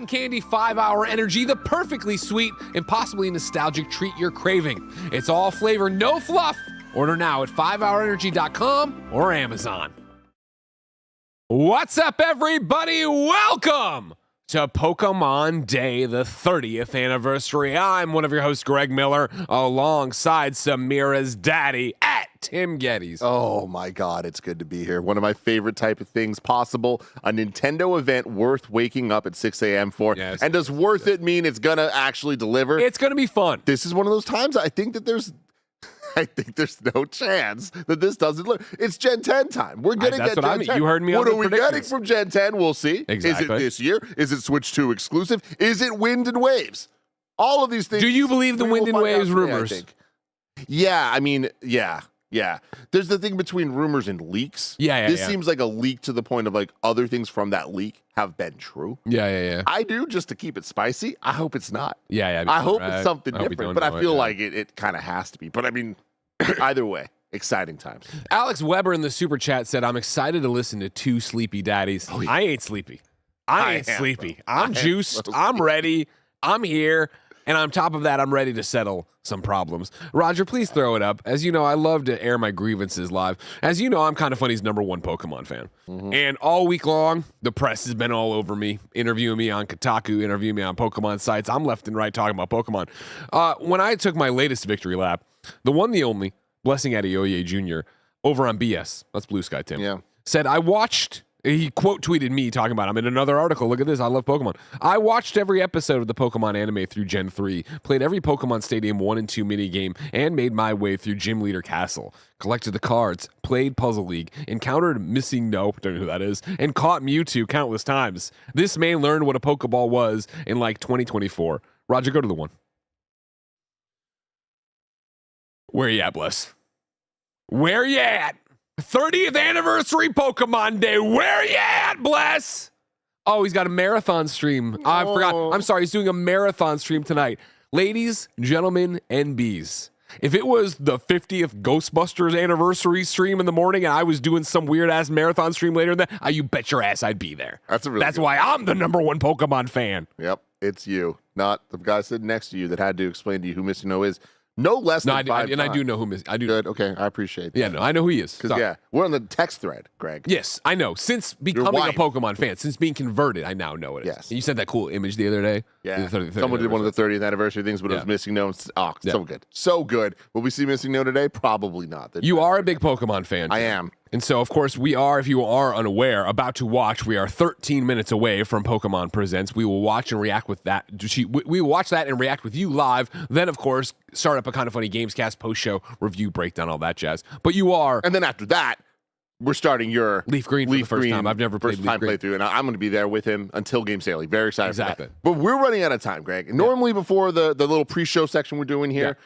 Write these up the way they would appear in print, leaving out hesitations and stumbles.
cotton candy 5-hour energy, the perfectly sweet and possibly nostalgic treat you're craving. It's all flavor, no fluff. Order now at 5hourenergy.com or Amazon. What's up, everybody? Welcome to Pokemon Day, the 30th anniversary. I'm one of your hosts, Greg Miller, alongside Samira's daddy at Tim Geddes. Oh my God, it's good to be here. One of my favorite type of things possible. A Nintendo event worth waking up at 6 a.m. for. Yes. And does worth it mean it's going to actually deliver? It's going to be fun. This is one of those times I think there's no chance that this doesn't look. It's Gen 10 time. We're going to get Gen 10. You heard me What on are we getting from Gen 10? We'll see. Exactly. Is it this year? Is it Switch 2 exclusive? Is it Wind and Waves? All of these things. Do you believe the Wind and Waves rumors? I think. Yeah, I mean, yeah. There's the thing between rumors and leaks. This seems like a leak to the point of like other things from that leak have been true. Yeah. I do, just to keep it spicy. I hope it's not. Yeah. I hope it's something different, but I feel like it kind of has to be. But I mean, either way, exciting times. Alex Weber in the super chat said, I'm excited to listen to two sleepy daddies. Oh, yeah. I ain't sleepy. I ain't sleepy. I'm juiced. I'm ready. I'm here. And on top of that, I'm ready to settle some problems. Roger, please throw it up. As you know, I love to air my grievances live. As you know, I'm Kinda Funny's #1 Pokemon fan. Mm-hmm. And all week long, the press has been all over me, interviewing me on Kotaku, interviewing me on Pokemon sites. I'm left and right talking about Pokemon. When I took my latest victory lap, the one, the only, Blessing Adeoye Jr., over on BS, that's Blue Sky Tim, said, I watched... He quote tweeted me talking about, I'm in another article. Look at this. I love Pokemon. I watched every episode of the Pokemon anime through Gen 3, played every Pokemon Stadium 1 and 2 minigame, and made my way through Gym Leader Castle. Collected the cards, played Puzzle League, encountered Missing No, don't know who that is, and caught Mewtwo countless times. This man learned what a Pokeball was in like 2024. Roger, go to the one. Where you at, Bless? Where you at? 30th anniversary Pokemon Day. Where you at, Bless? Oh, he's got a marathon stream. I forgot. I'm sorry. He's doing a marathon stream tonight. Ladies, gentlemen, and bees. If it was the 50th Ghostbusters anniversary stream in the morning and I was doing some weird-ass marathon stream later in that, you bet your ass I'd be there. That's why I'm the #1 Pokemon fan. Yep, it's you. Not the guy sitting next to you that had to explain to you who Missing No is. No less than 5 times. I do know who I do. Good. Okay, I appreciate that. Yeah, no, I know who he is. Because we're on the text thread, Greg. Yes, I know. Since becoming a Pokemon fan, since being converted, I now know it is. Yes. You sent that cool image the other day. Yeah. Someone did one of the 30th anniversary things, but it was Missing No. Oh, so good. So good. Will we see Missing No today? Probably not. You are a big Pokemon fan. I am. And so, of course, we are, if you are unaware, about to watch. We are 13 minutes away from Pokemon Presents. We will watch and react with that. We will watch that and react with you live. Then, of course, start up a Kinda Funny Gamescast post-show review, breakdown, all that jazz. But you are... And then after that, we're starting your Leaf Green for the first time. I've never played Leaf Green. Playthrough, and I'm going to be there with him until Game Sailing. Very excited for that. But we're running out of time, Greg. Normally, before the little pre-show section we're doing here,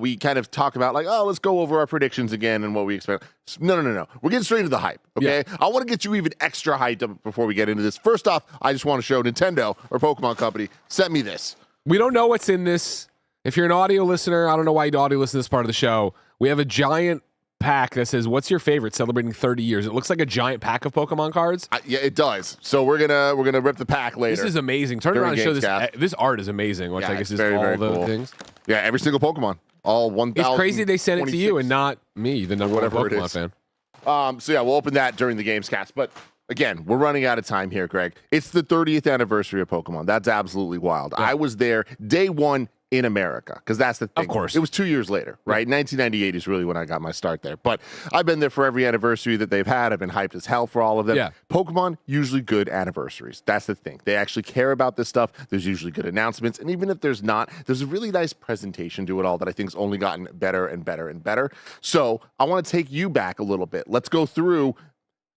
we kind of talk about like, let's go over our predictions again and what we expect. No. We're getting straight into the hype, okay? I want to get you even extra hyped up before we get into this. First off, I just want to show Nintendo or Pokemon Company sent me this. We don't know what's in this. If you're an audio listener, I don't know why you'd audio listen to this part of the show. We have a giant pack that says, what's your favorite, celebrating 30 years. It looks like a giant pack of Pokemon cards. Yeah, it does. So we're gonna rip the pack later. This is amazing. Turn around and show this. This art is amazing, which I guess is all the cool things. Yeah, every single Pokemon. All 1,000. It's crazy they sent it to you and not me, the #1 Pokemon fan. So yeah, we'll open that during the Gamescast. But again, we're running out of time here, Greg. It's the 30th anniversary of Pokemon. That's absolutely wild. Yeah. I was there day one in America, because that's the thing. Of course. It was 2 years later, right? 1998 is really when I got my start there. But I've been there for every anniversary that they've had. I've been hyped as hell for all of them. Yeah. Pokemon, usually good anniversaries. That's the thing. They actually care about this stuff. There's usually good announcements. And even if there's not, there's a really nice presentation to it all that I think has only gotten better and better and better. So I want to take you back a little bit. Let's go through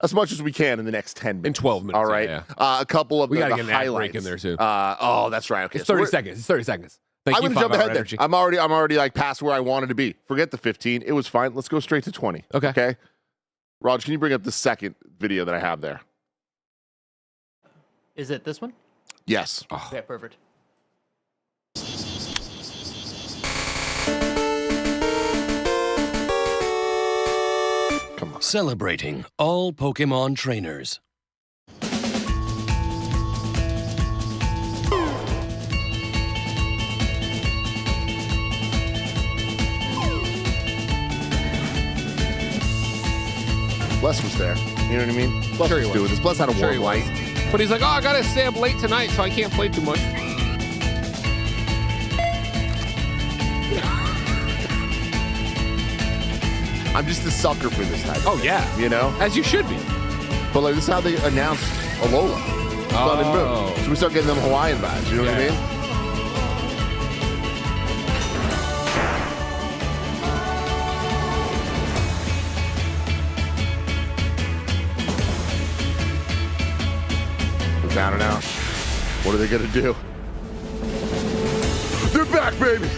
as much as we can in the next 10 minutes. In 12 minutes. All right. Yeah. A couple of we the gotta get an ad highlights. break in there too. Oh, that's right. Okay. It's 30 seconds. It's 30 seconds. Thank I'm you, going to jump ahead energy. there. I'm already like past where I wanted to be. Forget the 15. It was fine. Let's go straight to 20. Okay. Raj, can you bring up the second video that I have there? Is it this one? Yes. Oh. Okay, perfect. Come on. Celebrating all Pokemon trainers. Bless was there. You know what I mean? Bless Sure was he doing was. this. Bless had a warm light. But he's like, oh, I gotta stay up late tonight, so I can't play too much. I'm just a sucker for this type of Oh thing, yeah, you know? as you should be. But like this is how they announced Alola. Sun and Moon. So we start getting them Hawaiian vibes, you know what I mean? We're down and out. What are they gonna do? They're back, baby!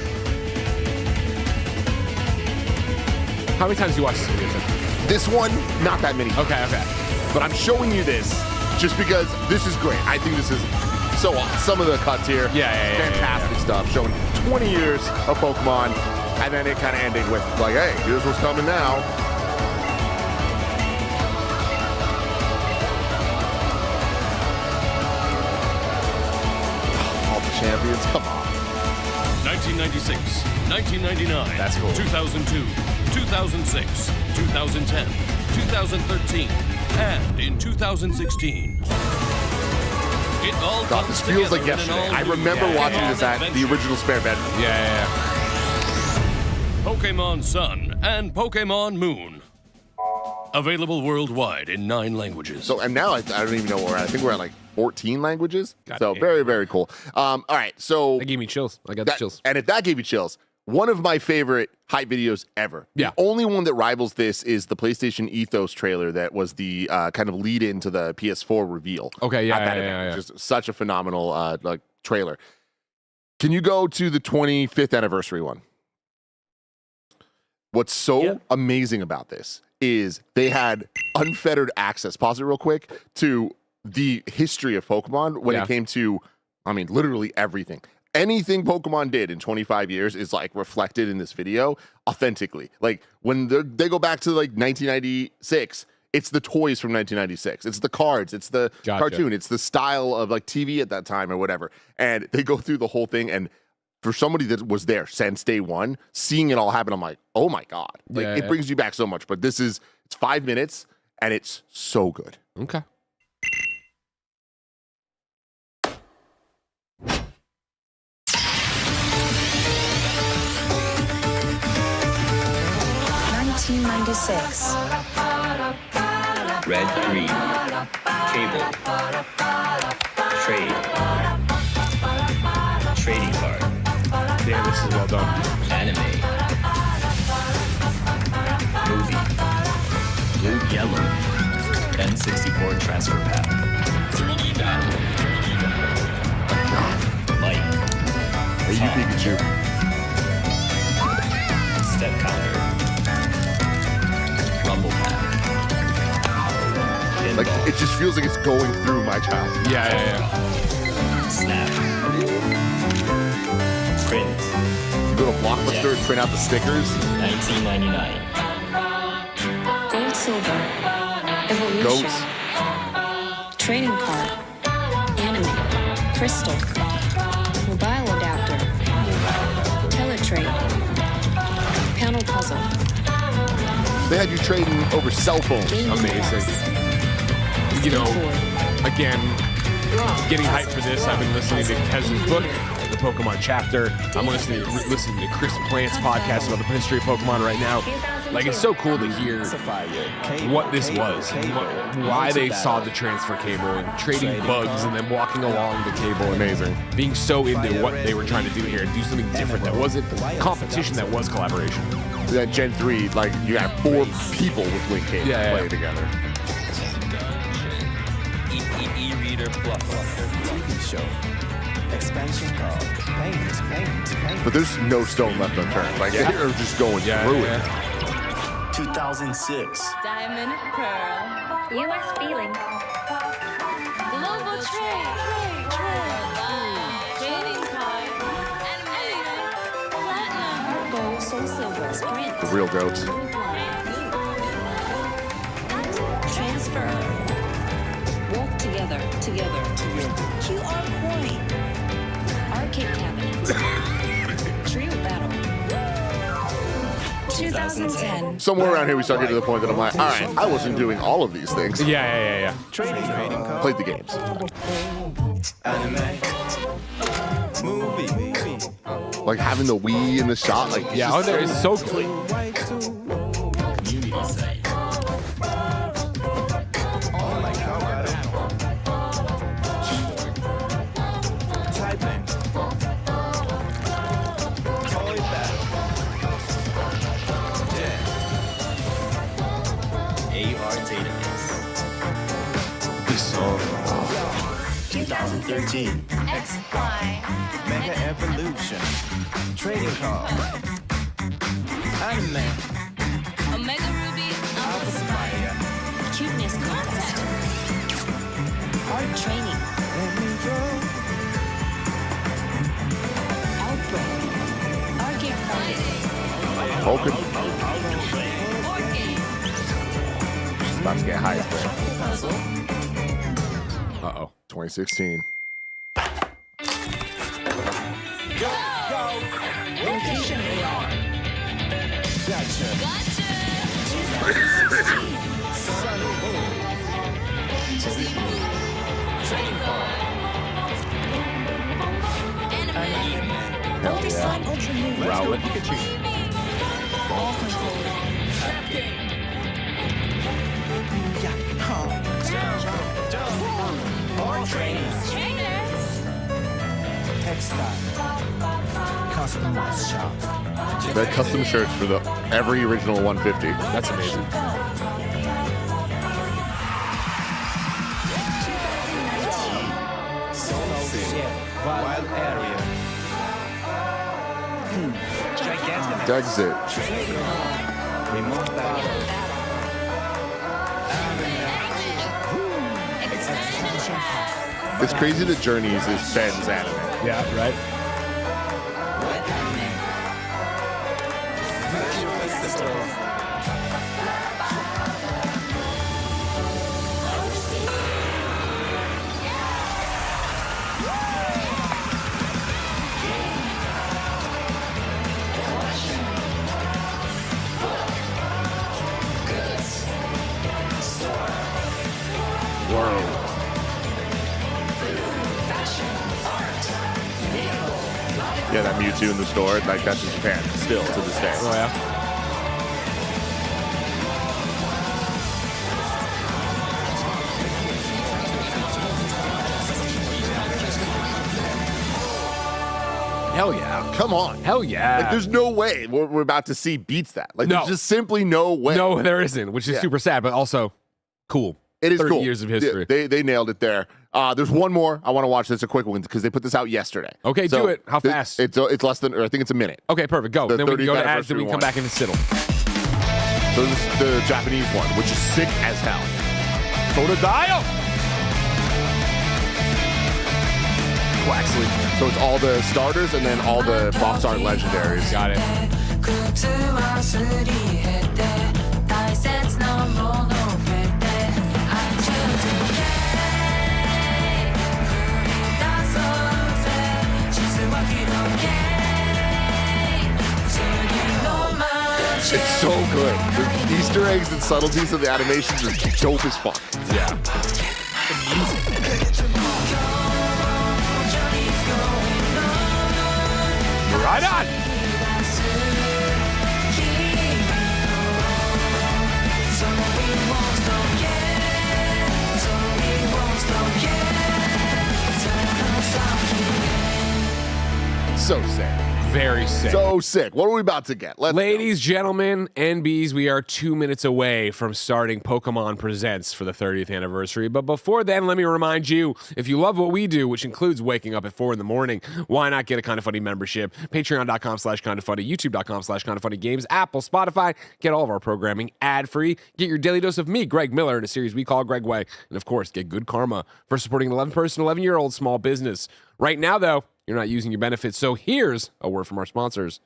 How many times do you watch this video? This one, not that many. Okay. But I'm showing you this just because this is great. I think this is so awesome. Some of the cuts here, fantastic stuff, showing 20 years of Pokemon, and then it kind of ending with like, hey, here's what's coming now. All the champions, come on. 1996, 1999, That's cool. 2002, 2006, 2010, 2013, and in 2016. It all God, this feels like yesterday. I remember watching this at the original spare bedroom. Yeah. Pokemon Sun and Pokemon Moon. Available worldwide in 9 languages. So, and now I don't even know where we're at. I think we're at like 14 languages. God So damn. very, very cool. All right, so That gave me chills. I got the chills. And if that gave you chills, one of my favorite hype videos ever. Yeah. The only one that rivals this is the PlayStation Ethos trailer that was the kind of lead into the PS4 reveal. Okay, at that event. Just such a phenomenal like trailer. Can you go to the 25th anniversary one? What's so amazing about this is they had unfettered access, pause it real quick, to the history of Pokemon when it came to, I mean, literally everything. Anything Pokemon did in 25 years is like reflected in this video authentically. Like when they go back to like 1996, it's the toys from 1996. It's the cards. It's the cartoon. It's the style of like TV at that time or whatever. And they go through the whole thing. And for somebody that was there since day one, seeing it all happen, I'm like, oh my God. Like it brings you back so much. But it's 5 minutes and it's so good. Okay. $1996. Red, green, cable, trade, trading card, Damn, this is well done. anime, movie, blue, yellow, N64 transfer pack, 3D battle, Mike, Hey, you Pikachu. step counter, rumble pack, Like pinball, it just feels like it's going through my childhood. Yeah. snap, print, You go to Blockbuster and print out the stickers. 1999, Gold, silver. Evolution. Goats. Trading card. Anime. Crystal. Mobile adapter. Teletrade. Panel puzzle. They had you trading over cell phones. Game Amazing. Pass. You know, Skateboard. again, getting hyped for this. I've been listening to Kez's book, the Pokemon chapter. I'm listening to Chris Plant's podcast about the history of Pokemon right now. Like, it's so cool to hear what this was, and why they saw the transfer cable and trading bugs and then walking along the cable. Amazing. Being so into what they were trying to do here and do something different that wasn't competition, that was collaboration. That Gen 3, like you got 4 people with link cables playing together. e-reader plus TV show, expansion card, paint. But there's no stone left unturned. Like they're just going through it. 2006, Diamond, Pearl, U.S. feeling. Global Trade, Trading Card, Anime, Platinum, Gold, soul, silver. Sprint. The real goats. Transfer. Walk together. QR coin. Arcade cabinet. Trio battle. 2000. 2010. Somewhere around here, we start getting to the point that I'm like, all right, I wasn't doing all of these things. Yeah. Trading card. Played the games. Anime. Movie. Like having the Wii in the shot. Like, it's Yeah, just there is so cool. Community site. Online combat. Typing. Toy battle. AR database. 2013. XY. Mega Evolution. Trading card. Anime. Omega Ruby. Alpha Fire. Cuteness contest. Art training. Let me go. Outbreak. Arcade fighting. Pokemon. Board game. About to get hyped. Puzzle. Uh-oh. 2016. Location AR. Gotcha. Gotcha. Trading card. Anime. Multi-slot Ultra Moon. Rowlet. Ball control. Art trainers. Trainers. Textile. Customized shop. They had custom shirts for every original 150. That's amazing. Solo ship. Wild area. Gigantic. Exit. Remote battle. Expansion pack. It's crazy that Journeys is Ben's anime. Yeah, right? Virtual festival. Yeah, that Mewtwo in the store, like that's in Japan still to this day. Oh, yeah. Hell yeah. Come on. Hell yeah. Like, there's no way we're about to see beats that. Like, No. there's just simply no way. No, there isn't, which is Yeah. super sad, but also cool. It is 30 cool. years of history. Yeah, they nailed it there. There's one more I want to watch. That's a quick one because they put this out yesterday. Okay, do it. How fast? It's less than, or I think it's a minute. Okay, perfect. Go. The Then we can go 30th to ads, then we can come back into Siddle. So this is the Japanese one, which is sick as hell. Totodile! Quaxley. So it's all the starters and then all the box art legendaries. Got it. 靴はすり減って大切なもの増えて I choose today 繰り出そうぜ静まりのゲーム次の街 It's so good. The Easter eggs and subtleties of the animations are dope as fuck. Yeah. Right on! So sick. Very sick. So sick. What are we about to get? Let's Ladies, gentlemen, NBs, we are 2 minutes away from starting Pokemon Presents for the 30th anniversary. But before then, let me remind you, if you love what we do, which includes waking up at 4 in the morning, why not get a Kinda Funny membership? Patreon.com/KindaFunny, YouTube.com/KindaFunnyGames, Apple, Spotify. Get all of our programming ad-free. Get your daily dose of me, Greg Miller, in a series we call Greg Way. And of course, get good karma for supporting an 11-person, 11-year-old small business. Right now, though, you're not using your benefits. So here's a word from our sponsors.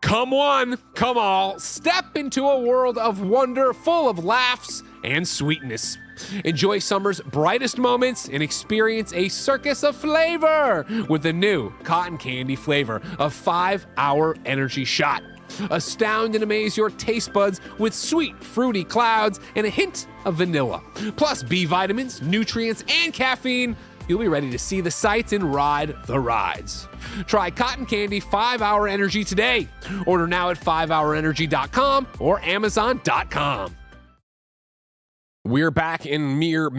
Come one, come all, step into a world of wonder full of laughs and sweetness. Enjoy summer's brightest moments and experience a circus of flavor with the new cotton candy flavor of 5-hour energy shot. Astound and amaze your taste buds with sweet, fruity clouds and a hint of vanilla. Plus B vitamins, nutrients, and caffeine. You'll be ready to see the sights and ride the rides. Try Cotton Candy 5-Hour Energy today. Order now at 5hourenergy.com or amazon.com. We're back in mere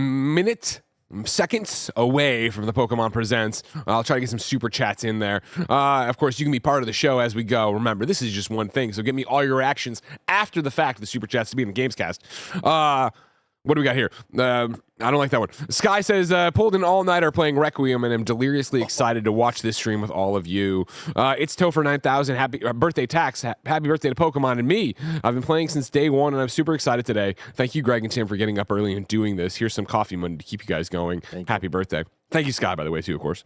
seconds away from the Pokemon Presents. I'll try to get some super chats in there. Of course, you can be part of the show as we go. Remember, this is just one thing, so give me all your reactions after the fact of the super chats to be in the Gamescast. What do we got here? I don't like that one. Sky says, pulled an all-nighter playing Requiem and am deliriously excited to watch this stream with all of you. It's Topher 9000. Happy birthday, Tax. Happy birthday to Pokemon and me. I've been playing since day one, and I'm super excited today. Thank you, Greg and Tim, for getting up early and doing this. Here's some coffee money to keep you guys going. Happy birthday. Thank you, Sky, by the way, too, of course.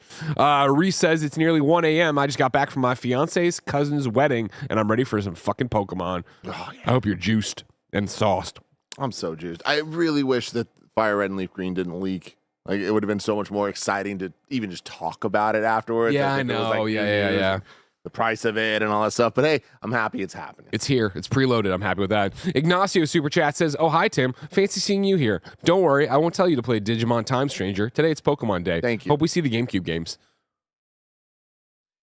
Reese says, it's nearly 1 a.m. I just got back from my fiance's cousin's wedding, and I'm ready for some fucking Pokemon. Oh, yeah. I hope you're juiced and sauced. I'm so juiced. I really wish that Fire Red and Leaf Green didn't leak. Like, it would have been so much more exciting to even just talk about it afterwards. Yeah, I know. Like, yeah. The price of it and all that stuff. But hey, I'm happy it's happening. It's here. It's preloaded. I'm happy with that. Ignacio Super Chat says, oh, hi, Tim. Fancy seeing you here. Don't worry. I won't tell you to play Digimon Time Stranger. Today it's Pokemon Day. Thank you. Hope we see the GameCube games.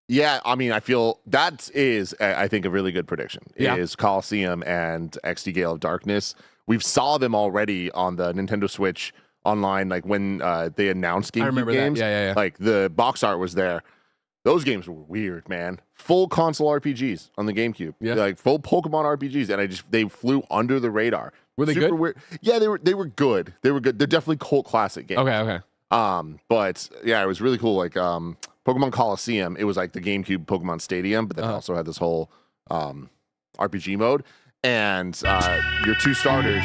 Yeah, I mean, I feel that is, I think, a really good prediction. Yeah. Is Coliseum and XD Gale of Darkness. We've saw them already on the Nintendo Switch online, like when they announced GameCube games. Yeah. Like the box art was there. Those games were weird, man. Full console RPGs on the GameCube. Yeah. Like full Pokemon RPGs, and they flew under the radar. Were they Super good? Weird. Yeah, they were good. They were good. They're definitely cult classic games. Okay. But yeah, it was really cool. Like Pokemon Coliseum, it was like the GameCube Pokemon Stadium, but then also had this whole RPG mode. And your two starters,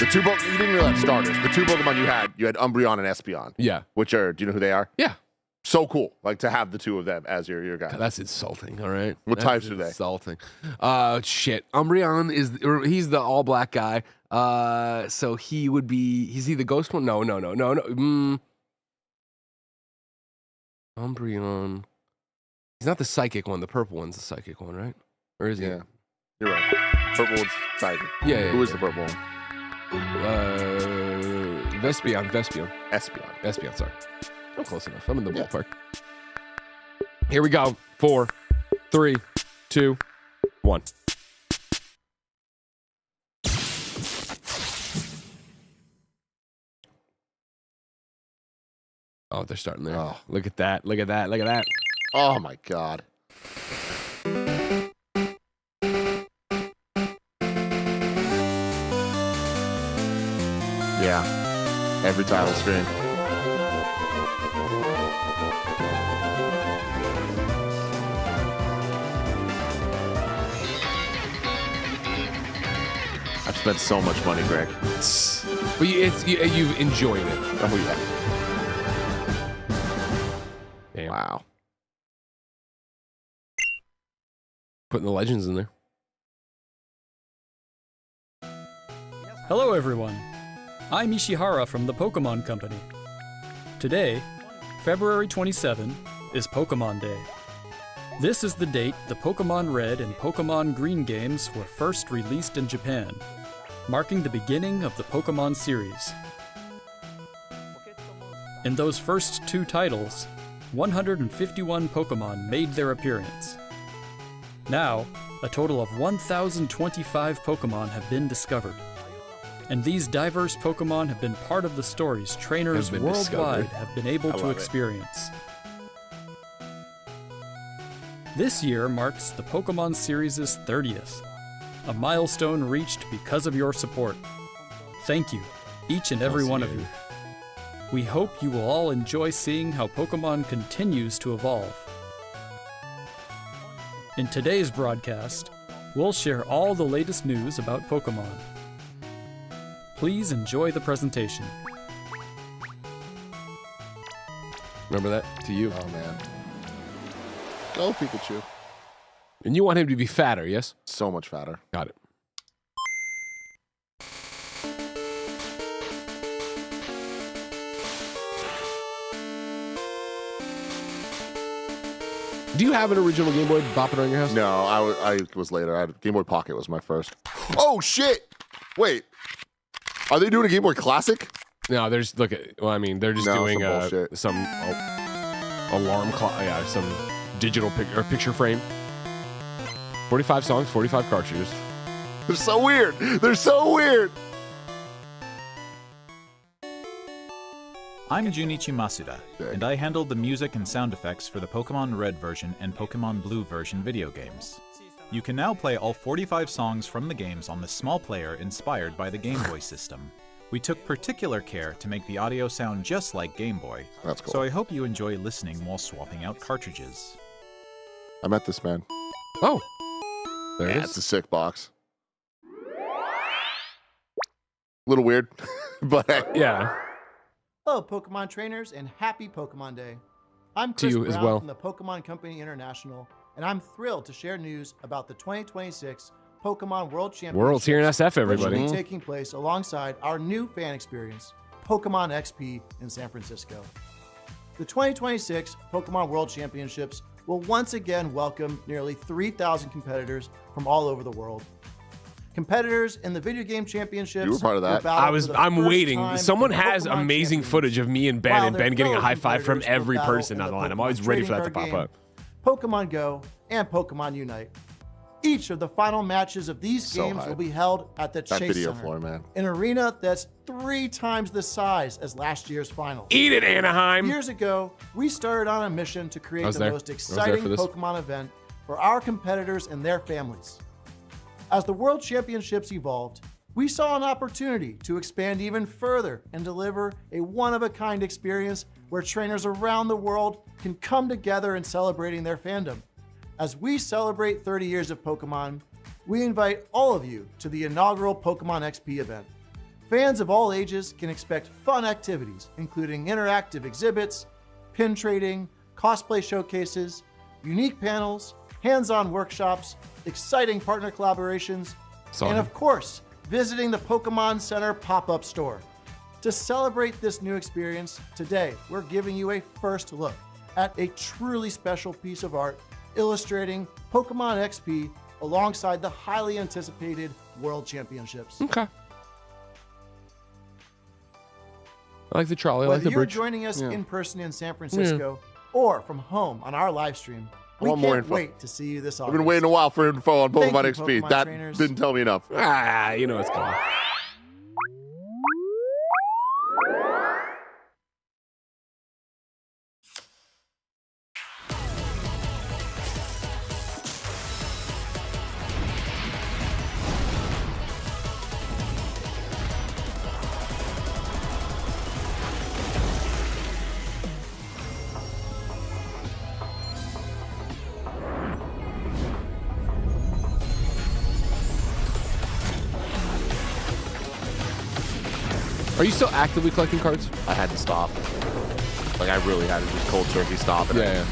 you didn't really have starters. The two Pokemon you had Umbreon and Espeon. Yeah. Which are, do you know who they are? Yeah. So cool. Like to have the two of them as your guy. That's insulting, all right? What types are they? Insulting. Shit. Umbreon he's the all black guy. So is he the ghost one? No. Umbreon. He's not the psychic one. The purple one's the psychic one, right? Or is he? Yeah. You're right. Purple one's psychic. Yeah. Who is the purple one? Vespion. Espeon. Sorry. I'm close enough. I'm in the ballpark. Here we go. 4, 3, 2, 1. Oh, they're starting there. Oh, look at that. Oh my God. Yeah. Every title screen. I've spent so much money, Greg. But you've enjoyed it. Oh, yeah. Damn. Wow. Putting the legends in there. Hello everyone, I'm Ishihara from the Pokemon Company. Today, February 27, is Pokemon Day. This is the date the Pokemon Red and Pokemon Green games were first released in Japan, marking the beginning of the Pokemon series. In those first two titles, 151 Pokemon made their appearance. Now, a total of 1,025 Pokemon have been discovered. And these diverse Pokemon have been part of the stories trainers worldwide have been able to experience. This year marks the Pokemon series' 30th, a milestone reached because of your support. Thank you, each and every one of you. We hope you will all enjoy seeing how Pokemon continues to evolve. In today's broadcast, we'll share all the latest news about Pokemon. Please enjoy the presentation. Remember that to you. Oh, man. Go Pikachu. And you want him to be fatter, yes? So much fatter. Got it. Do you have an original Game Boy bopping around your house? No, I was later. Game Boy Pocket was my first. Oh shit! Wait, are they doing a Game Boy Classic? No, there's look at. Well, I mean, they're just doing some bullshit. some alarm clock. Yeah, some digital picture frame. 45 songs, 45 cartridges. They're so weird. They're so weird. I'm Junichi Masuda, Okay. and I handled the music and sound effects for the Pokemon Red version and Pokemon Blue version video games. You can now play all 45 songs from the games on the small player inspired by the Game Boy system. We took particular care to make the audio sound just like Game Boy, That's cool. so I hope you enjoy listening while swapping out cartridges. I met this man. Oh, there it Yeah, is. it's a sick box. Little weird, but Yeah. Hello, Pokemon trainers, and happy Pokemon Day. I'm To Chris you as Brown well. from the Pokemon Company International, and I'm thrilled to share news about the 2026 Pokemon World Championships. World's here in SF, Which will everybody. be taking place alongside our new fan experience, Pokemon XP in San Francisco. The 2026 Pokemon World Championships will once again welcome nearly 3,000 competitors from all over the world. Competitors in the video game championships. You were part of that. will battle for the I'm first waiting. time Someone in has Pokemon amazing Champions. footage of me and Ben, While and their Ben getting a fellow high five from competitors will every battle person in on the line. I'm Pokemon always ready for that to trading pop card up. game, Pokemon Go, and Pokemon Unite. Each of the final matches of these So games hype. will be held at the that Chase video Center, floor, man. an arena that's 3 times the size as last year's final. Eat it, Anaheim. Years ago, we started on a mission to create was the there. most I was there exciting for this. Pokemon event for our competitors and their families. As the World Championships evolved, we saw an opportunity to expand even further and deliver a one-of-a-kind experience where trainers around the world can come together in celebrating their fandom. As we celebrate 30 years of Pokemon, we invite all of you to the inaugural Pokemon XP event. Fans of all ages can expect fun activities, including interactive exhibits, pin trading, cosplay showcases, unique panels, hands-on workshops, exciting partner collaborations, and of course, visiting the Pokemon Center pop-up store. To celebrate this new experience, today we're giving you a first look at a truly special piece of art illustrating Pokemon XP alongside the highly anticipated World Championships. Okay. I like the trolley. I like Whether the you're bridge. joining us in person in San Francisco or from home on our live stream, we want more can't info. wait to see you this I've August. been waiting a while for info on Thank Pokemon you, XP. Pokemon That trainers. didn't tell me enough. Ah, you know it's coming. Are you still actively collecting cards? I had to stop. Like, I really had to just cold turkey stop. And Yeah,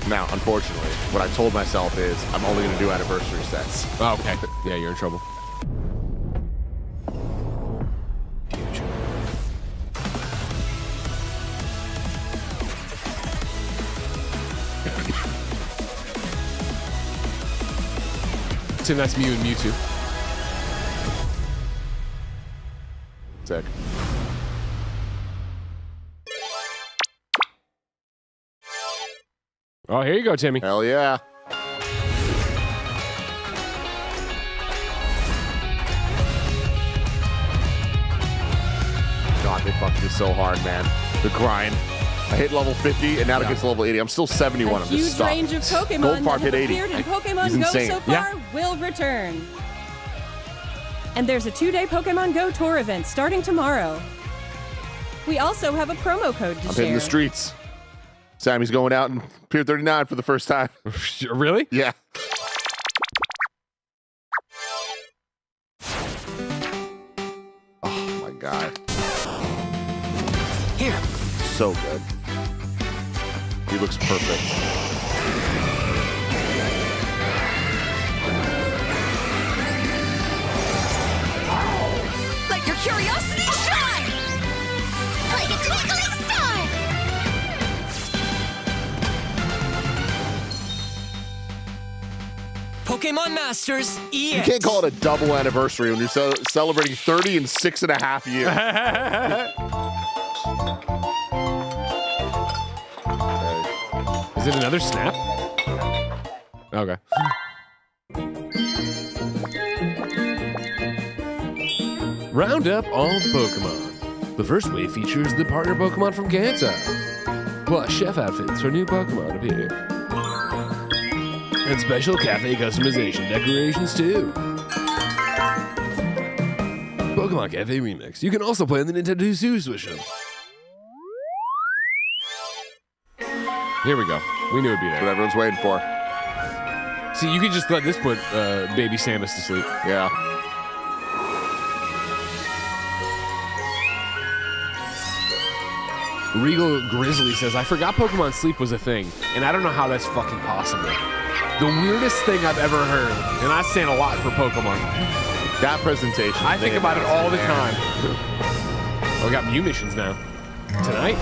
Now, unfortunately, what I told myself is I'm only going to do anniversary sets. Oh, okay. Yeah, you're in trouble. Tim, that's Mew and Mewtwo. Sick. Oh, here you go, Timmy. Hell yeah. God, they fucked me so hard, man. The grind. I hit level 50, and now it gets to level 80. I'm still 71. I'm huge just stuck. range of Pokemon Goldfarb that hit have 80. appeared in He's Pokemon Go insane. so far Yeah. will return. And there's a 2-day Pokemon Go tour event starting tomorrow. We also have a promo code to I'm share. hitting the streets. Sammy's going out in Pier 39 for the first time. Really? Yeah. Oh my god. Here. So good. He looks perfect. Let your curiosity shine! Like a twinkling star! Pokemon Masters EX. You can't call it a double anniversary when you're celebrating 30 and 6.5 years. Is it another snap? Okay. Round up all the Pokemon. The first wave features the partner Pokemon from Kanto. Plus chef outfits for new Pokemon appear. And special cafe customization decorations too. Pokemon Cafe Remix. You can also play on the Nintendo Switch. Here we go. We knew it'd be What there. everyone's waiting for. See, you could just let this put baby Samus to sleep. Yeah. Regal Grizzly says, I forgot Pokemon Sleep was a thing, and I don't know how that's fucking possible. The weirdest thing I've ever heard, and I stand a lot for Pokemon. That presentation. I think about it all the time. Oh, we got Mew missions now. Tonight?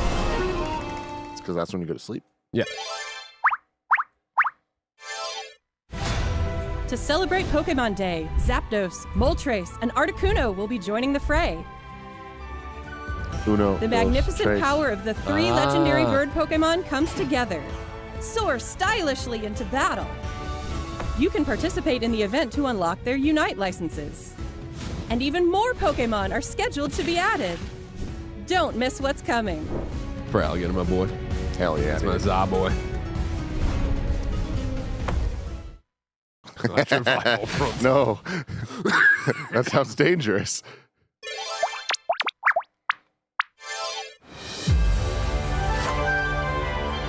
It's because that's when you go to sleep. Yeah. To celebrate Pokemon Day, Zapdos, Moltres, and Articuno will be joining the fray. Uno, The dos, magnificent tres. power of the three legendary bird Pokemon comes together. Soar stylishly into battle. You can participate in the event to unlock their Unite licenses. And even more Pokemon are scheduled to be added. Don't miss what's coming. Prowl, get him, my boy. Hell yeah. That's my dude. Za boy. No. That sounds dangerous.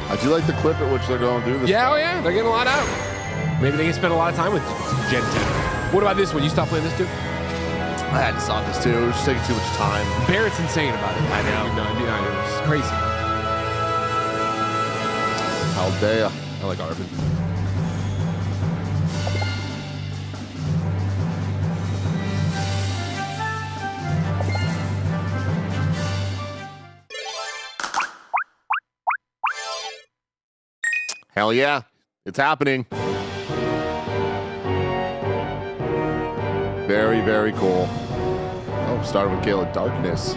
I do like the clip at which they're going through this. Yeah, oh yeah, they're getting a lot out. Maybe they can spend a lot of time with Gen 10. What about this one? You stopped playing this too? I had to stop this too. It was just taking too much time. Barrett's insane about it. I know. It's crazy. Aldea. I like Arvin. Hell yeah. It's happening. Very, very cool. Oh, started with Gale of Darkness.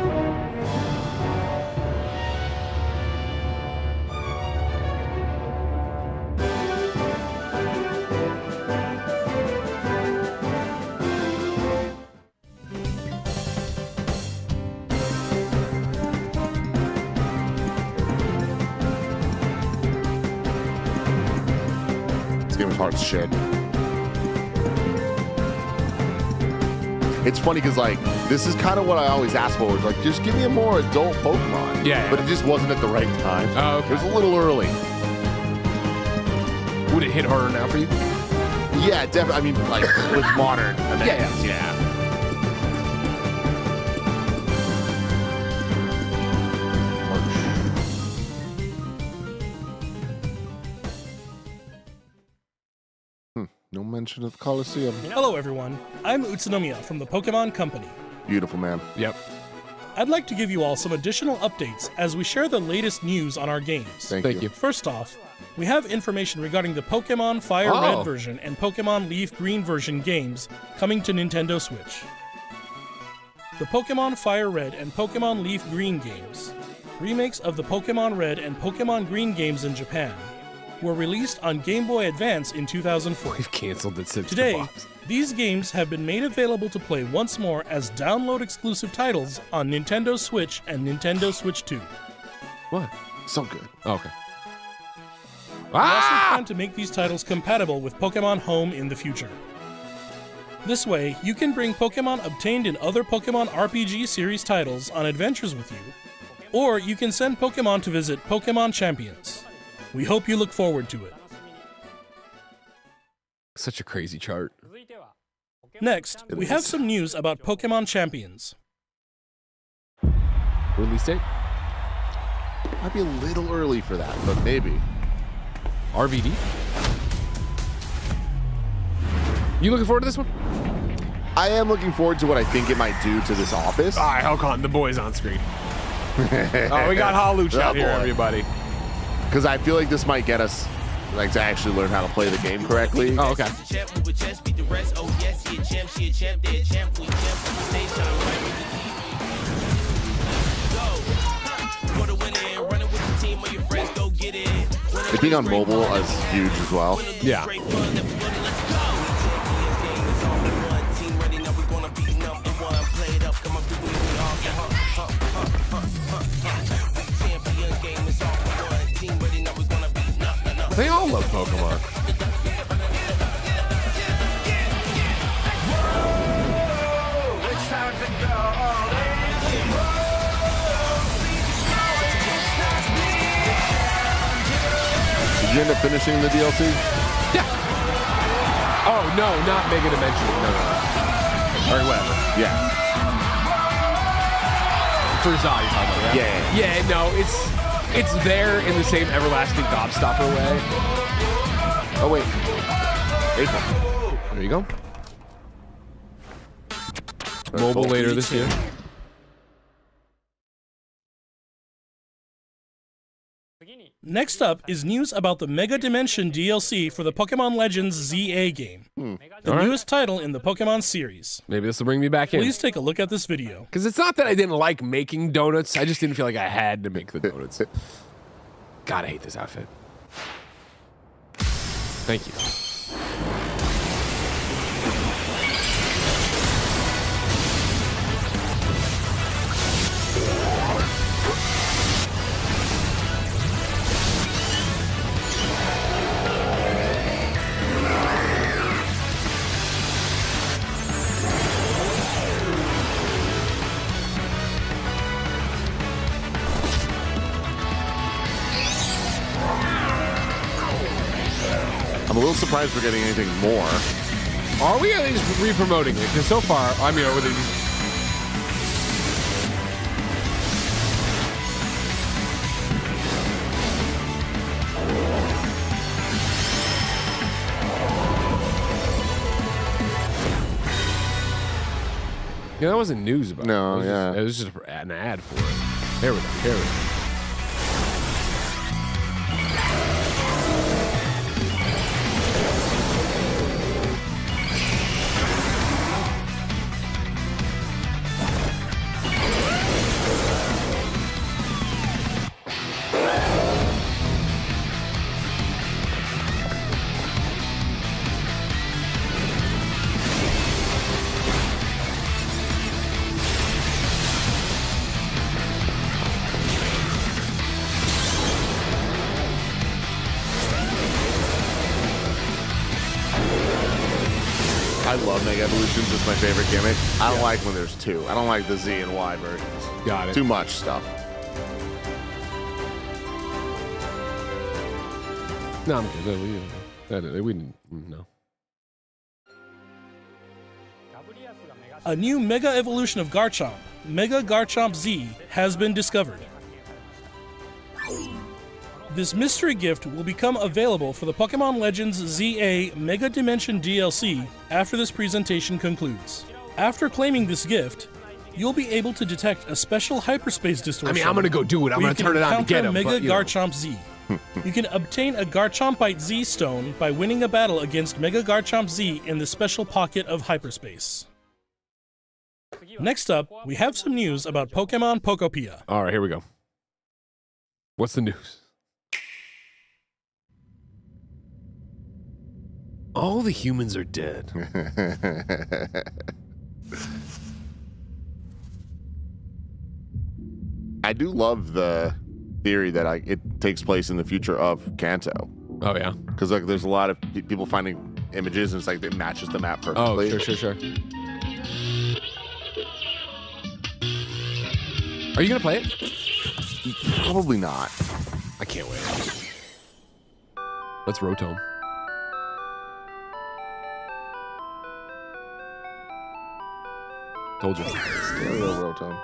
This game was hard as shit. It's funny because, like, this is kind of what I always ask for. It's like, just give me a more adult Pokemon. Yeah. But it just wasn't at the right time. Oh, okay. It was a little early. Would it hit harder now for you? Yeah, definitely. I mean, like, with modern amendments, yeah. No mention of the Coliseum. Hello everyone, I'm Utsunomiya from the Pokemon Company. Beautiful, man. Yep. I'd like to give you all some additional updates as we share the latest news on our games. Thank you. First off, we have information regarding the Pokemon Fire Red version and Pokemon Leaf Green version games coming to Nintendo Switch. The Pokemon Fire Red and Pokemon Leaf Green games, remakes of the Pokemon Red and Pokemon Green games in Japan, were released on Game Boy Advance in 2004. We've canceled it since Today, the box. these games have been made available to play once more as download-exclusive titles on Nintendo Switch and Nintendo Switch 2. What? So good. Okay. We also plan to make these titles compatible with Pokemon Home in the future. This way, you can bring Pokemon obtained in other Pokemon RPG series titles on adventures with you, or you can send Pokemon to visit Pokemon Champions. We hope you look forward to it. Such a crazy chart. Next, we have some news about Pokemon Champions. Release date? Might be a little early for that, but maybe. RVD? You looking forward to this one? I am looking forward to what I think it might do to this office. All right, Helcon, the boy's on screen. Oh, we got Haluch out here, everybody. Because I feel like this might get us like to actually learn how to play the game correctly. Oh, okay. It being on mobile is huge as well. Yeah. They all love Pokemon. Did you end up finishing the DLC? Yeah. Oh, no, not Mega Dimension. No. Or whatever. Yeah. For Zod, you're talking about, right? Yeah. Yeah, no, it's there in the same everlasting gobstopper way. Oh, wait. April. There you go. Mobile later this year. Next up is news about the Mega Dimension DLC for the Pokemon Legends ZA game, the All right. newest title in the Pokemon series. Maybe this will bring me back in. Please take a look at this video. Because it's not that I didn't like making donuts. I just didn't feel like I had to make the donuts. God, I hate this outfit. Thank you. I'm a little surprised we're getting anything more. Are we at least re-promoting it? Because so far, I mean, over the... Yeah, that wasn't news about No, it. yeah. It was just an ad for it. Here we go. Here we go. I love Mega Evolutions. It's my favorite gimmick. I don't like when there's two. I don't like the Z and Y versions. Got it. Too much stuff. No, I'm good. We didn't. No. A new Mega Evolution of Garchomp, Mega Garchomp Z, has been discovered. This mystery gift will become available for the Pokemon Legends ZA Mega Dimension DLC after this presentation concludes. After claiming this gift, you'll be able to detect a special hyperspace distortion. I mean, I'm going to go do it. I'm going to turn it on to get him. Mega but, you know. Garchomp Z. You can obtain a Garchompite Z stone by winning a battle against Mega Garchomp Z in the special pocket of hyperspace. Next up, we have some news about Pokemon Pokopia. All right, here we go. What's the news? All the humans are dead. I do love the theory that it takes place in the future of Kanto. Oh, yeah? Because like, there's a lot of people finding images, and it's like it matches the map perfectly. Oh, sure. Are you going to play it? Probably not. I can't wait. Let's Rotom. Told you. Stereo Rotom.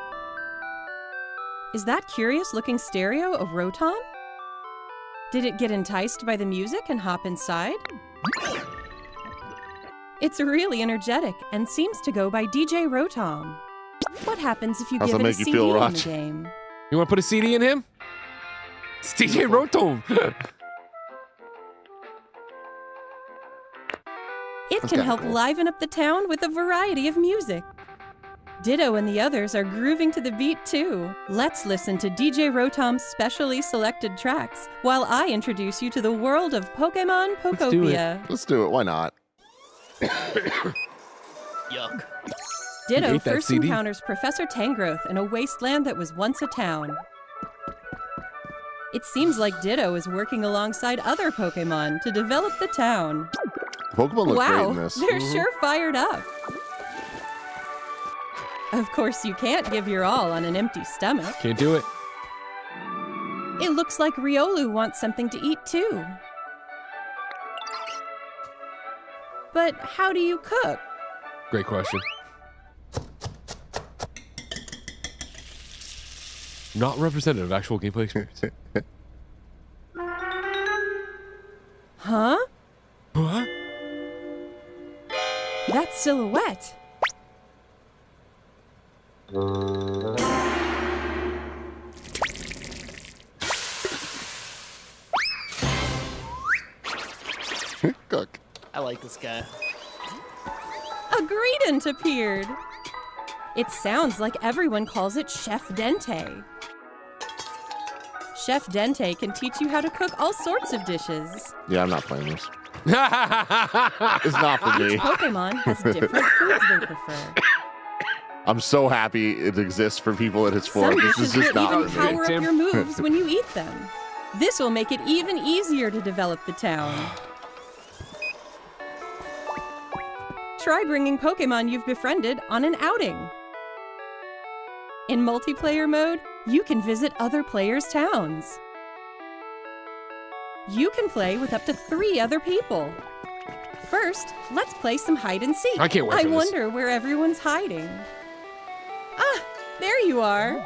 Is that curious-looking stereo of Rotom? Did it get enticed by the music and hop inside? It's really energetic and seems to go by DJ Rotom. What happens if you How's give that it a make you CD feel, in the Raj? game? You want to put a CD in him? It's DJ Rotom. It That's can kinda help cool. liven up the town with a variety of music. Ditto and the others are grooving to the beat too. Let's listen to DJ Rotom's specially selected tracks while I introduce you to the world of Pokemon Pokopia. Let's do it. Why not? Yuck. Ditto You ate that first CD? encounters Professor Tangrowth in a wasteland that was once a town. It seems like Ditto is working alongside other Pokemon to develop the town. Pokemon look great Wow, in this. they're sure fired up. Of course, you can't give your all on an empty stomach. Can't do it. It looks like Riolu wants something to eat too. But how do you cook? Great question. Not representative of actual gameplay experience. Huh? What? That's Silhouette. Cook. I like this guy. A Greedent appeared. It sounds like everyone calls it Chef Dente. Chef Dente can teach you how to cook all sorts of dishes. Yeah, I'm not playing this. It's not for me. Pokemon has different foods they prefer. I'm so happy it exists for people that it's for. Some This is dishes just will not even for me. power up your moves when you eat them. This will make it even easier to develop the town. Try bringing Pokemon you've befriended on an outing. In multiplayer mode, you can visit other players' towns. You can play with up to 3 other people. First, let's play some hide and seek. I can't wait for this. wonder where everyone's hiding. Ah, there you are.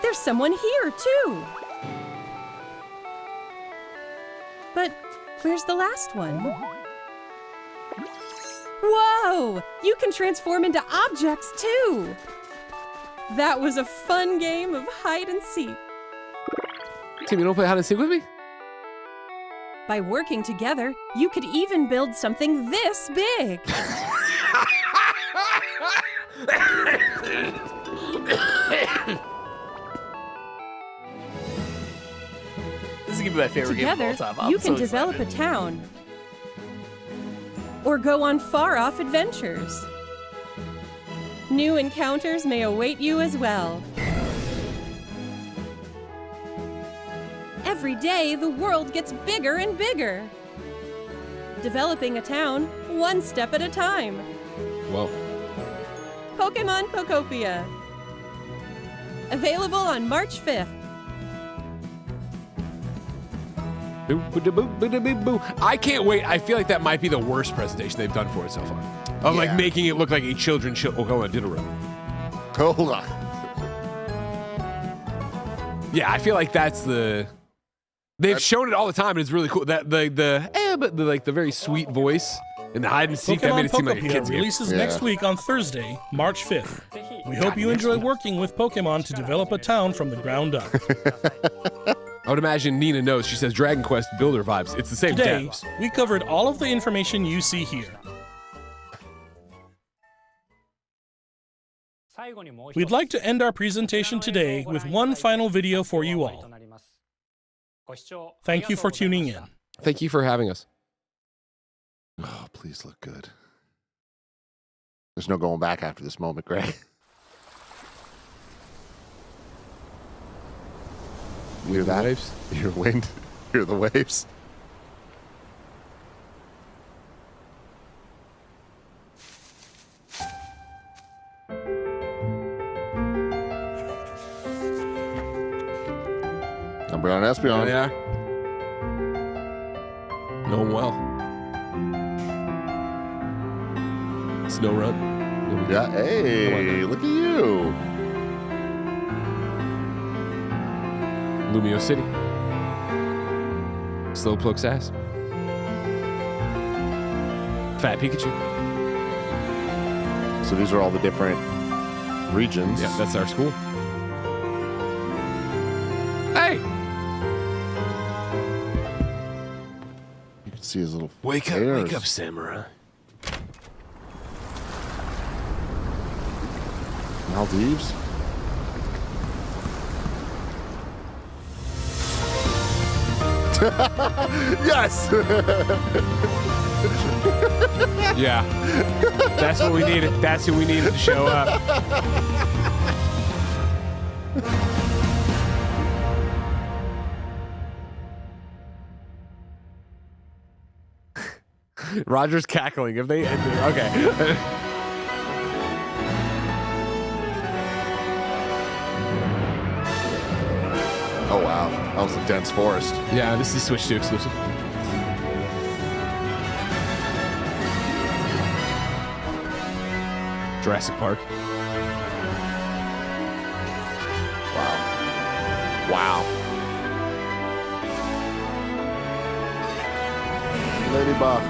There's someone here, too. But where's the last one? Whoa! You can transform into objects, too. That was a fun game of hide and seek. Tim, you don't play hide and seek with me? By working together, you could even build something this big. This is gonna be my favorite game Together, of all time. I'm you can so develop excited. a town. Or go on far-off adventures. New encounters may await you as well. Every day, the world gets bigger and bigger. Developing a town one step at a time. Whoa. Pokemon Pokopia. Available on March 5th. I can't wait. I feel like that might be the worst presentation they've done for it so far. Of like Yeah. making it look like a children's show. Oh, hold on, Ditto. Hold on. Yeah, I feel like that's the. They've shown it all the time, and it's really cool. That but the very sweet voice and the hide and seek that made Pokemon it seem like a Pokopia kid's game. releases Yeah. next week on Thursday, March 5th. We hope you enjoy working with Pokemon to develop a town from the ground up. I would imagine Nina knows. She says Dragon Quest Builder vibes. It's the same Today, devs. we covered all of the information you see here. We'd like to end our presentation today with one final video for you all. Thank you for tuning in. Thank you for having us. Oh, please look good. There's no going back after this moment, Greg. You hear that? Waves. You hear wind? You hear the waves? Umbreon and Espeon. Yeah. Know him well. Snow Run. There we go. Yeah, hey, look at you. Lumio City. Slowpoke Sass. Fat Pikachu. So these are all the different regions. Yeah, that's our school. Hey! You can see see his little Wake hairs. up, Samurai. Maldives? Yes! Yeah. That's what we needed. That's who we needed to show up. Roger's cackling. If they okay. Oh wow, that was a dense forest. Yeah, this is Switch 2 exclusive. Jurassic Park. Wow. Ladybug.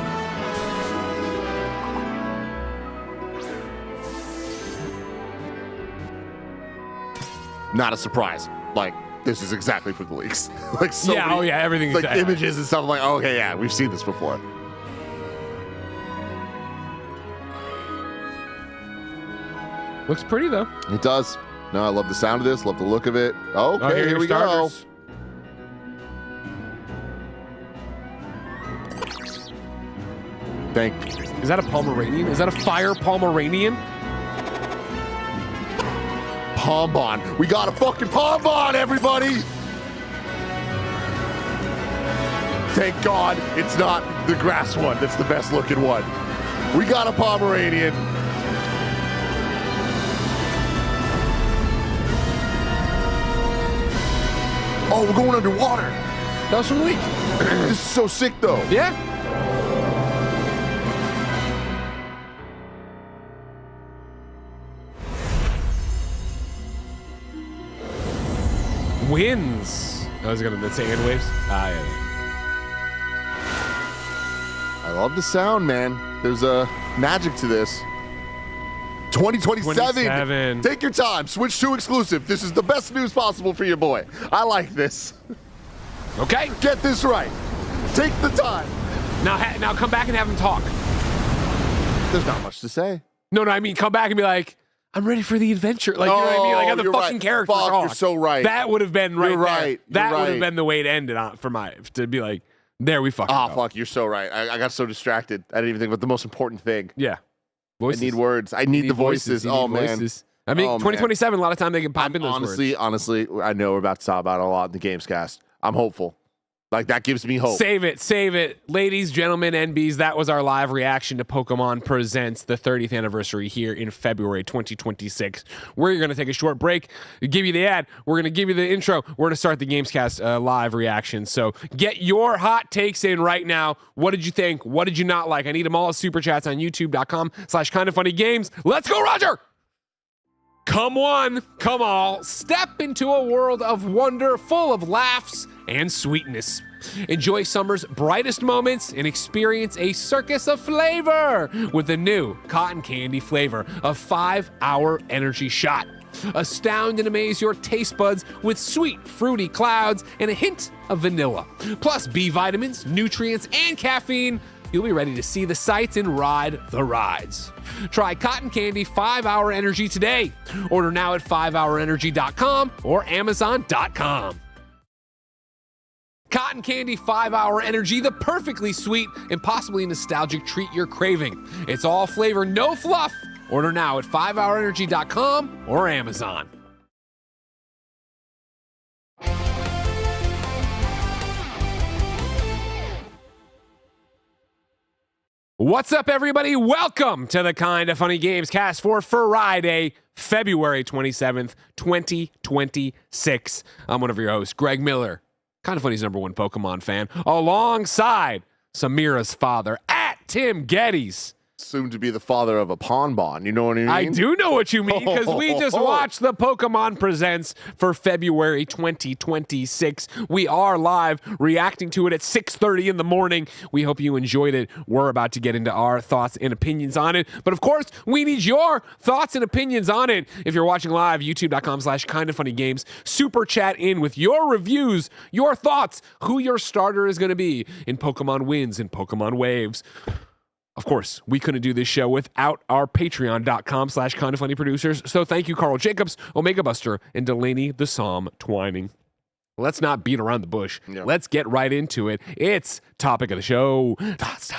Not a surprise. Like, this is exactly for the leaks. Like, so Yeah, many, oh yeah, everything's like exactly. images and stuff. I'm like, oh, okay, yeah, we've seen this before. Looks pretty though. It does. No, I love the sound of this. Love the look of it. Okay, here we go. Is that a Pomeranian? Is that a fire Pomeranian? Pombon. We got a fucking Pombon, everybody! Thank God it's not the grass one. That's the best looking one. We got a Pomeranian. Oh, we're going underwater. That was from the leak. This is so sick, though. Yeah. Winds. I was gonna say hand waves. Ah, yeah. I love the sound, man. There's a magic to this. 2027. 27. Take your time. Switch 2 exclusive. This is the best news possible for your boy. I like this. Okay. Get this right. Take the time. Now come back and have him talk. There's not much to say. No, I mean come back and be like, I'm ready for the adventure. Like, you know what I mean? Like, have the you're fucking right. character Fuck, talk. you're so right. That would have been right You're there. right. That You're would have right. been the way to end it on for to be like, there we fucking go. Fuck, you're so right. I got so distracted. I didn't even think about the most important thing. Yeah. Voices. I need words. I need the voices. You need Oh, man. voices. I mean, Oh, 2027, a lot of time they can pop in those words. Honestly, I know we're about to talk about it a lot in the Gamescast. I'm hopeful. Like, that gives me hope. Save it. Ladies, gentlemen, NBs, that was our live reaction to Pokemon Presents the 30th anniversary here in February 2026. We're going to take a short break, give you the ad. We're going to give you the intro. We're going to start the Gamescast live reaction. So get your hot takes in right now. What did you think? What did you not like? I need them all as super chats on youtube.com/kindafunnygames. Let's go, Roger! Come one, come all, step into a world of wonder full of laughs and sweetness. Enjoy summer's brightest moments and experience a circus of flavor with the new cotton candy flavor of 5-Hour Energy Shot. Astound and amaze your taste buds with sweet, fruity clouds and a hint of vanilla. Plus B vitamins, nutrients, and caffeine. You'll be ready to see the sights and ride the rides. Try Cotton Candy 5-Hour Energy today. Order now at 5hourenergy.com or amazon.com. Cotton Candy 5-Hour Energy, the perfectly sweet and possibly nostalgic treat you're craving. It's all flavor, no fluff. Order now at 5hourenergy.com or Amazon. What's up, everybody? Welcome to the Kinda Funny Games cast for Friday, February 27th, 2026. I'm one of your hosts, Greg Miller, Kinda Funny's #1 Pokemon fan, alongside Samira's father, at Tim Geddes. soon to be the father of a Ponbon. You know what I mean? I do know what you mean because we just watched the Pokemon Presents for February 2026. We are live reacting to it at 6:30 in the morning. We hope you enjoyed it. We're about to get into our thoughts and opinions on it. But of course, we need your thoughts and opinions on it. If you're watching live, youtube.com/kindoffunnygames. Super chat in with your reviews, your thoughts, who your starter is going to be in Pokemon Wins and Pokemon Waves. Of course, we couldn't do this show without our patreon.com/kindoffunny producers. So thank you, Carl Jacobs, Omega Buster, and Delaney the Psalm Twining. Let's not beat around the bush. Yeah. Let's get right into it. It's topic of the show. Thoughts.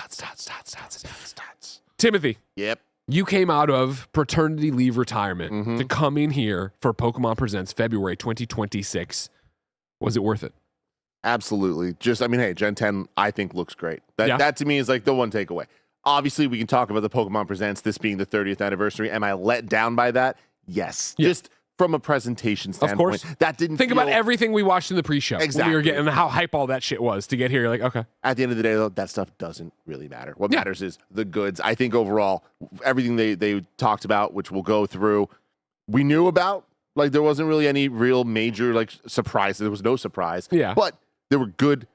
Timothy, Yep. you came out of paternity leave retirement to come in here for Pokemon Presents February 2026. Was it worth it? Absolutely. Hey, Gen 10, I think looks great. That to me is like the one takeaway. Obviously, we can talk about the Pokemon Presents, this being the 30th anniversary. Am I let down by that? Yes. Yeah. Just from a presentation standpoint. Of course. That didn't Think feel, about everything we watched in the pre-show. Exactly. When we were getting how hype all that shit was to get here. You're like, okay. At the end of the day, though, that stuff doesn't really matter. What matters is the goods. I think overall, everything they talked about, which we'll go through, we knew about. Like, there wasn't really any real major, like, surprise. There was no surprise. Yeah. But there were good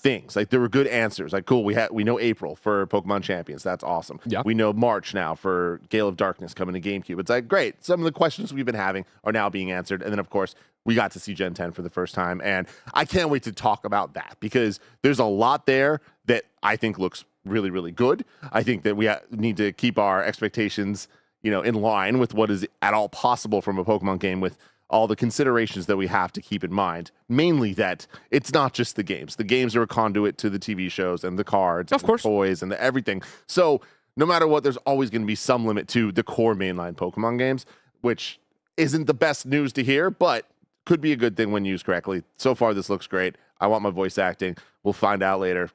things. Like, there were good answers. Like, cool, we know April for Pokemon Champions. That's awesome. Yeah. We know March now for Gale of Darkness coming to GameCube. It's like, great. Some of the questions we've been having are now being answered. And then, of course, we got to see Gen 10 for the first time. And I can't wait to talk about that because there's a lot there that I think looks really, really good. I think that we need to keep our expectations, in line with what is at all possible from a Pokemon game with all the considerations that we have to keep in mind, mainly that it's not just the games. The games are a conduit to the TV shows and the cards, of course, the toys and everything. So no matter what, there's always going to be some limit to the core mainline Pokemon games, which isn't the best news to hear, but could be a good thing when used correctly. So far, this looks great. I want my voice acting. We'll find out later.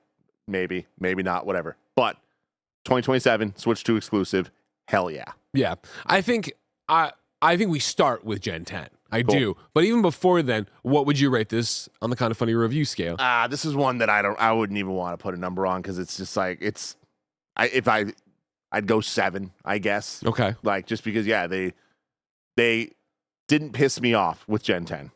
Maybe not, whatever. But 2027, Switch 2 exclusive. Hell yeah. Yeah. I think we start with Gen 10. I Cool. do. But even before then, what would you rate this on the Kind of Funny review scale? This is one that I wouldn't even want to put a number on because it's just like I'd go 7, I guess. Okay. Like just because they didn't piss me off with Gen 10.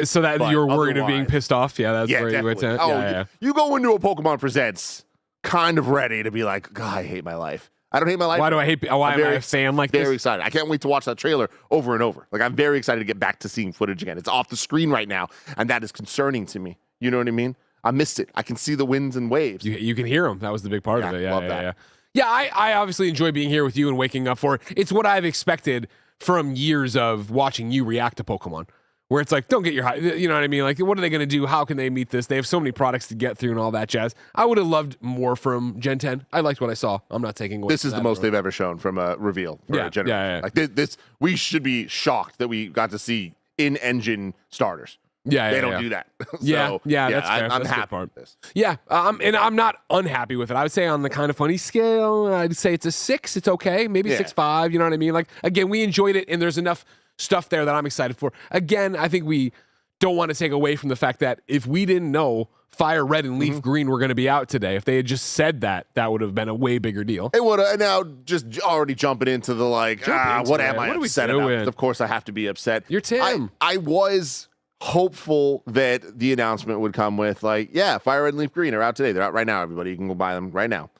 So But you're worried of being otherwise- pissed off? Yeah, that's where you went definitely. to. Yeah. You go into a Pokemon Presents kind of ready to be like, God, I hate my life. I don't hate my life. Why do I hate? Why I'm am I a fan like very this? excited. I can't wait to watch that trailer over and over. Like I'm very excited to get back to seeing footage again. It's off the screen right now, and that is concerning to me. You know what I mean? I missed it. I can see the winds and waves. You can hear them. That was the big part of it. Yeah, love yeah, that. yeah. Yeah, I obviously enjoy being here with you and waking up for it. It's what I've expected from years of watching you react to Pokemon. Where it's like, don't get your, you know what I mean? Like, what are they going to do? How can they meet this? They have so many products to get through and all that jazz. I would have loved more from Gen 10. I liked what I saw. I'm not taking away. This is the most they've ever shown from a reveal for a generation. Yeah. Like this, we should be shocked that we got to see in-engine starters. They don't do that. So, yeah, that's fair. I'm That's happy part. with this. Yeah, and I'm not unhappy with it. I would say on the Kind of Funny scale, I'd say it's a 6. It's okay. Maybe 6.5. You know what I mean? Like, again, we enjoyed it, and there's enough stuff there that I'm excited for. Again, I think we don't want to take away from the fact that if we didn't know Fire Red and Leaf Green were going to be out today, if they had just said that, that would have been a way bigger deal. It would have. Now, just already jumping into the what am I upset about? Of course, I have to be upset. You're Tim. I was hopeful that the announcement would come with Fire Red and Leaf Green are out today. They're out right now, everybody. You can go buy them right now.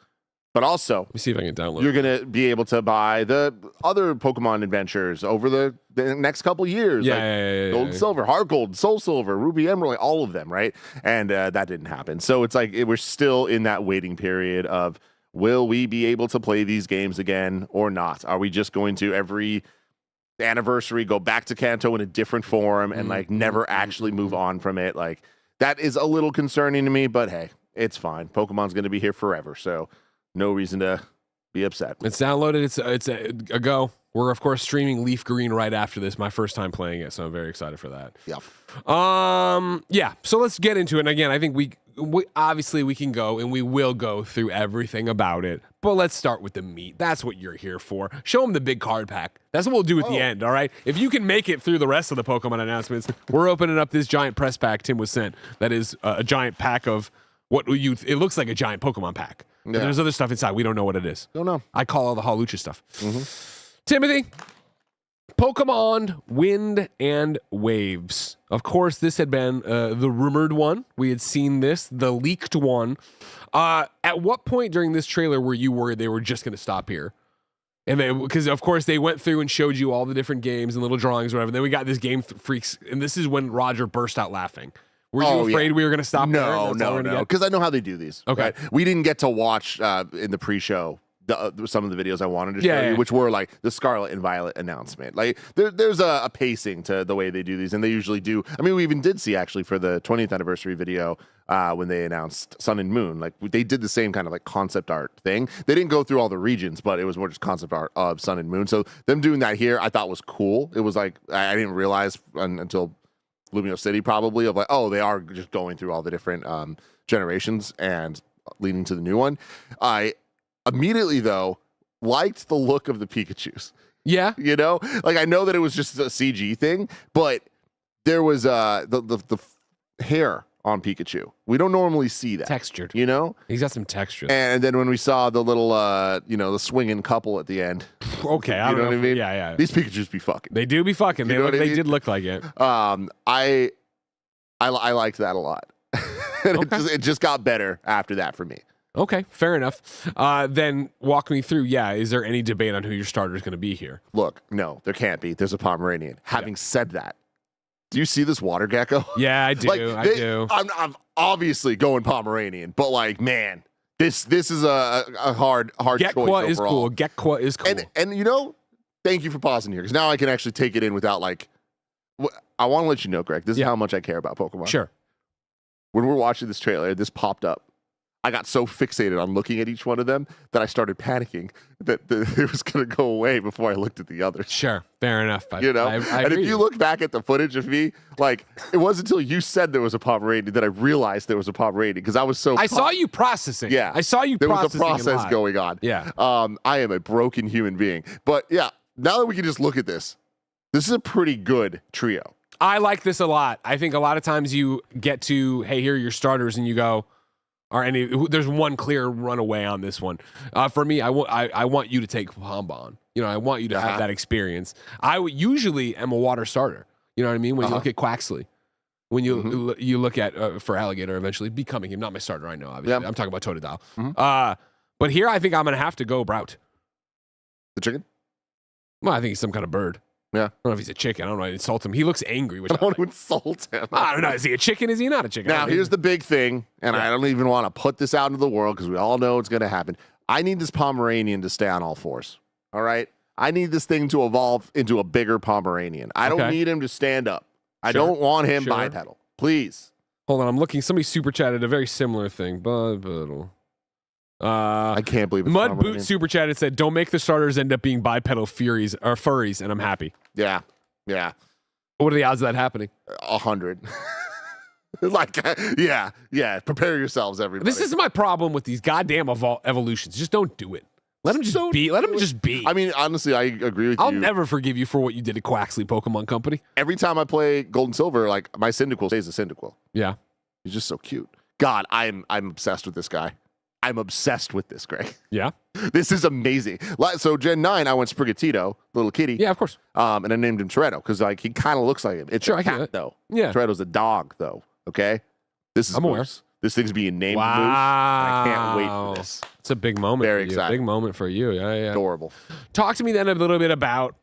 But also, let me see if I can download. You're going to be able to buy the other Pokemon adventures over the next couple years. Gold and Silver, Heart Gold, Soul Silver, Ruby Emerald, all of them, right? And that didn't happen. So it's like we're still in that waiting period of will we be able to play these games again or not? Are we just going to every anniversary go back to Kanto in a different form and never actually move on from it? Like that is a little concerning to me, but hey, it's fine. Pokemon's going to be here forever. So no reason to be upset. It's downloaded. It's a go. We're of course streaming Leaf Green right after this. My first time playing it, so I'm very excited for that. Yeah. So let's get into it. And again, I think we obviously we can go and we will go through everything about it. But let's start with the meat. That's what you're here for. Show them the big card pack. That's what we'll do at the end. All right. If you can make it through the rest of the Pokemon announcements, we're opening up this giant press pack Tim was sent. That is a giant pack of it looks like a giant Pokemon pack. But Yeah. there's other stuff inside. We don't know what it is. Don't know. I call all the Halucha stuff. Timothy, Pokemon Wind and Waves. Of course, this had been the rumored one. We had seen this, the leaked one. At what point during this trailer were you worried they were just going to stop here? And because of course they went through and showed you all the different games and little drawings, or whatever. Then we got this Game Freaks, and this is when Roger burst out laughing. Were you afraid we were going to stop? No. Because I know how they do these. Okay, right? We didn't get to watch in the pre-show some of the videos I wanted to show you, which were like the Scarlet and Violet announcement. Like there's a pacing to the way they do these, and they usually do. I mean, we even did see actually for the 20th anniversary video when they announced Sun and Moon. Like they did the same kind of like concept art thing. They didn't go through all the regions, but it was more just concept art of Sun and Moon. So them doing that here, I thought was cool. It was like I didn't realize until Lumio City probably of like, oh, they are just going through all the different generations and leading to the new one. I immediately though liked the look of the Pikachus. Yeah, you know, like I know that it was just a CG thing, but there was the hair on Pikachu. We don't normally see that textured. You know, he's got some texture. And then when we saw the little, the swinging couple at the end. Okay, I don't know what I mean. Yeah. These Pikachus be fucking. They do be fucking. They did look like it. I liked that a lot. And it just got better after that for me. Okay, fair enough. Then walk me through. Yeah, is there any debate on who your starter is going to be here? Look, no, there can't be. There's a Pomeranian. Having said that, do you see this water gecko? Yeah, I do. I do. I'm obviously going Pomeranian, but like, man, this is a hard choice overall. Is cool. Gekwa is cool. And you know, thank you for pausing here because now I can actually take it in without like. I want to let you know, Greg. This is how much I care about Pokemon. Sure. When we're watching this trailer, this popped up. I got so fixated on looking at each one of them that I started panicking that it was going to go away before I looked at the others. Sure, fair enough. I and if you look back at the footage of me, like it wasn't until you said there was a Pomeranian that I realized there was a Pomeranian because I was so. I saw you processing. Yeah, I saw you. There was a process going on. Yeah. I am a broken human being, but yeah. Now that we can just look at this is a pretty good trio. I like this a lot. I think a lot of times you get to, hey, here are your starters, and you go. There's one clear runaway on this one. For me, I want you to take Pombon. You know, I want you to have that experience. I usually am a water starter. You know what I mean? When you look at Quaxley, when you you look at for Alligator eventually becoming him, not my starter. I know, obviously. Yeah. I'm talking about Totodile. But here, I think I'm going to have to go Brout. The chicken? Well, I think he's some kind of bird. Yeah. I don't know if he's a chicken. I don't know. I insult him. He looks angry. Which I don't want to insult him. I don't know. Is he a chicken? Is he not a chicken? Now, here's the big thing, and I don't even want to put this out into the world because we all know it's going to happen. I need this Pomeranian to stay on all fours. All right? I need this thing to evolve into a bigger Pomeranian. I don't need him to stand up. I don't want him bipedal. Please. Hold on. I'm looking. Somebody super chatted a very similar thing. Bipedal. I can't believe it's Mud Boot super chatted said, "Don't make the starters end up being bipedal furies or furries," and I'm happy. Yeah. What are the odds of that happening? 100. Yeah. Prepare yourselves, everybody. This is my problem with these goddamn evolutions. Just don't do it. Let them just be. Let them just be. I mean, honestly, I agree with you. I'll never forgive you for what you did at Quaxley Pokemon Company. Every time I play Gold and Silver, like my Cyndaquil stays a Cyndaquil. Yeah, he's just so cute. God, I'm obsessed with this guy. I'm obsessed with this, Greg. Yeah. This is amazing. So Gen 9, I went Sprigatito, little kitty. Yeah, of course. And I named him Toretto because like he kind of looks like him. It's a cat, though. Yeah. Toretto's a dog, though. Okay? This is Moose. This thing's being named Moose. I can't wait for this. It's a big moment. Very for you. exciting. Big moment for you. Yeah. Adorable. Talk to me then a little bit about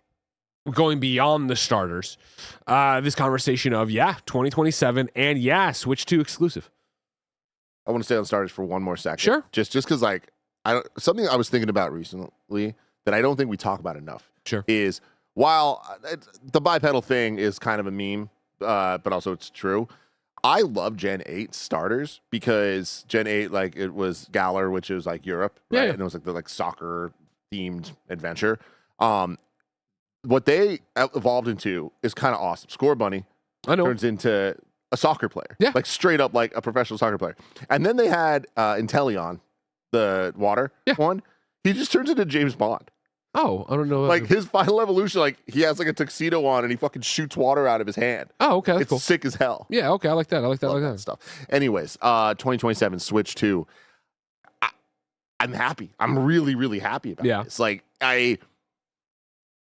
going beyond the starters. This conversation of, 2027 and Switch 2 exclusive. I want to stay on starters for one more second. Sure. Just because, like, something I was thinking about recently that I don't think we talk about enough. Sure. Is while the bipedal thing is kind of a meme, but also it's true. I love Gen 8 starters because Gen 8, like, it was Galar, which is like Europe, right? Yeah. And it was like the soccer themed adventure. What they evolved into is kind of awesome. Score Bunny turns into a soccer player. Yeah. Like straight up like a professional soccer player. And then they had Inteleon, the water one. He just turns into James Bond. Oh, I don't know. Like his final evolution, like he has like a tuxedo on and he fucking shoots water out of his hand. Oh, okay. That's it's cool. Sick as hell. Yeah, okay. I like that. I like that. Stuff. Anyways, 2027 Switch 2. I'm happy. I'm really, really happy about Yeah. this. Like, I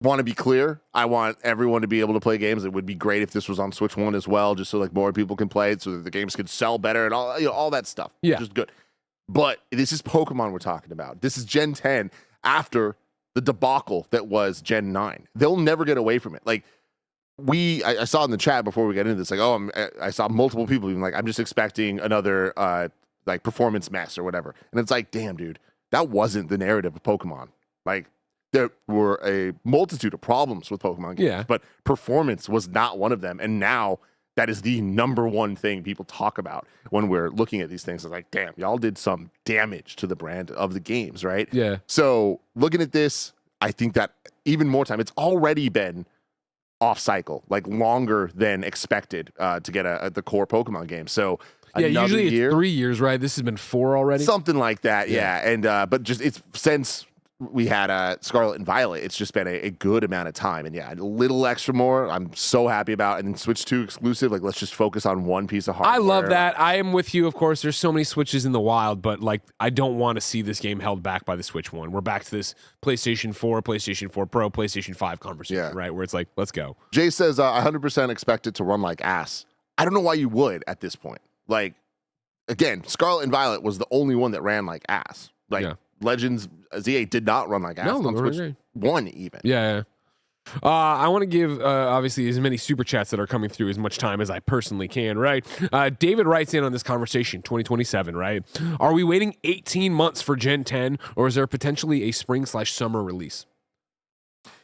want to be clear. I want everyone to be able to play games. It would be great if this was on Switch 1 as well, just so like more people can play it, so that the games could sell better and all, all that stuff. Yeah. Just good. But this is Pokemon we're talking about. This is Gen 10 after the debacle that was Gen 9. They'll never get away from it. Like, I saw in the chat before we get into this, like, I saw multiple people being like, I'm just expecting another like performance mess or whatever. And it's like, damn, dude, that wasn't the narrative of Pokemon. Like, there were a multitude of problems with Pokemon games, but performance was not one of them. And now that is the number one thing people talk about when we're looking at these things. It's like, damn, y'all did some damage to the brand of the games, right? Yeah. So looking at this, I think that even more time, it's already been off cycle, like longer than expected to get the core Pokemon game. So Yeah, another usually year, it's 3 years, right? This has been 4 already. something like that. Yeah. And, but just it's since we had Scarlet and Violet, it's just been a good amount of time. And yeah, a little extra more, I'm so happy about. And then Switch 2 exclusive, like, let's just focus on one piece of hardware. I love that. I am with you. Of course, there's so many Switches in the wild, but like, I don't want to see this game held back by the Switch 1. We're back to this PlayStation 4, PlayStation 4 Pro, PlayStation 5 conversation, right? Where it's like, let's go. Jay says, 100% expect it to run like ass. I don't know why you would at this point. Like, again, Scarlet and Violet was the only one that ran like ass. Like, Legends Z8 did not run like ass on Switch 1 even. Yeah. I want to give, obviously, as many super chats that are coming through as much time as I personally can, right? David writes in on this conversation, 2027, right? Are we waiting 18 months for Gen 10, or is there potentially a spring/summer release?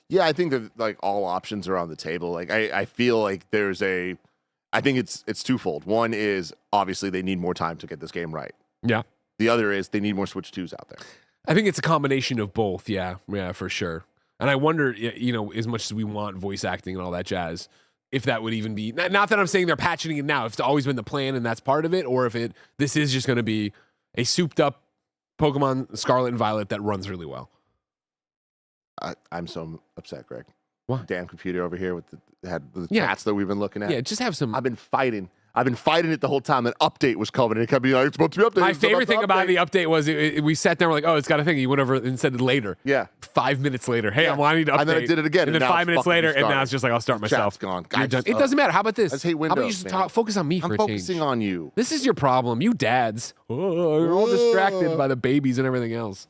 Yeah, I think that like all options are on the table. Like, I feel like I think it's twofold. One is obviously they need more time to get this game right. Yeah. The other is they need more Switch 2s out there. I think it's a combination of both. Yeah, for sure. And I wonder, as much as we want voice acting and all that jazz, if that would even be, not that I'm saying they're patching it now, if it's always been the plan and that's part of it, or if this is just going to be a souped up Pokemon Scarlet and Violet that runs really well. I'm so upset, Greg. What? Damn computer over here with the chats that we've been looking at. Yeah, just have some. I've been fighting it the whole time. That update was coming, and it kept being like, it's about to be updated. My favorite thing about the update was we sat there, we're like, oh, it's got a thing. You went over and said it later. Yeah. 5 minutes later. Hey, I'm wanting to update. And then I did it again. And then 5 minutes later, and now it's just like, I'll start myself. Chat's gone. You're done. It doesn't matter. How about this? I just hate Windows. How about you just focus on me for a change? I'm focusing on you. This is your problem. You dads. Oh, you're all distracted by the babies and everything else.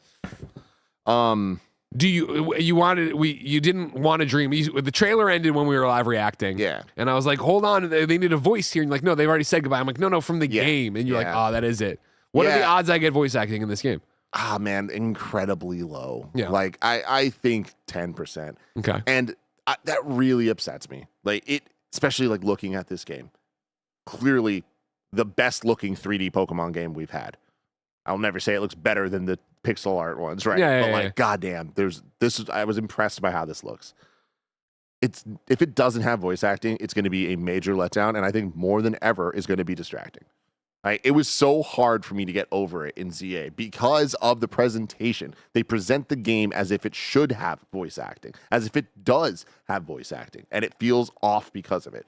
Do you didn't want to dream. The trailer ended when we were live reacting. Yeah. And I was like, hold on, they need a voice here. And you're like, no, they've already said goodbye. I'm like, no, from the game. And you're like, oh, that is it. What are the odds I get voice acting in this game? Ah, man, incredibly low. Yeah. Like, I think 10%. Okay. And that really upsets me. Like, especially like looking at this game. Clearly the best looking 3D Pokemon game we've had. I'll never say it looks better than the pixel art ones, right? Yeah, but like, goddamn, I was impressed by how this looks. If it doesn't have voice acting, it's going to be a major letdown, and I think more than ever is going to be distracting. Right? It was so hard for me to get over it in ZA because of the presentation. They present the game as if it should have voice acting, as if it does have voice acting, and it feels off because of it.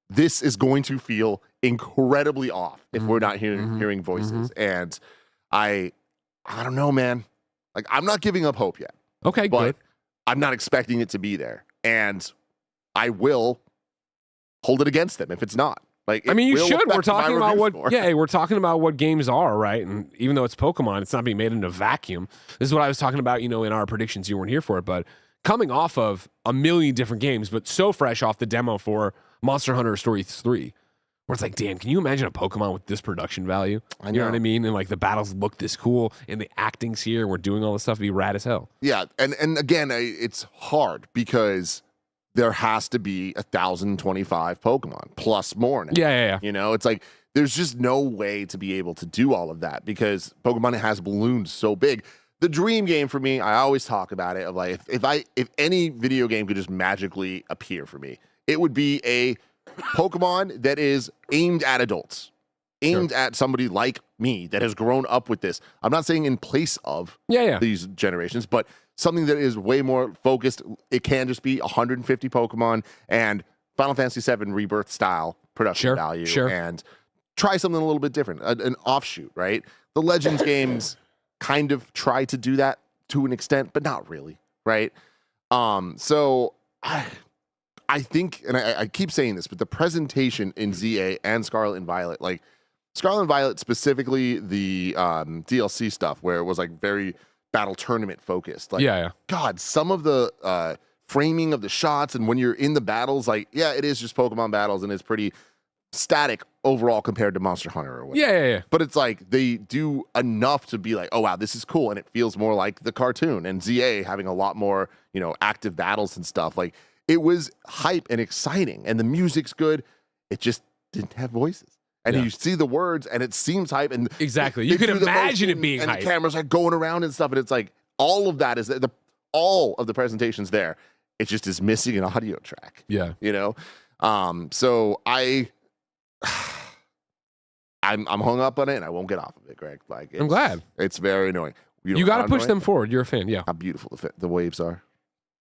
This is going to feel incredibly off if we're not hearing voices, and I don't know, man. Like, I'm not giving up hope yet. Okay, but good. I'm not expecting it to be there, and I will hold it against them if it's not. Like, I mean, you should. We're affect my talking about review score. we're talking about what games are, right? And even though it's Pokemon, it's not being made in a vacuum. This is what I was talking about, in our predictions. You weren't here for it, but coming off of a million different games, but so fresh off the demo for Monster Hunter Stories 3. Where it's like, damn, can you imagine a Pokemon with this production value? I know. You know what I mean? And like the battles look this cool, and the acting's here, and we're doing all this stuff, it'd be rad as hell. Yeah, and again, it's hard because there has to be 1,025 Pokemon plus more now. Yeah. It's like there's just no way to be able to do all of that because Pokemon has ballooned so big. The dream game for me, I always talk about it, of like if any video game could just magically appear for me, it would be a Pokemon that is aimed at adults, aimed at somebody like me that has grown up with this. I'm not saying in place of these generations, but something that is way more focused. It can just be 150 Pokemon and Final Fantasy VII Rebirth style production value and try something a little bit different, an offshoot, right? The Legends games, kind of try to do that to an extent, but not really, right? So I think, and I keep saying this, but the presentation in ZA and Scarlet and Violet, like Scarlet and Violet specifically, the DLC stuff where it was like very battle tournament focused. Like, God, some of the framing of the shots and when you're in the battles, like, yeah, it is just Pokemon battles and it's pretty static overall compared to Monster Hunter or whatever. Yeah. But it's like they do enough to be like, oh wow, this is cool, and it feels more like the cartoon. And ZA having a lot more, active battles and stuff. Like it was hype and exciting, and the music's good. It just didn't have voices. And you see the words, and it seems hype. And exactly, you can imagine it being and hype. The camera's like going around and stuff, and it's like all of that is all of the presentations there. It just is missing an audio track. Yeah, So I'm hung up on it, and I won't get off of it, Greg. Like I'm glad. It's very annoying. You got to push them forward. You're a fan. Yeah. How beautiful the waves are.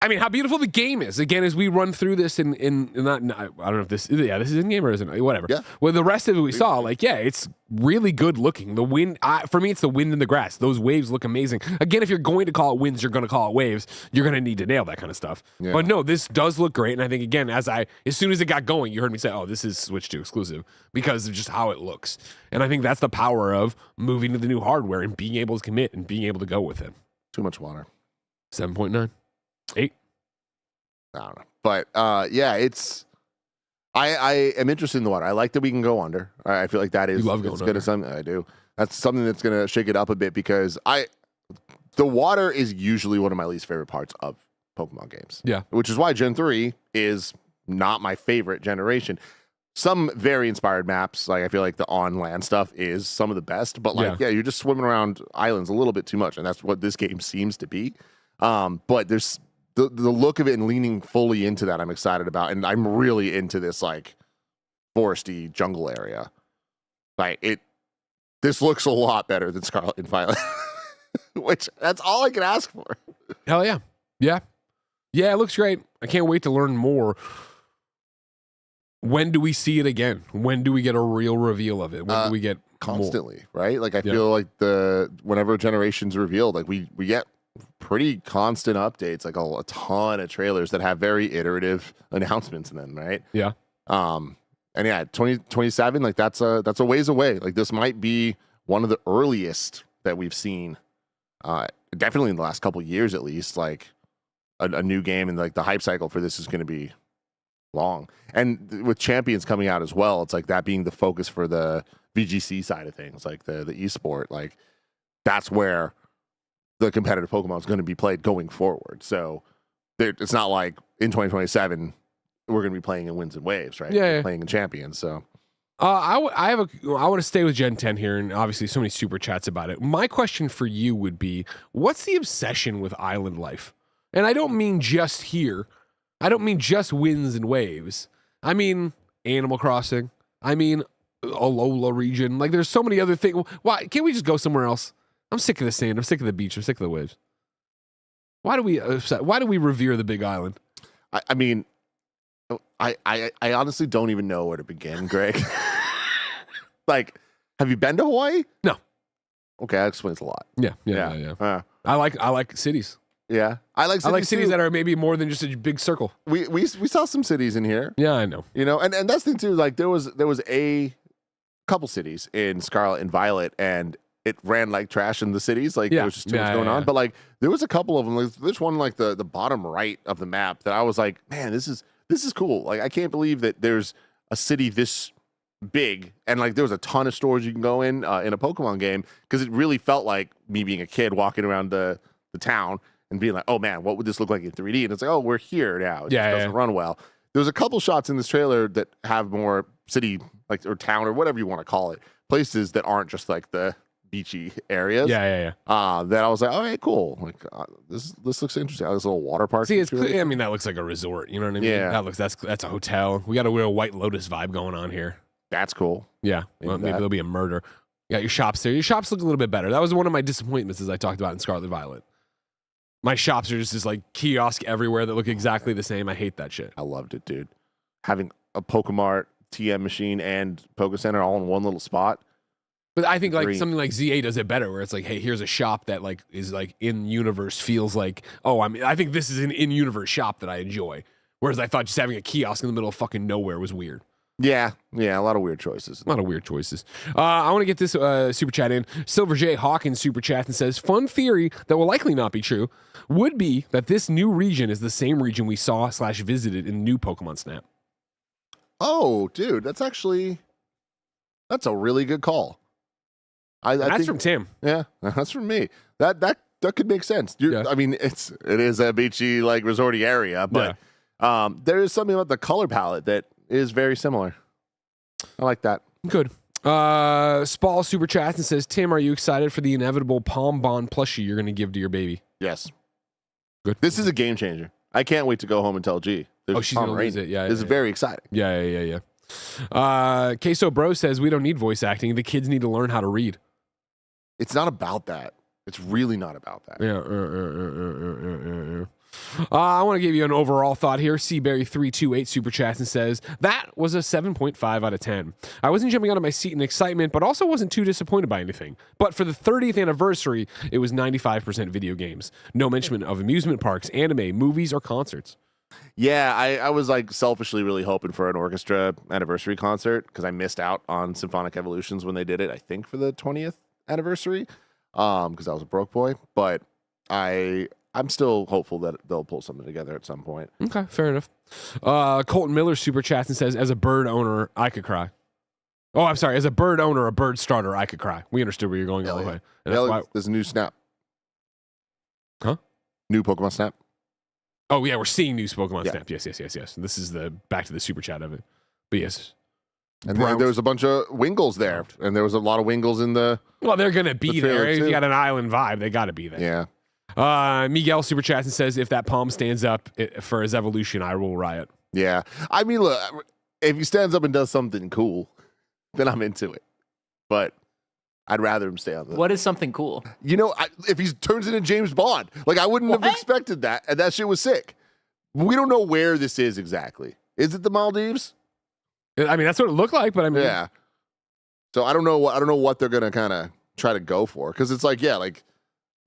I mean, how beautiful the game is. Again, as we run through this in not, I don't know if this is in game or isn't, whatever. Yeah. Well, the rest of it we saw, like, it's really good looking. The wind, for me, it's the wind in the grass. Those waves look amazing. Again, if you're going to call it winds, you're going to call it waves. You're going to need to nail that kind of stuff. Yeah. But no, this does look great. And I think, again, as soon as it got going, you heard me say, oh, this is Switch 2 exclusive because of just how it looks. And I think that's the power of moving to the new hardware and being able to commit and being able to go with it. Too much water. 7.9. 8. I don't know. But it's I am interested in the water. I like that we can go under. I feel like that is good as something I do. That's something that's gonna shake it up a bit because the water is usually one of my least favorite parts of Pokemon games. Yeah. Which is why Gen 3 is not my favorite generation. Some very inspired maps, like I feel like the on-land stuff is some of the best, but you're just swimming around islands a little bit too much, and that's what this game seems to be. But there's the look of it and leaning fully into that I'm excited about, and I'm really into this like foresty jungle area. Like this looks a lot better than Scarlet and Violet, which that's all I can ask for. Hell yeah. It looks great. I can't wait to learn more. When do we see it again? When do we get a real reveal of it? When do we get constantly more? Right? Like I feel like whenever generations revealed, like we get pretty constant updates, like a ton of trailers that have very iterative announcements in them, right? Yeah. And 2027, like that's a ways away. Like this might be one of the earliest that we've seen, definitely in the last couple of years at least. Like a new game, and like the hype cycle for this is going to be long. And with Champions coming out as well, it's like that being the focus for the VGC side of things, like the esport, like that's where the competitive Pokemon is going to be played going forward. So it's not like in 2027 we're going to be playing in Winds and Waves, right? Yeah. Playing in Champions. So I want to stay with Gen 10 here, and obviously so many super chats about it. My question for you would be, what's the obsession with island life? And I don't mean just here. I don't mean just Winds and Waves. I mean Animal Crossing. I mean Alola region. Like there's so many other things. Why can't we just go somewhere else? I'm sick of the sand. I'm sick of the beach. I'm sick of the waves. Why do we revere the Big Island? I mean, I honestly don't even know where to begin, Greg. Like, have you been to Hawaii? No. Okay, that explains a lot. Yeah. I like cities. Yeah, I like cities that are maybe more than just a big circle. We saw some cities in here. Yeah, I know. And that's the thing too. Like there was a couple cities in Scarlet and Violet, and it ran like trash in the cities. Like there was just too much going on. But like there was a couple of them. Like, there's one like the bottom right of the map that I was like, man, this is cool. Like I can't believe that there's a city this big, and like there was a ton of stores you can go in a Pokemon game, because it really felt like me being a kid walking around the town and being like, oh man, what would this look like in 3D? And it's like, oh, we're here now. It just doesn't run well. There's a couple shots in this trailer that have more city, like, or town, or whatever you want to call it, places that aren't just like the beachy areas. Yeah. That I was like, all right, cool. Like this looks interesting. This little water park. See, I mean, that looks like a resort. You know what I mean? Yeah. That's a hotel. We got a real White Lotus vibe going on here. That's cool. Yeah. Well, maybe there'll be a murder. You got your shops there. Your shops look a little bit better. That was one of my disappointments, as I talked about in Scarlet Violet. My shops are just this like kiosk everywhere that look exactly the same. I hate that shit. I loved it, dude. Having a Pokemart, TM machine, and Poke Center all in one little spot. But I think like Agree. something like ZA does it better, where it's like, hey, here's a shop that like is like in universe, feels like, oh, I think this is an in universe shop that I enjoy. Whereas I thought just having a kiosk in the middle of fucking nowhere was weird. Yeah, a lot of weird choices. A lot of weird choices. I want to get this super chat in. Silver J Hawkins super chat and says, fun theory that will likely not be true would be that this new region is the same region we saw / visited in new Pokemon Snap. Oh, dude, that's a really good call. I That's think, from Tim. Yeah, that's from me. That could make sense. Yeah. I mean, it is a beachy, like, resorty area, but there is something about the color palette that is very similar. I like that. Good. Spall super chats and says, Tim, are you excited for the inevitable Palm Bond plushie you're going to give to your baby? Yes. Good. This is a game changer. I can't wait to go home and tell G. Oh, she's going to lose it. Yeah. This is very exciting. Yeah. Queso Bro says, we don't need voice acting. The kids need to learn how to read. It's not about that. It's really not about that. Yeah. I want to give you an overall thought here. Seaberry328 super chats and says, that was a 7.5 out of 10. I wasn't jumping out of my seat in excitement, but also wasn't too disappointed by anything. But for the 30th anniversary, it was 95% video games. No mention of amusement parks, anime, movies, or concerts. Yeah, I was like selfishly really hoping for an orchestra anniversary concert because I missed out on Symphonic Evolutions when they did it, I think for the 20th anniversary, because I was a broke boy. But I'm still hopeful that they'll pull something together at some point. Okay, fair enough. Colton Miller super chats and says, as a bird owner, I could cry. Oh, I'm sorry. As a bird owner, a bird starter, I could cry. We understood where you're going all the way. And that's why... There's a new Snap. Huh? New Pokemon Snap. Oh, yeah, we're seeing new Pokemon Snap. Yes. This is the back to the super chat of it. But yes. And there was a bunch of Wingles there. And there was a lot of Wingles in the... Well, they're going to be there. If too. you got an island vibe, they got to be there. Yeah. Miguel super chats and says, if that palm stands up for his evolution, I will riot. Yeah. I mean, look, if he stands up and does something cool, then I'm into it. But I'd rather him stay on the... What is something cool? You know, if he turns into James Bond, like I wouldn't have expected that, and that shit was sick. We don't know where this is exactly. Is it the Maldives? I mean, that's what it looked like, but I mean... Yeah. So I don't know what they're going to kind of try to go for. Because it's like, yeah, like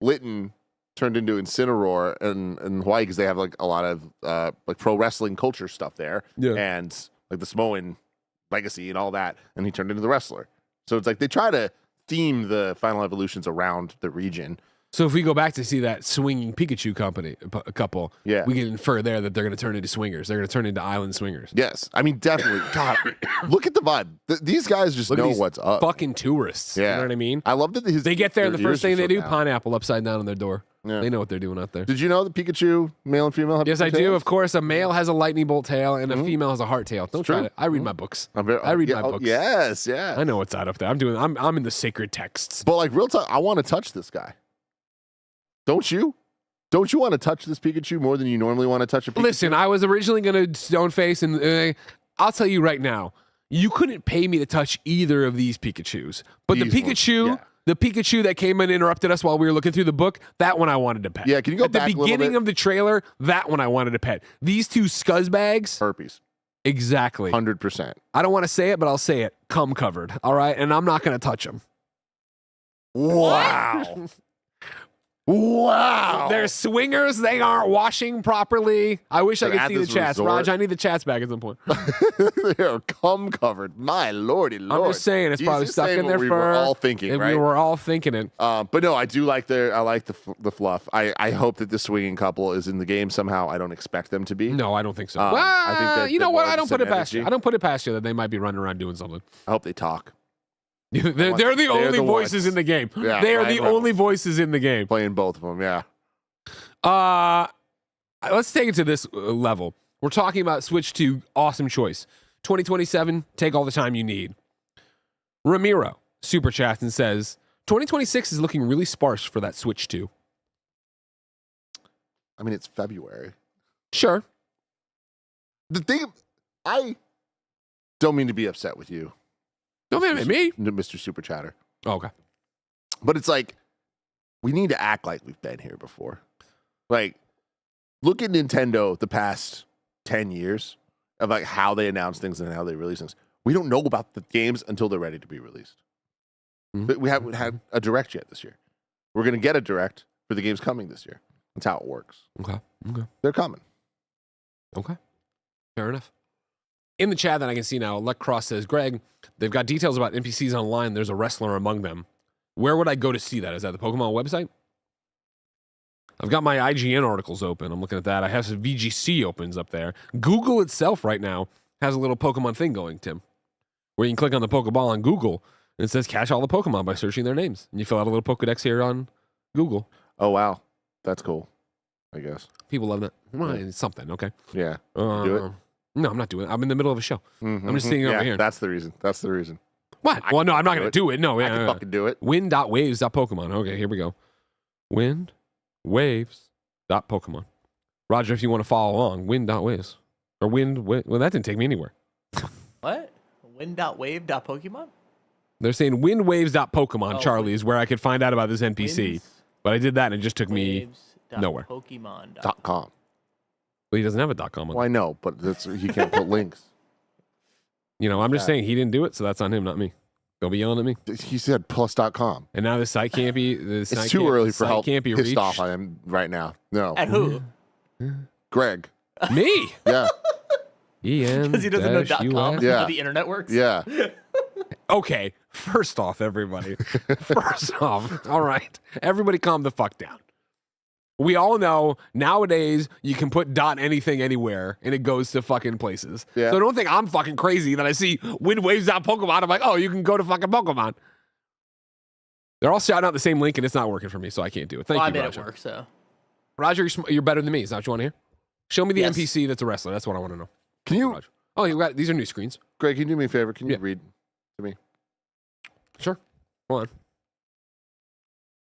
Lytton turned into Incineroar in Hawaii because they have like a lot of like pro wrestling culture stuff there. Yeah. And like the Samoan legacy and all that. And he turned into the wrestler. So it's like they try to theme the final evolutions around the region. So if we go back to see that swinging Pikachu couple, we can infer there that they're going to turn into swingers. They're going to turn into island swingers. Yes. I mean, definitely. God, look at the vibe. These guys just know what's up. Fucking tourists. Yeah. You know what I mean? I love that they get there and the first thing they do, down. pineapple upside down on their door. Yeah. They know what they're doing out there. Did you know that Pikachu, male and female, have Yes, I different do. tails? Of course, a male has a lightning bolt tail and a female has a heart tail. Don't try true. it. I read my books. I I read my books. Yes, yeah. I know what's out up there. I'm in the sacred texts. But like real talk, I want to touch this guy. Don't you? Don't you want to touch this Pikachu more than you normally want to touch a Pikachu? Listen, I was originally going to stone face, and I'll tell you right now, you couldn't pay me to touch either of these Pikachus. But the Pikachu that came and interrupted us while we were looking through the book, that one I wanted to pet. Yeah, can you go back a At the little beginning bit? of the trailer, that one I wanted to pet. These two scuzzbags. Herpes. Exactly. 100%. I don't want to say it, but I'll say it. Cum covered. All right? And I'm not going to touch them. Wow. Wow. They're swingers. They aren't washing properly. I wish I They're could at see the this chats. resort. Raj, I need the chats back at some point. They're cum covered. My lordy lord. I'm just saying, it's probably He's stuck saying in what their we fur. were all thinking, and right? We were all thinking it. But no, I do like I like the fluff. I hope that the swinging couple is in the game somehow. I don't expect them to be. No, I don't think so. I think that you know they're what? more I don't just put an it past you. energy. I don't put it past you that they might be running around doing something. I hope they talk. they're the only voices ones. in the game. Yeah, they are Ryan the Reynolds. only voices in the game. Playing both of them, yeah. Let's take it to this level. We're talking about Switch 2, awesome choice. 2027, take all the time you need. Ramiro super chats and says, 2026 is looking really sparse for that Switch 2. I mean, it's February. Sure. The thing, I don't mean to be upset with you. Don't mean me. Mr. Super Chatter. Oh, okay. But it's like, we need to act like we've been here before. Like, look at Nintendo the past 10 years of like how they announce things and how they release things. We don't know about the games until they're ready to be released. But we haven't had a direct yet this year. We're going to get a direct for the games coming this year. That's how it works. Okay. They're coming. Okay. Fair enough. In the chat that I can see now, Elect Cross says, Greg, they've got details about NPCs online. There's a wrestler among them. Where would I go to see that? Is that the Pokemon website? I've got my IGN articles open. I'm looking at that. I have some VGC opens up there. Google itself right now has a little Pokemon thing going, Tim, where you can click on the Pokeball on Google, and it says catch all the Pokemon by searching their names. And you fill out a little Pokedex here on Google. Oh, wow. That's cool, I guess. People love that. Well, it's something, okay? Yeah. Do it? No, I'm not doing it. I'm in the middle of a show. I'm just sitting over here. That's the reason. What? Well, no, I'm not going to do it. No, I can fucking do it. Wind.waves.pokemon. Okay, here we go. Windwaves.pokemon. Roger, if you want to follow along, wind.waves. Or well, that didn't take me anywhere. What? Wind.wave.pokemon? They're saying windwaves.pokemon, Oh, Charlie, is where I could find out about this NPC. Winds? But I did that and it just took me nowhere. Pokemon. .com. Well, he doesn't have a .com on. Well, I know, but he can't put links. You know, I'm just saying he didn't do it, so that's on him, not me. Don't be yelling at me. He said plus.com. And now the site can't be. It's too early for how can't be pissed reached. off I am right now. No. At who? Greg. Me? Yeah. Because he doesn't know .com. Yeah. How the internet works. Yeah. Okay, first off, everybody. First off, all right. Everybody calm the fuck down. We all know nowadays you can put .anything anywhere and it goes to fucking places. Yeah. So don't think I'm fucking crazy that I see windwaves.pokemon. I'm like, oh, you can go to fucking Pokemon. They're all shouting out the same link and it's not working for me, so I can't do it. Thank Well, you, I made Roger. it work, so. Roger, you're better than me. Is that what you want to hear? Show me the Yes. NPC that's a wrestler. That's what I want to know. Can you, Roger. Oh, you got these are new screens. Greg, can you do me a favor? Can you Yeah. read to me? Sure. Hold on.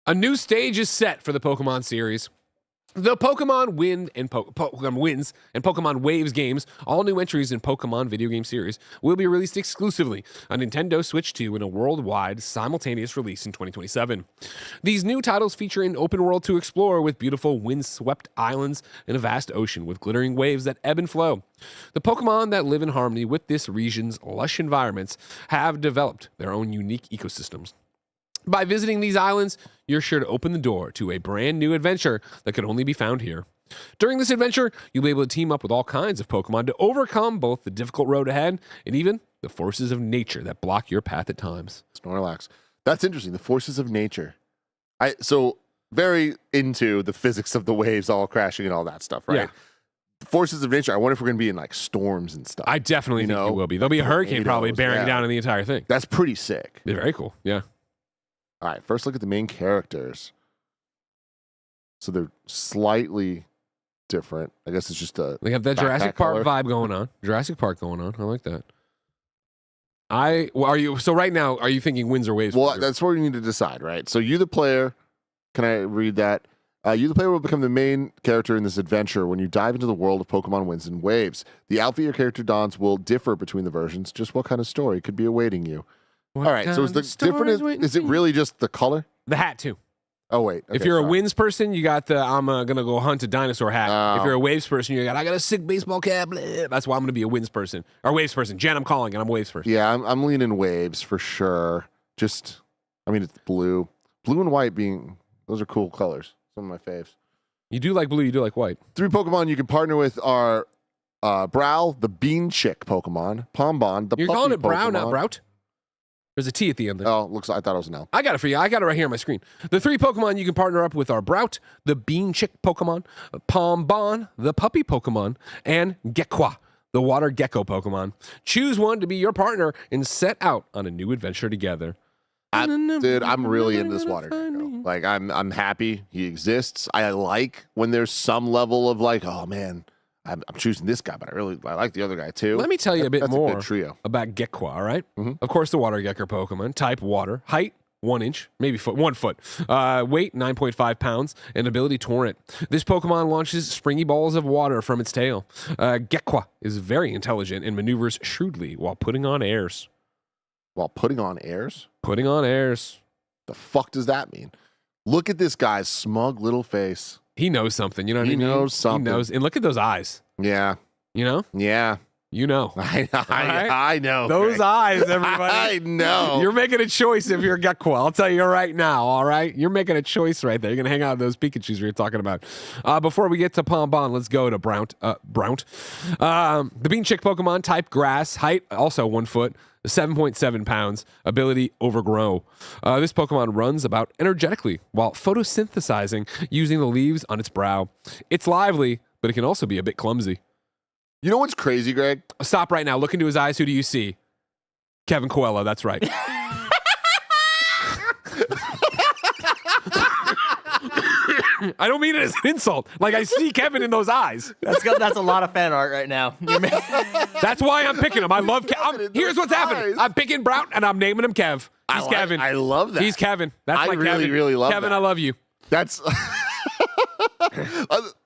A new stage is set for the Pokemon series. The Pokemon Wind and Pokemon Winds and Pokemon Waves games, all new entries in Pokemon video game series, will be released exclusively on Nintendo Switch 2 in a worldwide simultaneous release in 2027. These new titles feature an open world to explore with beautiful wind-swept islands and a vast ocean with glittering waves that ebb and flow. The Pokemon that live in harmony with this region's lush environments have developed their own unique ecosystems. By visiting these islands, you're sure to open the door to a brand new adventure that could only be found here. During this adventure, you'll be able to team up with all kinds of Pokemon to overcome both the difficult road ahead and even the forces of nature that block your path at times. Snorlax. That's interesting. The forces of nature. So very into the physics of the waves all crashing and all that stuff, right? Yeah. The forces of nature. I wonder if we're going to be in like storms and stuff. I definitely think know, you will be. There'll be a hurricane probably tornadoes, bearing yeah. down in the entire thing. That's pretty sick. They're very cool. Yeah. All right, first look at the main characters. So they're slightly different. I guess it's just a. They have that backpack Jurassic Park color. vibe going on. Jurassic Park going on. I like that. Are you so right now? Are you thinking winds or waves? Well, Roger? that's what you need to decide, right? So you, the player, can I read that? You, the player, will become the main character in this adventure when you dive into the world of Pokemon Winds and Waves. The outfit your character dons will differ between the versions. Just what kind of story could be awaiting you? What All right, so is kind the of different? stories Is it really just the color? the hat too? Oh wait, If okay, you're a sorry. winds person, you got the I'm gonna go hunt a dinosaur hat. Oh. If you're a waves person, you got I got a sick baseball cap. Blah. That's why I'm gonna be a winds person or waves person. Jen, I'm calling and I'm a waves person. Yeah, I'm leaning Waves for sure. Just, I mean, it's blue and white being those are cool colors. Some of my faves. You do like blue, you do like white. 3 Pokemon you can partner with are Brow, the Bean Chick Pokemon, Pombon, the You're puppy calling it Brow, not Pokemon. Brout? There's a T at the end there. Oh, I thought it was an L. I got it for you. I got it right here on my screen. The 3 Pokemon you can partner up with are Brout, the Bean Chick Pokemon, Pombon, the Puppy Pokemon, and Gekwa, the Water Gecko Pokemon. Choose one to be your partner and set out on a new adventure together. Dude, I'm really into this water gecko. Like, I'm happy he exists. I like when there's some level of like, oh man, I'm choosing this guy, but I like the other guy too. Let me tell you a bit That's more a good trio. about Gekwa, all right? Mhm. Of course, the Water Gecko Pokemon, type water, height 1 inch, maybe 1 foot, weight 9.5 pounds, and ability Torrent. This Pokemon launches springy balls of water from its tail. Gekwa is very intelligent and maneuvers shrewdly while putting on airs. While putting on airs? Putting on airs. The fuck does that mean? Look at this guy's smug little face. He knows something, you know what I He mean? knows something. He knows, and look at those eyes, Yeah. you know? Yeah. You know. I know. Those Greg. eyes, everybody. I know. You're making a choice if you're a Gekko. I'll tell you right now, all right? You're making a choice right there. You're going to hang out with those Pikachus we were talking about. Before we get to Pombon, let's go to Brount. The Bean Chick Pokemon, type grass, height also 1 foot, 7.7 pounds, ability overgrow. This Pokemon runs about energetically while photosynthesizing using the leaves on its brow. It's lively, but it can also be a bit clumsy. You know what's crazy, Greg? Stop right now. Look into his eyes. Who do you see? Kevin Coelho. That's right. I don't mean it as an insult. Like, I see Kevin in those eyes. That's a lot of fan art right now. That's why I'm picking him. I love Kev. Here's what's happening. I'm picking Brount, and I'm naming him Kev. He's Kevin. I love that. He's Kevin. That's my really, Kevin. really love Kevin, that. I love you. That's...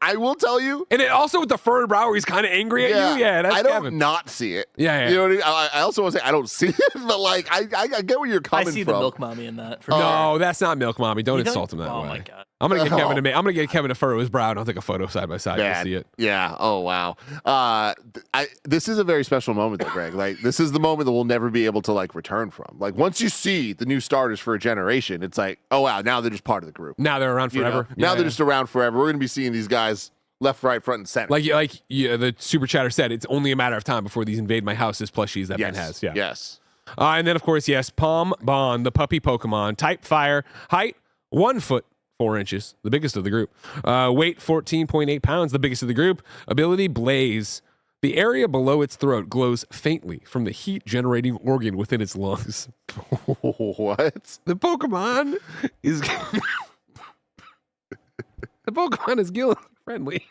I will tell you. And it also with the furrowed brow where he's kind of angry at you. Yeah, that's I don't Kevin. not see it. Yeah. You know what I mean? I also want to say I don't see it, but like I get where you're coming from. I see the Milk Mommy in that. For No, that's not Milk Mommy. Don't You don't? insult him that Oh way. my God. I'm gonna get Kevin to furrow his brow, and I'll take a photo side by side. You'll see it. Yeah. Oh wow. This is a very special moment, though, Greg. Like this is the moment that we'll never be able to like return from. Like once you see the new starters for a generation, it's like, oh wow, now they're just part of the group. Now they're around forever. Now they're just around forever. We're gonna be seeing these guys left, right, front, and center. Like the super chatter said, it's only a matter of time before these invade my house's plushies that Ben has. Yeah. Yes. And then of course, yes, Pombon, the puppy Pokemon, type fire, height 1 foot 4 inches, the biggest of the group. Weight 14.8 pounds, the biggest of the group. Ability blaze. The area below its throat glows faintly from the heat generating organ within its lungs. What? The Pokemon is Gillian friendly.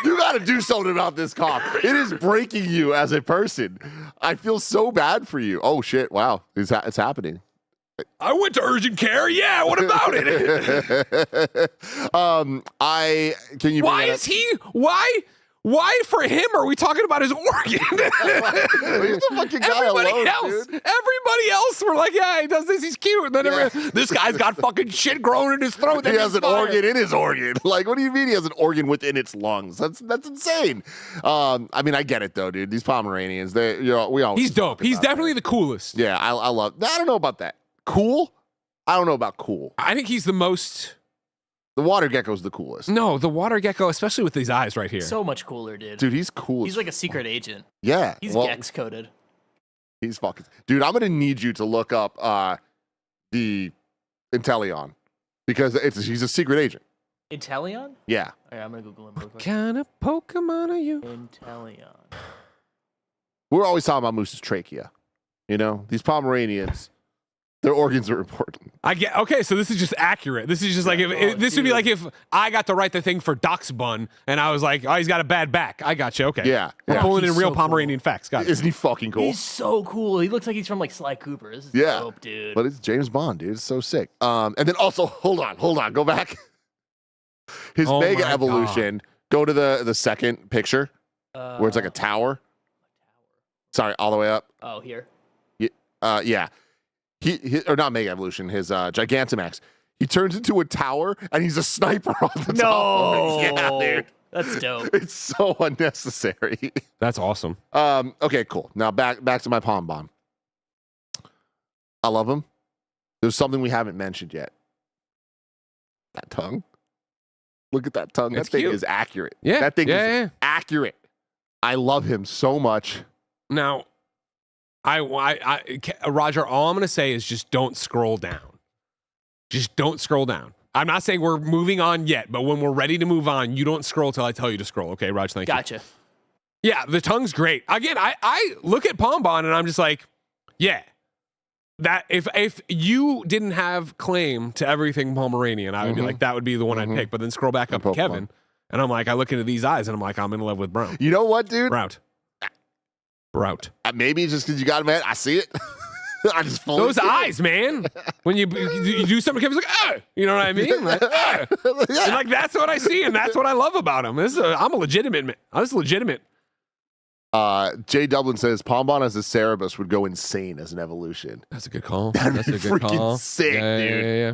You got to do something about this cough. It is breaking you as a person. I feel so bad for you. Oh shit! Wow, it's happening. I went to urgent care. Yeah, what about it? Can you? Why is he? Why for him are we talking about his organ? He's the fucking guy Everybody alone, else, dude. everybody else, we're like, yeah, he does this. He's cute. And then this guy's got fucking shit growing in his throat. He has an organ in his organ. Like, what do you mean he has an organ within its lungs? That's insane. I mean, I get it though, dude. These Pomeranians, we all. He's dope. He's definitely the coolest. Yeah, I love. I don't know about that. Cool. I don't know about cool. I think he's the most. The water gecko's the coolest. No, the water gecko, especially with these eyes right here. So much cooler, dude. Dude, he's cool. He's like a secret agent. Yeah. He's Gex coded. He's fucking. Dude, I'm gonna need you to look up the Inteleon because he's a secret agent. Inteleon? Yeah. All right, I'm gonna Google him real quick. What kind of Pokemon are you? Inteleon. We're always talking about Moose's trachea. You know, these Pomeranians, their organs are important. I get okay, so this is just accurate. This is just like this would be like if I got to write the thing for Doc's Bun and I was like, oh, he's got a bad back. I got you. Okay. Yeah. We're pulling in He's real so Pomeranian facts. Got it. Isn't he fucking cool? He's so cool. He looks like he's from like Sly Cooper. This is dope, dude. But it's James Bond, dude. It's so sick. And then also, hold on, go back. His Oh Mega my Evolution. Go to the second picture where it's like a tower. Sorry, all the way up. Oh, here. Yeah. He or not Mega Evolution, his Gigantamax. He turns into a tower and he's a sniper on the top of it. Yeah, dude. That's dope. It's so unnecessary. That's awesome. Okay, cool. Now back to my Pombon. I love him. There's something we haven't mentioned yet. That tongue. Look at that tongue. It's that thing cute. is accurate. Yeah. That thing Yeah. is accurate. I love him so much. Now, Roger, all I'm going to say is just don't scroll down. Just don't scroll down. I'm not saying we're moving on yet, but when we're ready to move on, you don't scroll till I tell you to scroll. Okay, Raj, thank you. Gotcha. Yeah, the tongue's great. Again, I look at Pombon and I'm just like, yeah. That if you didn't have claim to everything Pomeranian, I would be like, that would be the one I'd pick. But then scroll back up to Kevin, and I'm like, I look into these eyes, and I'm like, I'm in love with Brown. You know what, dude? Brout. Maybe just because you got him, I see it. I just fully Those see it. eyes, man. When you do something, Kevin's like, you know what I mean? Like, and like that's what I see, and that's what I love about him. I'm a legitimate man. I'm just legitimate. Jay Dublin says Pombon as a Cerebus would go insane as an evolution. That's a good call. That'd That's be a good freaking call. sick, dude. Yeah.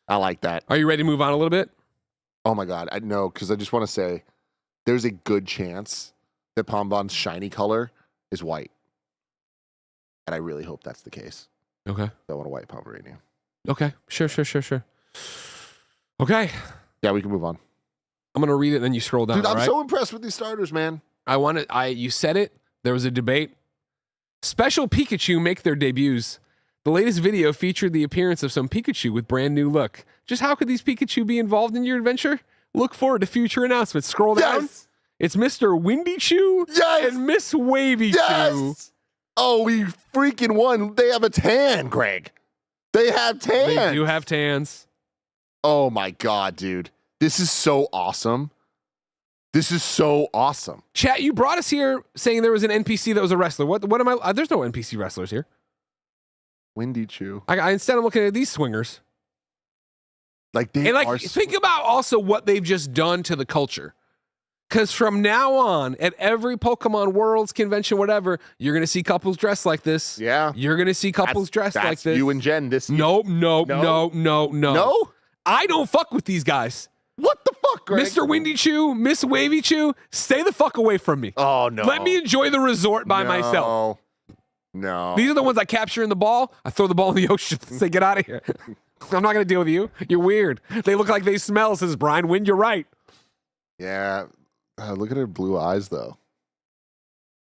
I like that. Are you ready to move on a little bit? Oh my god, I know, because I just want to say there's a good chance that Pombon's shiny color is white. And I really hope that's the case. Okay. I want a white Pomeranian. Okay. Sure. Okay. Yeah, we can move on. I'm gonna read it, and then you scroll down. Dude, I'm right? so impressed with these starters, man. You said it. There was a debate. Special Pikachu make their debuts. The latest video featured the appearance of some Pikachu with brand new look. Just how could these Pikachu be involved in your adventure? Look forward to future announcements. Scroll down. Yes! It's Mr. Windy Chew Yes! and Miss Wavy Chew. Yes! Oh, we freaking won. They have a tan, Greg. They have tan. They do have tans. Oh my God, dude. This is so awesome. This is so awesome. Chat, you brought us here saying there was an NPC that was a wrestler. What am I? There's no NPC wrestlers here. Windy Chew. Instead, I'm looking at these swingers. Like they and are. think about also what they've just done to the culture. Because from now on, at every Pokemon Worlds convention, whatever, you're gonna see couples dressed like this. Yeah. You're gonna see couples dressed like this. You and Jen. This. No. No. I don't fuck with these guys. What the fuck, Greg? Mr. Windy Chew, Miss Wavy Chew, stay the fuck away from me. Oh no. Let me enjoy the resort by myself. No. These are the ones I capture in the ball. I throw the ball in the ocean and say, get out of here. I'm not going to deal with you. You're weird. They look like they smell, says Brian Wynn. You're right. Yeah. Look at her blue eyes, though.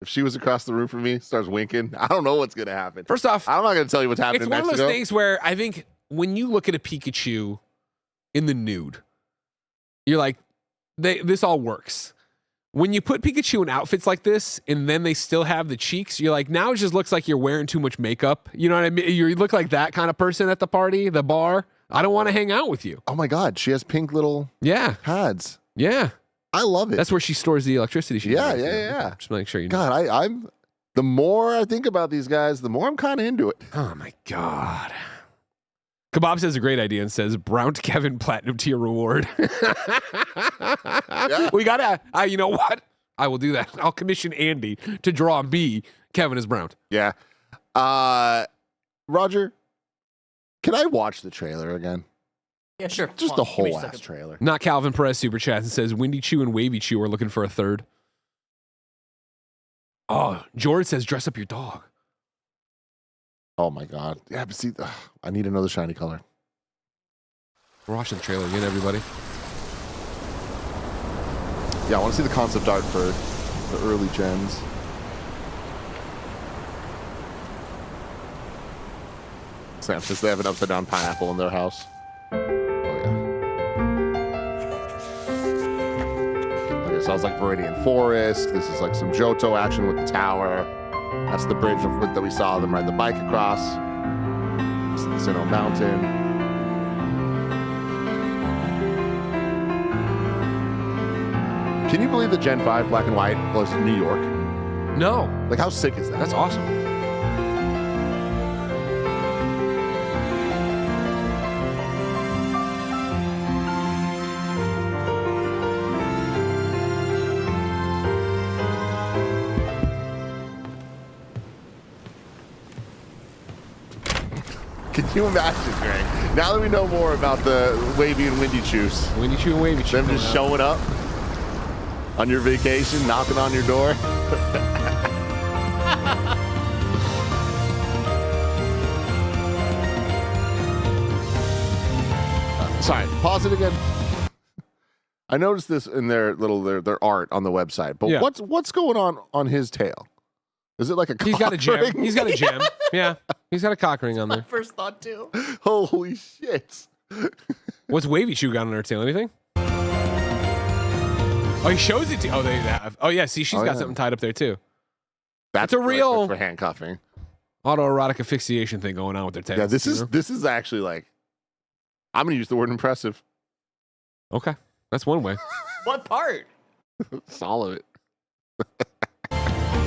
If she was across the room from me, starts winking, I don't know what's going to happen. First off, I'm not going to tell you what's happening it's in one Mexico. of those things where I think when you look at a Pikachu in the nude, you're like, this all works. When you put Pikachu in outfits like this and then they still have the cheeks, you're like, now it just looks like you're wearing too much makeup. You know what I mean? You look like that kind of person at the party, the bar. I don't want to hang out with you. Oh my God. She has pink little pads. Yeah. I love it. That's where she stores the electricity. Yeah. Just make sure you know. God, I'm the more I think about these guys, the more I'm kind of into it. Oh my God. Kebab says a great idea and says Brown to Kevin platinum tier reward. Yeah. We gotta, you know what? I will do that. I'll commission Andy to draw me Kevin as Brown. Yeah. Roger, can I watch the trailer again? Yeah, sure. Just the whole ass trailer. Not Calvin Perez super chat and says Windy Chew and Wavy Chew are looking for a third. Oh, George says dress up your dog. Oh my God. Yeah, but see, I need another shiny color. We're watching the trailer again, everybody. Yeah, I want to see the concept art for the early gens. Sam says they have an upside down pineapple in their house. Oh yeah. Okay, sounds like Viridian Forest. This is like some Johto action with the tower. That's the bridge that we saw them ride the bike across. This is the Sinnoh Mountain. Can you believe that Gen 5 Black and White was New York? No. Like, how sick is that? That's awesome. Can you imagine, Greg? Now that we know more about the Wavy and Windy Chews. Windy Chew and Wavy Chew. Them just showing up on your vacation, knocking on your door. Sorry, pause it again. I noticed this in their art on the website, but Yeah. what's going on his tail? Is it like a cock He's got a gem. ring? He's got a gem. Yeah. He's got a cock ring on there. First thought too. Holy shit. What's Wavy Chew got on her tail? Anything? Oh, he shows it to you. Oh, they have. Oh, yeah. See, she's got something tied up there, too. That's a real for handcuffing. Autoerotic asphyxiation thing going on with their tails. Yeah, this is actually like, I'm gonna use the word impressive. Okay, that's one way. What part? It's all of it.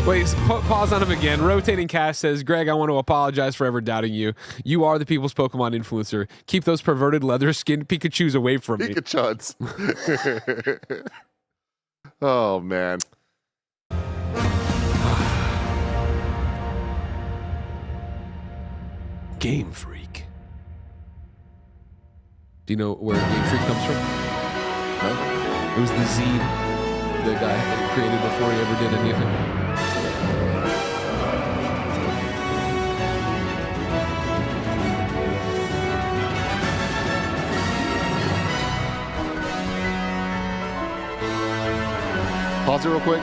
Wait, pause on him again. Rotating Cast says, Greg, I want to apologize for ever doubting you. You are the people's Pokemon influencer. Keep those perverted leather-skinned Pikachus away from me. Pikachuds. Oh, man. Game Freak. Do you know where Game Freak comes from? No? It was the zine the guy that created before he ever did anything. Pause it real quick.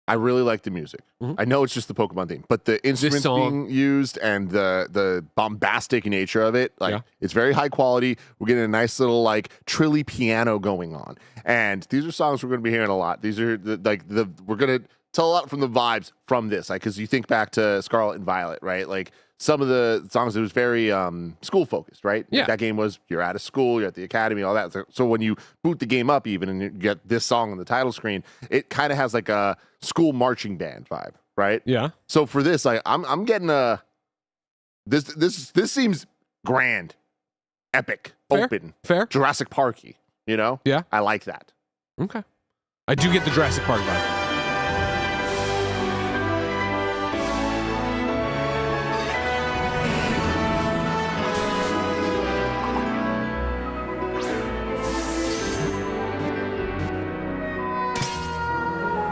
I really like the music. I know it's just the Pokemon theme, but the instruments being used and the bombastic nature of it, like it's very high quality. We're getting a nice little like trilly piano going on, and these are songs we're going to be hearing a lot. These are we're going to tell a lot from the vibes from this, like because you think back to Scarlet and Violet, right? Like some of the songs, it was very school focused, right? Yeah. Like, that game was you're out of school, you're at the academy, all that. So when you boot the game up, even and you get this song on the title screen, it kind of has like a school marching band vibe, right? Yeah. So for this, I'm getting a this seems grand, epic, open, fair, Jurassic Parky. You know? Yeah. I like that. Okay. I do get the Jurassic Park vibe.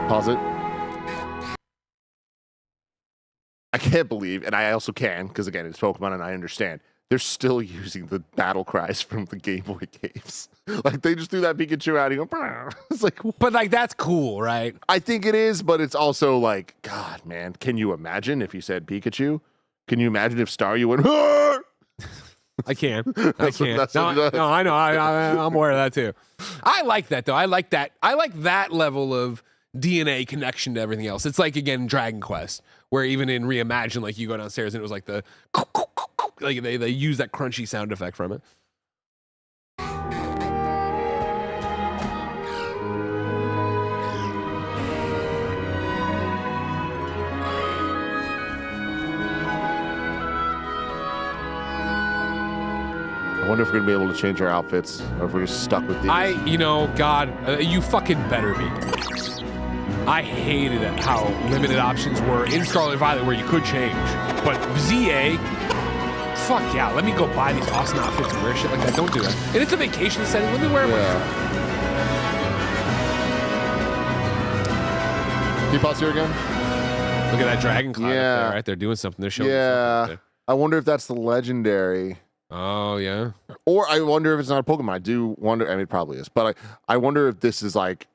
Pause it. I can't believe, and I also can, because again, it's Pokemon and I understand, they're still using the battle cries from the Game Boy games. Like, they just do that Pikachu out and you go, "Brr." It's like, but like, that's cool, right? I think it is, but it's also like, God, man, can you imagine if you said Pikachu? Can you imagine if Staryu went, "Arr!" I can. That's what it does. No, I know. I'm aware of that too. I like that though. I like that level of DNA connection to everything else. It's like again Dragon Quest, where even in Reimagine, like you go downstairs and it was like the like they use that crunchy sound effect from it. I wonder if we're gonna be able to change our outfits, or if we're just stuck with these. God, you fucking better be. I hated it how limited options were in Scarlet and Violet where you could change. But ZA, fuck yeah, let me go buy these awesome outfits and wear shit like that. Don't do that. And it's a vacation setting. Let me wear them. Can you pause here again? Look at that dragon cloud up there, right? They're doing something. They're showing something. I wonder if that's the legendary. Oh, yeah. Or I wonder if it's not a Pokemon. I do wonder. I mean, it probably is. But I wonder if this is like,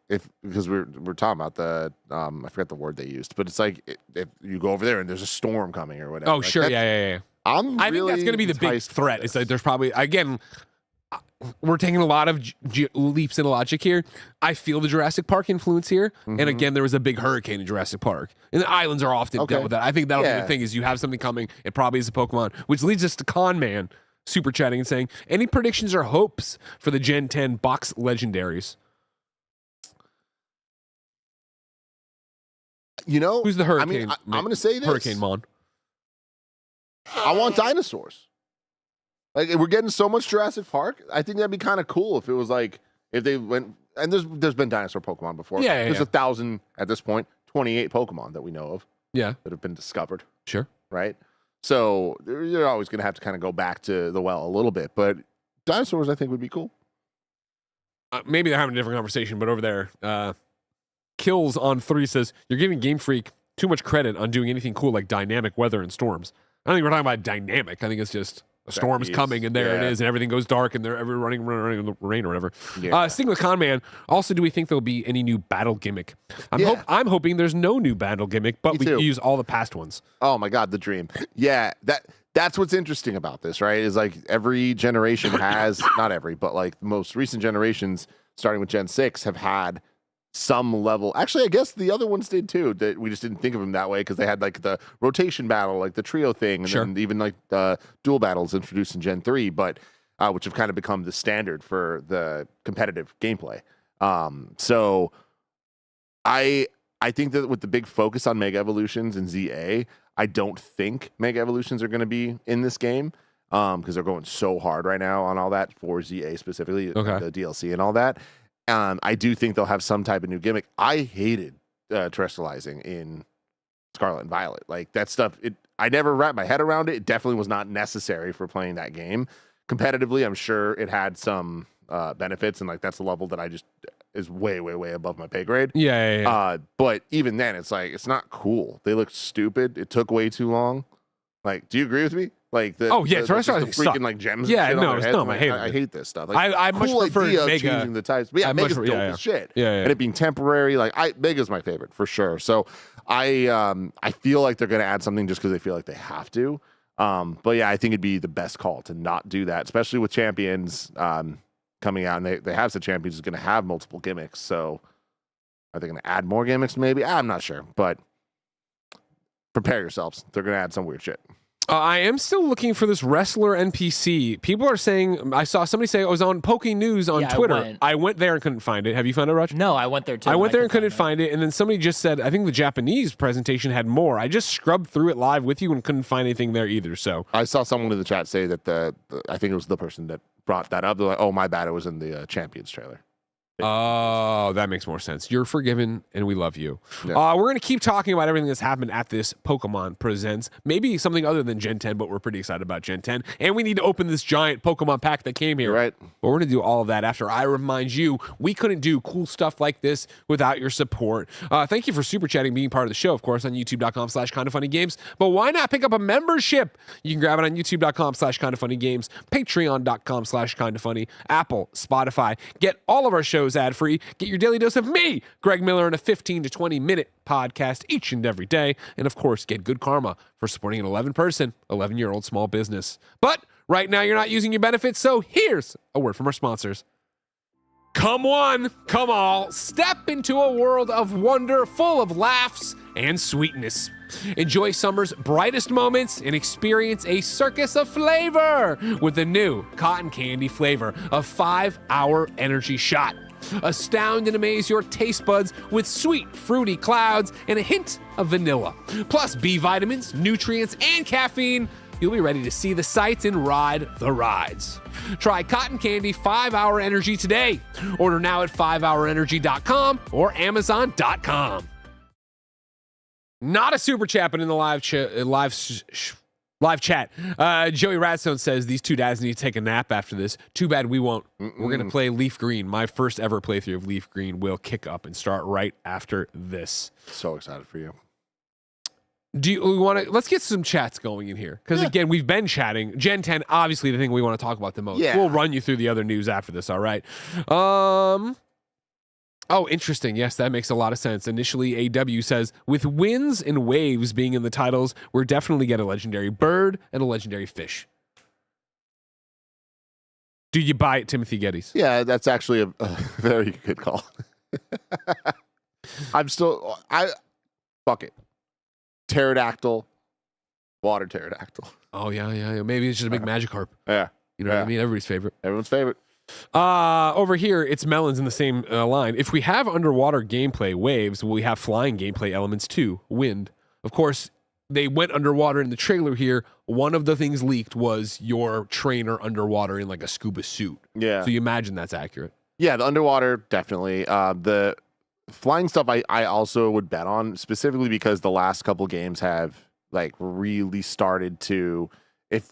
because we're talking about the, I forget the word they used, but it's like if you go over there and there's a storm coming or whatever. Oh, like sure. Yeah. I think that's going to be the big threat. It's like there's probably, again, we're taking a lot of leaps in logic here. I feel the Jurassic Park influence here. And again, there was a big hurricane in Jurassic Park. And the islands are often dealt with that. I think that'll be the thing is you have something coming. It probably is a Pokemon, which leads us to Con Man super chatting and saying, any predictions or hopes for the Gen 10 box legendaries? You know, who's the Hurricane? I mean, I'm going to say this. Hurricane Mon. I want dinosaurs. Like, we're getting so much Jurassic Park. I think that'd be kind of cool if it was like, if they went, and there's been dinosaur Pokemon before. There's 1,000 at this point, 28 Pokemon that we know of. Yeah. That have been discovered. Sure. Right? So you're always going to have to kind of go back to the well a little bit, but dinosaurs I think would be cool. Maybe they're having a different conversation, but over there, Kills on 3 says, you're giving Game Freak too much credit on doing anything cool like dynamic weather and storms. I don't think we're talking about dynamic. I think it's just a storm is coming and there it is and everything goes dark and they're running in the rain or whatever. Sticking with Con Man, also, do we think there'll be any new battle gimmick? I'm hoping there's no new battle gimmick, but we can use all the past ones. Oh my God, the dream. Yeah, that's what's interesting about this, right? Is like every generation has, not every, but like the most recent generations, starting with Gen 6, have had some level. Actually, I guess the other ones did too. That we just didn't think of them that way because they had like the rotation battle, like the trio thing, and then even like dual battles introduced in Gen 3, but which have kind of become the standard for the competitive gameplay. So I think that with the big focus on Mega Evolutions and ZA, I don't think Mega Evolutions are going to be in this game because they're going so hard right now on all that for ZA specifically, the DLC and all that. I do think they'll have some type of new gimmick. I hated terrestrializing in Scarlet and Violet. Like that stuff, I never wrapped my head around it. It definitely was not necessary for playing that game. Competitively, I'm sure it had some benefits, and like that's the level that is way, way, way above my pay grade. Yeah. But even then, it's like it's not cool. They look stupid. It took way too long. Like, do you agree with me? Like the freaking like gems. Yeah, and shit no, on their it's heads. dumb. I hate it. I hate this stuff. Like, I much cool prefer idea of Mega changing the types. But yeah, Mega's dope as shit. Yeah. And it being temporary. Like Mega's my favorite for sure. So I feel like they're gonna add something just because they feel like they have to. But yeah, I think it'd be the best call to not do that, especially with Champions coming out, and they have said Champions is gonna have multiple gimmicks. So are they gonna add more gimmicks? Maybe I'm not sure, but prepare yourselves. They're gonna add some weird shit. I am still looking for this wrestler NPC. People are saying, I saw somebody say it was on Poke News on Twitter. I went there and couldn't find it. Have you found it, Raj? No, I went there too. I went there and couldn't find it. And then somebody just said, I think the Japanese presentation had more. I just scrubbed through it live with you and couldn't find anything there either. So I saw someone in the chat say that I think it was the person that brought that up. They're like, oh, my bad. It was in the Champions trailer. Oh, that makes more sense. You're forgiven, and we love you. Yeah. We're going to keep talking about everything that's happened at this Pokemon Presents. Maybe something other than Gen 10, but we're pretty excited about Gen 10. And we need to open this giant Pokemon pack that came here. Right. But we're going to do all of that after I remind you we couldn't do cool stuff like this without your support. Thank you for super chatting, being part of the show, of course, on youtube.com/kindoffunnygames. But why not pick up a membership? You can grab it on youtube.com/kindoffunnygames, patreon.com/kindoffunny, Apple, Spotify. Get all of our shows ad-free. Get your daily dose of me, Greg Miller, in a 15 to 20-minute podcast each and every day. And, of course, get good karma for supporting an 11-year-old small business. But right now, you're not using your benefits, so here's a word from our sponsors. Come one, come all, step into a world of wonder full of laughs and sweetness. Enjoy summer's brightest moments and experience a circus of flavor with the new cotton candy flavor of 5-Hour Energy Shot. Astound and amaze your taste buds with sweet, fruity clouds and a hint of vanilla. Plus B vitamins, nutrients, and caffeine. You'll be ready to see the sights and ride the rides. Try Cotton Candy 5-Hour Energy today. Order now at 5hourenergy.com or amazon.com. Not a super chat, but in the live chat. Joey Radstone says these two dads need to take a nap after this. Too bad we won't. We're going to play Leaf Green. My first ever playthrough of Leaf Green will kick up and start right after this. So excited for you. Do you want to? Let's get some chats going in here. Because again, we've been chatting. Gen 10, obviously the thing we want to talk about the most. Yeah. We'll run you through the other news after this, all right? Oh, interesting. Yes, that makes a lot of sense. Initially, AW says, with winds and waves being in the titles, we're definitely get a legendary bird and a legendary fish. Do you buy it, Timothy Geddes? Yeah, that's actually a very good call. Fuck it. Pterodactyl, water pterodactyl. Oh, yeah. Maybe it's just a big Magikarp. Yeah. You know what I mean? Everybody's favorite. Everyone's favorite. Over here, it's Melons in the same line. If we have underwater gameplay waves, will we have flying gameplay elements too? Wind. Of course, they went underwater in the trailer here. One of the things leaked was your trainer underwater in like a scuba suit. Yeah. So you imagine that's accurate. Yeah, the underwater, definitely. The flying stuff I also would bet on, specifically because the last couple games have like really started to, if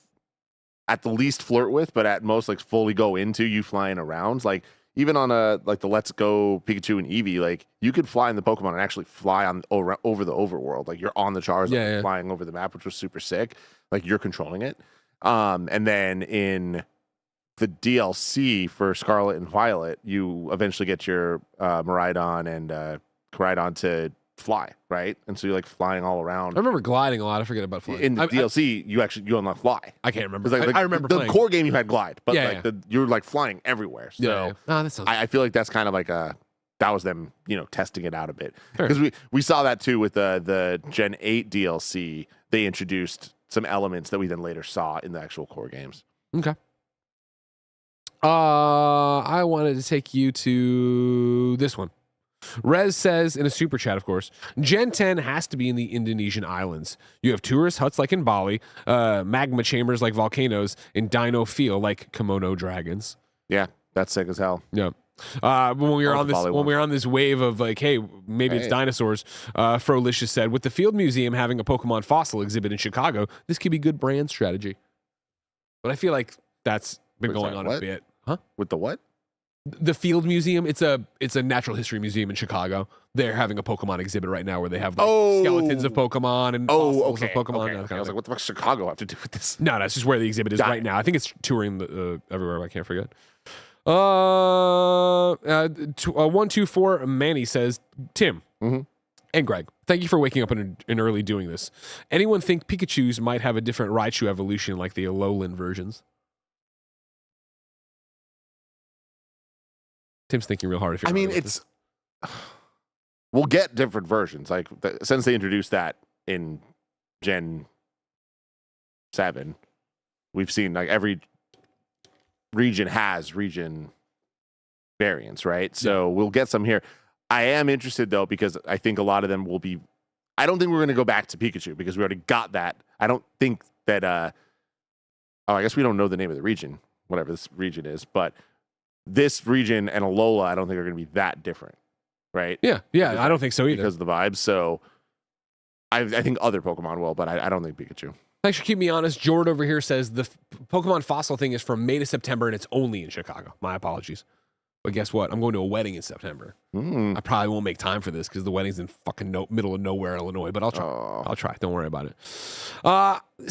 at the least flirt with, but at most like fully go into you flying around. Like even on like the Let's Go Pikachu and Eevee, like you could fly in the Pokemon and actually fly on over the overworld. Like you're on the Charizard flying over the map, which was super sick. Like you're controlling it. And then in the DLC for Scarlet and Violet, you eventually get your Miraidon and Koraidon to fly, right? And so you're like flying all around. I remember gliding a lot. I forget about flying. In the DLC, you unlock fly. I can't remember. Like, I remember the playing. core game you had glide, but Yeah, you're like flying everywhere. So that sounds I feel like that's kind of like that was them, testing it out a bit. Because we saw that too with the Gen 8 DLC. They introduced some elements that we then later saw in the actual core games. Okay. I wanted to take you to this one. Rez says in a super chat, of course, Gen 10 has to be in the Indonesian islands. You have tourist huts like in Bali, magma chambers like volcanoes, and dino feel like kimono dragons. Yeah, that's sick as hell. Yeah. When we were on this wave of like, hey, maybe it's dinosaurs, Frolicious said, with the Field Museum having a Pokemon fossil exhibit in Chicago, this could be good brand strategy. But I feel like that's been going on a bit. Huh? With the what? the Field Museum. It's a natural history museum in Chicago. They're having a Pokemon exhibit right now where they have like skeletons of Pokemon and fossils of Pokemon. Okay. I was like, what the fuck does Chicago have to do with this? No, that's just where the exhibit is right now. I think it's touring everywhere. I can't forget. 124 Manny says, Tim and Greg, thank you for waking up and early doing this. Anyone think Pikachu's might have a different Raichu evolution like the Alolan versions? Tim's thinking real hard. We'll get different versions. Like since they introduced that in Gen 7, we've seen like every region has region variants, right? So we'll get some here. I am interested though because I think a lot of them will be. I don't think we're going to go back to Pikachu because we already got that. I don't think that. I guess we don't know the name of the region, whatever this region is, but. This region and Alola, I don't think are going to be that different, right? Yeah, I don't think so either. Because of the vibes. So I think other Pokemon will, but I don't think Pikachu. Thanks for keeping me honest. Jord over here says the Pokemon fossil thing is from May to September and it's only in Chicago. My apologies. But guess what? I'm going to a wedding in September. I probably won't make time for this because the wedding's in fucking middle of nowhere, Illinois, but I'll try. I'll try. Don't worry about it.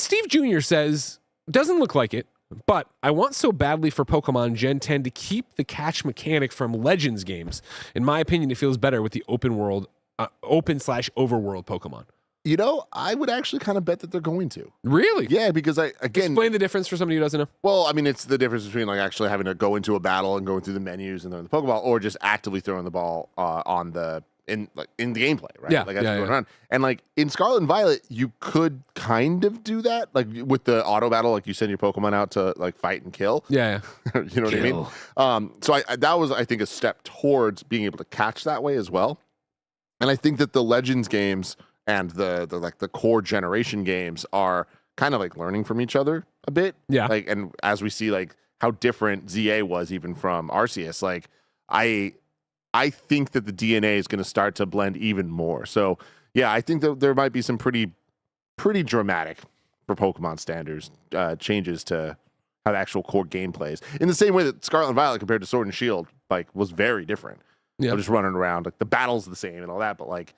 Steve Jr. says, doesn't look like it. But I want so badly for Pokemon Gen 10 to keep the catch mechanic from Legends games. In my opinion, it feels better with the open/overworld Pokemon. You know, I would actually kind of bet that they're going to. Really? Yeah, because explain the difference for somebody who doesn't know. Well, I mean, it's the difference between like actually having to go into a battle and going through the menus and throwing the Pokeball, or just actively throwing the ball in the gameplay, right? Yeah, like as you're going around. And like in Scarlet and Violet, you could kind of do that, like with the auto battle, like you send your Pokemon out to like fight and kill. Yeah. You know what I mean? So that was, I think, a step towards being able to catch that way as well. And I think that the Legends games and the core generation games are kind of like learning from each other a bit. Yeah. Like, and as we see like how different ZA was even from Arceus, like I think that the DNA is going to start to blend even more. So yeah, I think that there might be some pretty dramatic for Pokemon standards changes to how the actual core game plays. In the same way that Scarlet and Violet compared to Sword and Shield like was very different. Yeah. Just running around, like the battle's the same and all that, but like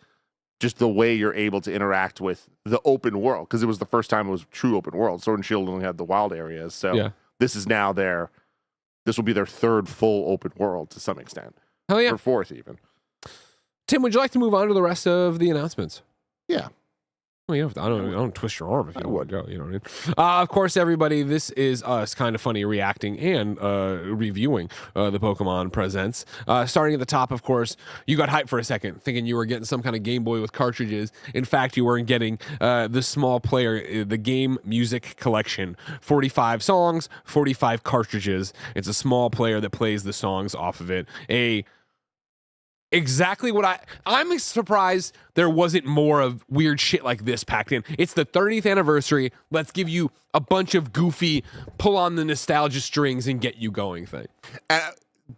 just the way you're able to interact with the open world, because it was the first time it was true open world. Sword and Shield only had the wild areas, so this is now this will be their third full open world to some extent. Hell yeah. Or fourth even. Tim, would you like to move on to the rest of the announcements? Yeah. Well, I don't twist your arm if you don't want to go. You know what I mean? Of course, everybody, this is us kind of funny reacting and reviewing the Pokemon Presents. Starting at the top, of course, you got hyped for a second, thinking you were getting some kind of Game Boy with cartridges. In fact, you weren't getting the small player, the Game Music Collection. 45 songs, 45 cartridges. It's a small player that plays the songs off of it. Exactly what I'm surprised there wasn't more of weird shit like this packed in. It's the 30th anniversary. Let's give you a bunch of goofy, pull on the nostalgia strings and get you going thing.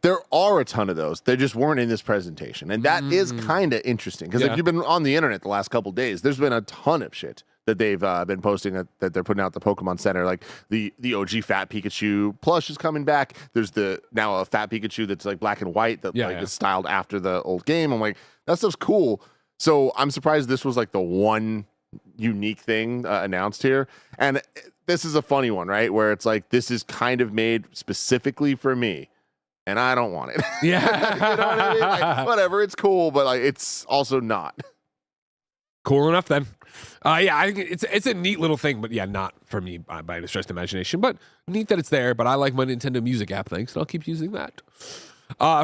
There are a ton of those. They just weren't in this presentation. And that is kind of interesting. Because if you've been on the internet the last couple days, there's been a ton of shit that they've been posting that they're putting out the Pokemon Center. Like the OG Fat Pikachu plush is coming back. There's now a Fat Pikachu that's like black and white that is styled after the old game. I'm like, that stuff's cool. So I'm surprised this was like the one unique thing announced here. And this is a funny one, right? Where it's like, this is kind of made specifically for me. And I don't want it. Yeah. You know what I mean? Like, whatever, it's cool, but like it's also not. Cool enough then. I think it's a neat little thing, but yeah, not for me by any stretch of imagination. But neat that it's there. But I like my Nintendo Music app, thanks, and I'll keep using that.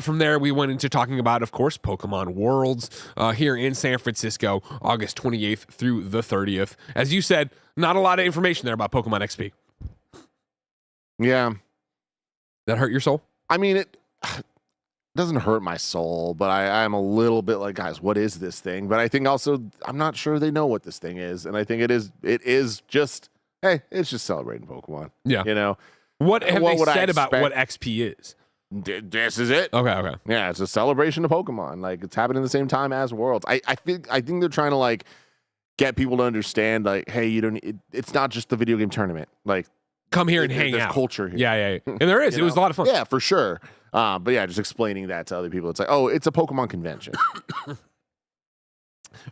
From there, we went into talking about, of course, Pokemon Worlds here in San Francisco, August 28th through the 30th. As you said, not a lot of information there about Pokemon XP. Yeah. That hurt your soul? I mean, it doesn't hurt my soul, but I'm a little bit like, guys, what is this thing? But I think also, I'm not sure they know what this thing is. And I think it is just, hey, it's just celebrating Pokemon. Yeah. You know? What have they said about what XP is? This is it. Okay. Yeah, it's a celebration of Pokemon. Like, it's happening at the same time as Worlds. I think they're trying to, like, get people to understand, like, hey, it's not just the video game tournament. Like, come here and hang there's out. culture here. Yeah. And there is. It was a lot of fun. Yeah, for sure. But yeah, just explaining that to other people. It's like, oh, it's a Pokemon convention.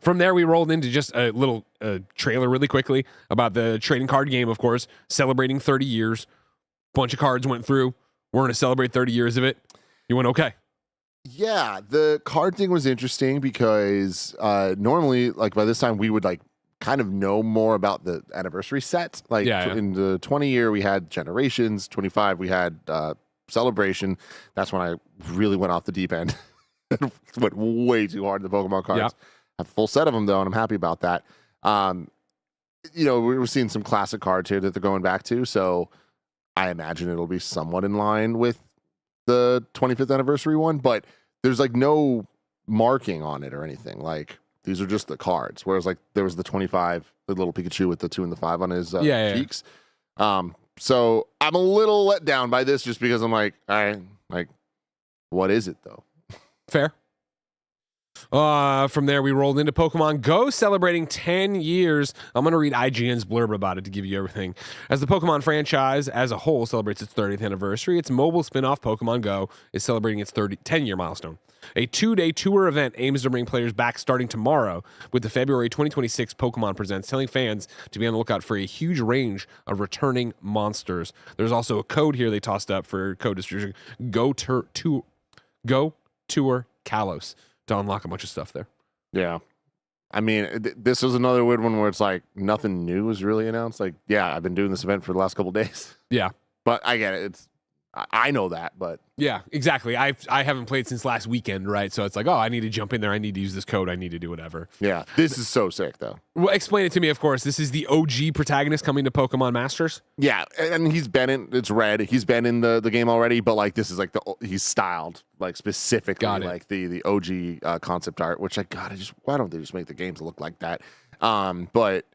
From there, we rolled into just a little trailer really quickly about the trading card game, of course, celebrating 30 years. Bunch of cards went through. We're going to celebrate 30 years of it. You went okay. Yeah, the card thing was interesting because normally, like by this time, we would like kind of know more about the anniversary set. Like in the 20 year, we had Generations. 25, we had Celebration. That's when I really went off the deep end. Went way too hard in the Pokemon cards. Yep. I have a full set of them though, and I'm happy about that. We were seeing some classic cards here that they're going back to, so I imagine it'll be somewhat in line with the 25th anniversary one, but there's like no marking on it or anything. Like these are just the cards. Whereas like there was the 25, the little Pikachu with the 2 and the 5 on his cheeks. So I'm a little let down by this just because I'm like, all right, like what is it though? Fair. From there, we rolled into Pokemon Go, celebrating 10 years. I'm going to read IGN's blurb about it to give you everything. As the Pokemon franchise as a whole celebrates its 30th anniversary, its mobile spin-off Pokemon Go is celebrating its 10-year milestone. A 2-day tour event aims to bring players back starting tomorrow with the February 2026 Pokemon Presents, telling fans to be on the lookout for a huge range of returning monsters. There's also a code here they tossed up for code distribution, Go Tour Kalos, to unlock a bunch of stuff there. Yeah. I mean, this was another weird one where it's like nothing new was really announced. Like, yeah, I've been doing this event for the last couple of days. Yeah. But I get it. I know that, but yeah, exactly. I haven't played since last weekend, right? So it's like, oh, I need to jump in there. I need to use this code. I need to do whatever. Yeah, this is so sick, though. Well, explain it to me, of course. This is the OG protagonist coming to Pokemon Masters. Yeah, and he's been in. It's red. He's been in the game already, but like this is like he's styled like specifically like the OG concept art. Which why don't they just make the games look like that? But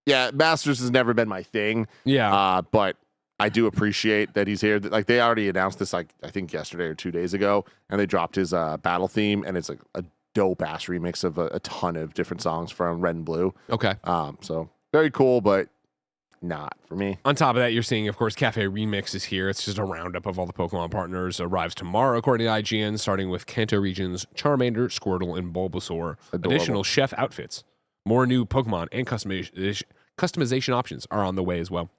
yeah, Masters has never been my thing. Yeah, but I do appreciate that he's here. Like they already announced this, like I think yesterday or 2 days ago, and they dropped his battle theme, and it's like a dope ass remix of a ton of different songs from Red and Blue. Okay. So very cool, but not for me. On top of that, you're seeing, of course, Cafe Remix is here. It's just a roundup of all the Pokemon partners. Arrives tomorrow, according to IGN, starting with Kanto region's Charmander, Squirtle, and Bulbasaur. Adorable. Additional chef outfits, more new Pokemon, and customization options are on the way as well.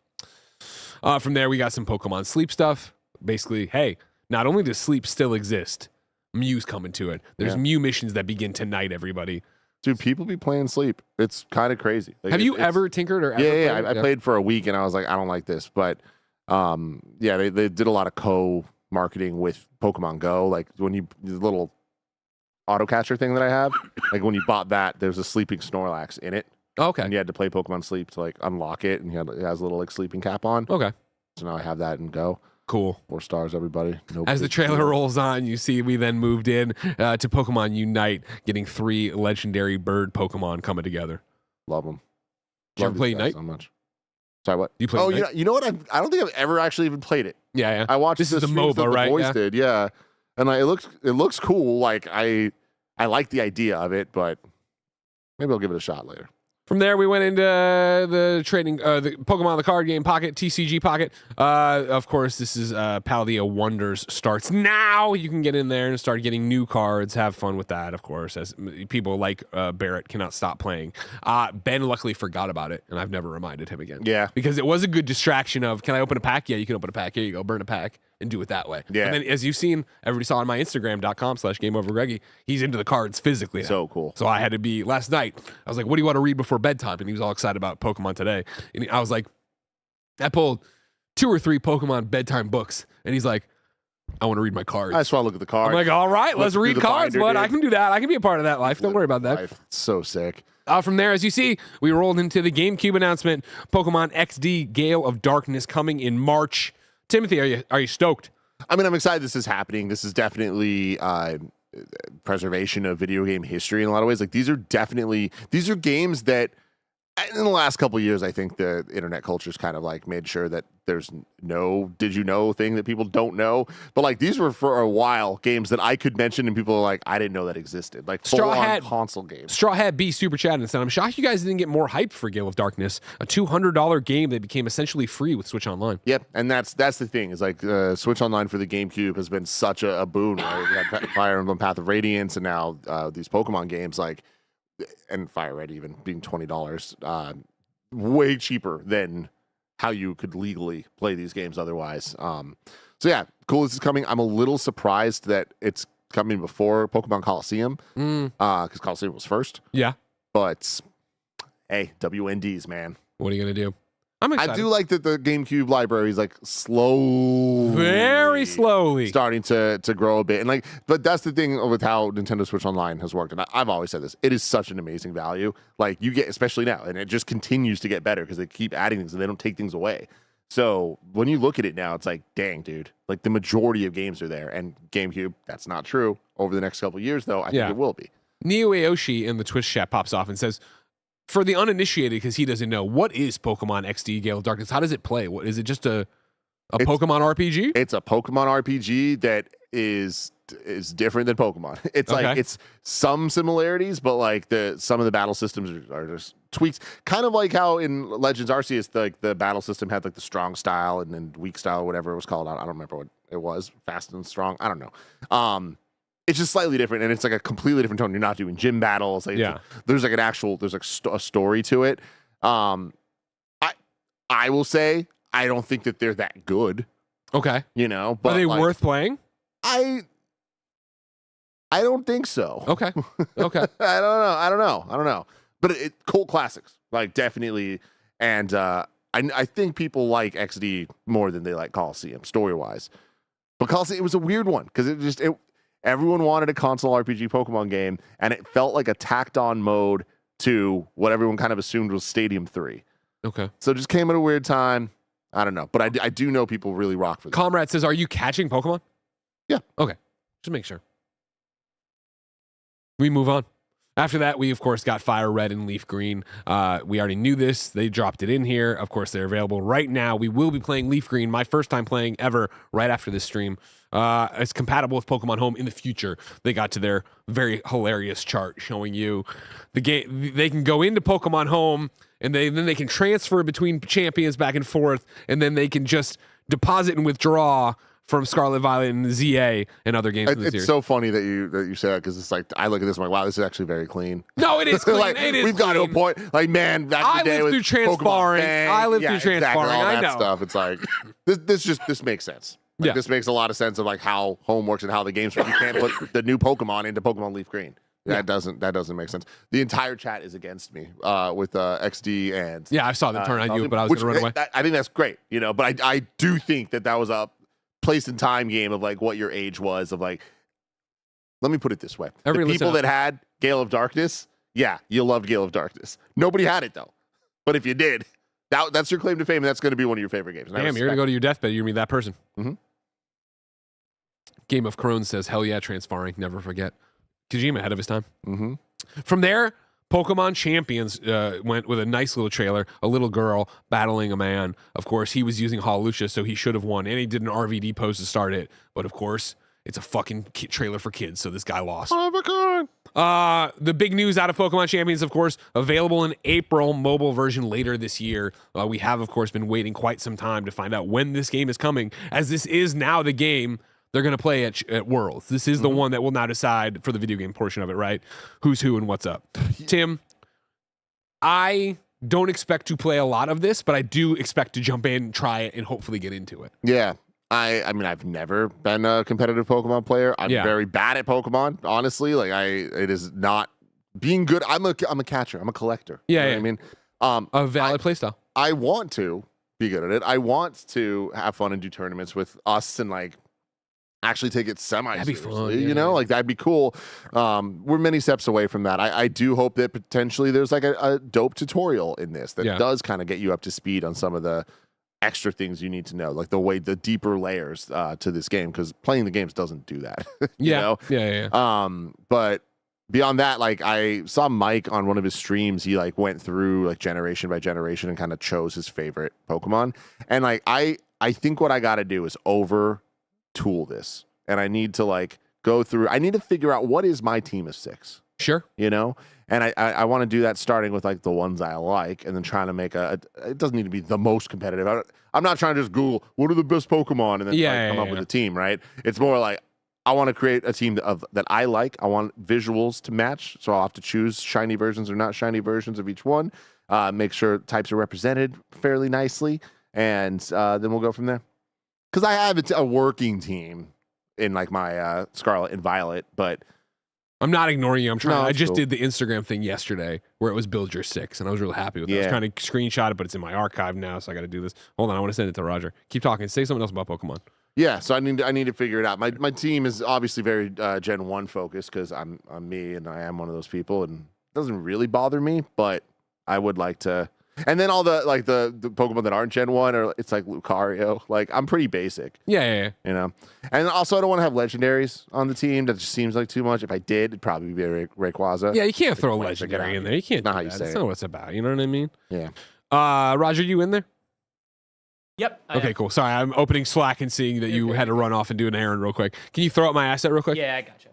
From there, we got some Pokemon Sleep stuff. Basically, hey, not only does Sleep still exist, Mew's coming to it. There's Mew missions that begin tonight, everybody. Dude, people be playing Sleep. It's kind of crazy. Like, Have you ever tinkered or ever played? I played for a week, and I was like, I don't like this. But they did a lot of co-marketing with Pokemon Go. Like when the little auto catcher thing that I have, like when you bought that, there's a sleeping Snorlax in it. Okay. And you had to play Pokemon Sleep to like unlock it, and it has a little like sleeping cap on. Okay. So now I have that and Go. Cool. 4 stars, everybody. As the trailer rolls on, you see we then moved in to Pokemon Unite, getting 3 legendary bird Pokemon coming together. Love them. Did you ever play Unite? So much. Sorry, what? You play Unite? You know what? I don't think I've ever actually even played it. Yeah. I watched this is the MOBA, that right? The boys did, yeah. And like, it looks cool. Like I like the idea of it, but maybe I'll give it a shot later. From there, we went into the trading, the Pokemon the card game Pocket, TCG Pocket. Of course, this is Paldea Wonders starts now. You can get in there and start getting new cards. Have fun with that, of course, as people like Barrett cannot stop playing. Ben luckily forgot about it, and I've never reminded him again. Yeah. Because it was a good distraction of, can I open a pack? Yeah, you can open a pack. Here you go, burn a pack. And do it that way. Yeah. And then, as you've seen, everybody saw on my Instagram.com/GameOverGreggy, he's into the cards physically now. So cool. So I had to be, last night, I was like, what do you want to read before bedtime? And he was all excited about Pokemon today. And I was like, I pulled 2 or 3 Pokemon bedtime books. And he's like, I want to read my cards. I just want to look at the cards. I'm like, all right, let's read cards, bud. I can do that. I can be a part of that life. Don't worry about that. It's so sick. From there, as you see, we rolled into the GameCube announcement. Pokemon XD Gale of Darkness coming in March. Timothy, are you stoked? I mean, I'm excited this is happening. This is definitely preservation of video game history in a lot of ways. Like these are games that in the last couple of years, I think the internet culture's kind of like made sure that there's no did you know thing that people don't know. But like these were for a while games that I could mention and people are like, I didn't know that existed. Like Straw full-on Hat console games. Straw Hat B super chat and said, I'm shocked you guys didn't get more hype for Gale of Darkness, a $200 game that became essentially free with Switch Online. Yep, and that's the thing is like Switch Online for the GameCube has been such a boon. Right? We had Fire Emblem Path of Radiance and now these Pokemon games like and Fire Red even being $20. Way cheaper than how you could legally play these games otherwise. So yeah, cool. This is coming. I'm a little surprised that it's coming before Pokemon Coliseum because Coliseum was first. Yeah, but hey, WNDs, man. What are you gonna do? I'm excited. I do like that the GameCube library is like very slowly starting to grow a bit. And like, but that's the thing with how Nintendo Switch Online has worked. And I've always said this, it is such an amazing value. Like you get, especially now, and it just continues to get better because they keep adding things and they don't take things away. So when you look at it now, it's like, dang, dude, like the majority of games are there. And GameCube, that's not true. Over the next couple of years, though, I think it will be. Neo Aoshi in the Twitch chat pops off and says, for the uninitiated, because he doesn't know, what is Pokemon XD Gale of Darkness? How does it play? What is it? Just a Pokemon RPG? It's a Pokemon RPG that is different than Pokemon. It's like it's some similarities, but like some of the battle systems are just tweaks. Kind of like how in Legends Arceus, the battle system had like the strong style and then weak style, or whatever it was called. I don't remember what it was. Fast and strong. I don't know. It's just slightly different, and it's like a completely different tone. You're not doing gym battles. Like, there's like a story to it. I will say I don't think that they're that good. Okay, you know, but are they like, worth playing? I don't think so. Okay. I don't know. But cult classics, like definitely, and I think people like XD more than they like Coliseum story wise. But Coliseum, it was a weird one because everyone wanted a console RPG Pokemon game, and it felt like a tacked on mode to what everyone kind of assumed was Stadium 3. Okay. So it just came at a weird time. I don't know. But I do know people really rock for this. Comrade says, are you catching Pokemon? Yeah. Okay. Just make sure. We move on. After that, we, of course, got Fire Red and Leaf Green. We already knew this. They dropped it in here. Of course, they're available right now. We will be playing Leaf Green, my first time playing ever, right after this stream. It's compatible with Pokemon Home in the future. They got to their very hilarious chart showing you the game. They can go into Pokemon Home, and then they can transfer between champions back and forth, and then they can just deposit and withdraw from Scarlet Violet and ZA and other games. It's so funny that you say that because it's like I look at this, I'm like, wow, this is actually very clean. No, it is clean. Like, we've got to a point, like, man, back in the day I lived through transparring. I lived through transparring. All I that know stuff. It's like this makes sense. Like, this makes a lot of sense of like how home works and how the games work. You can't put the new Pokemon into Pokemon Leaf Green. That doesn't make sense. The entire chat is against me with XD and I saw them turn on you, but I was going to run away. I think that's great, you know. But I do think that was a place and time game of like what your age was of like. Let me put it this way: the people that had Gale of Darkness, you loved Gale of Darkness. Nobody had it though, but if you did, that's your claim to fame, and that's going to be one of your favorite games. Damn, you're going to go to your deathbed. You're going to be that person. Mm-hmm. Game of Crones says, hell yeah, transferring. Never forget. Kojima ahead of his time. Mm-hmm. From there, Pokemon Champions went with a nice little trailer, a little girl battling a man. Of course, he was using Hawlucha, so he should have won. And he did an RVD pose to start it. But of course, it's a fucking trailer for kids, so this guy lost. The big news out of Pokemon Champions, of course, available in April, mobile version later this year. We have, of course, been waiting quite some time to find out when this game is coming, as this is now the game they're going to play at Worlds. This is the one that will now decide for the video game portion of it, right? Who's who and what's up. Tim, I don't expect to play a lot of this, but I do expect to jump in, try it, and hopefully get into it. Yeah. I mean, I've never been a competitive Pokemon player. I'm very bad at Pokemon, honestly. Like, it is not being good. I'm a catcher. I'm a collector. Yeah, you know what I mean? A valid playstyle. I want to be good at it. I want to have fun and do tournaments with us and, like, actually take it semi-seriously, you know? Like, that'd be cool. We're many steps away from that. I do hope that potentially there's, like, a dope tutorial in this that does kind of get you up to speed on some of the extra things you need to know, like the deeper layers to this game, because playing the games doesn't do that. you know? Yeah. But beyond that, like I saw Mike on one of his streams. He like went through like generation by generation and kind of chose his favorite Pokemon. And like I think what I got to do is over tool this, and I need to like go through. I need to figure out what is my team of 6. Sure. You know, and I want to do that starting with like the ones I like, and then trying to make it doesn't need to be the most competitive. I'm not trying to just Google what are the best Pokemon and then come up with a team, right? It's more like I want to create a team that I like. I want visuals to match, so I'll have to choose shiny versions or not shiny versions of each one. Make sure types are represented fairly nicely, and then we'll go from there. Because I have a working team in like my Scarlet and Violet, but I'm not ignoring you. I'm trying. No, I just cool. did the Instagram thing yesterday where it was build your 6, and I was really happy with it. I was Yeah. trying to screenshot it, but it's in my archive now, so I got to do this. Hold on, I want to send it to Roger. Keep talking. Say something else about Pokemon. yeah, so I need to figure it out. My team is obviously very Gen 1 focused because I'm me and I am one of those people, and it doesn't really bother me, but I would like to. And then all the like the Pokemon that aren't Gen 1 or it's like Lucario. Like I'm pretty basic. Yeah. You know. And also I don't want to have legendaries on the team. That just seems like too much. If I did, it'd probably be Rayquaza. Yeah, you can't throw a Like, get legendary out in of there. You can't Not do how you that. say That's it. not what it's about. You know what I mean? Yeah. Roger, you in there? Yep. I Okay, am. cool. Sorry, I'm opening Slack and seeing that you Okay. had to run off and do an errand real quick. Can you throw up my asset real quick? Yeah, I got you.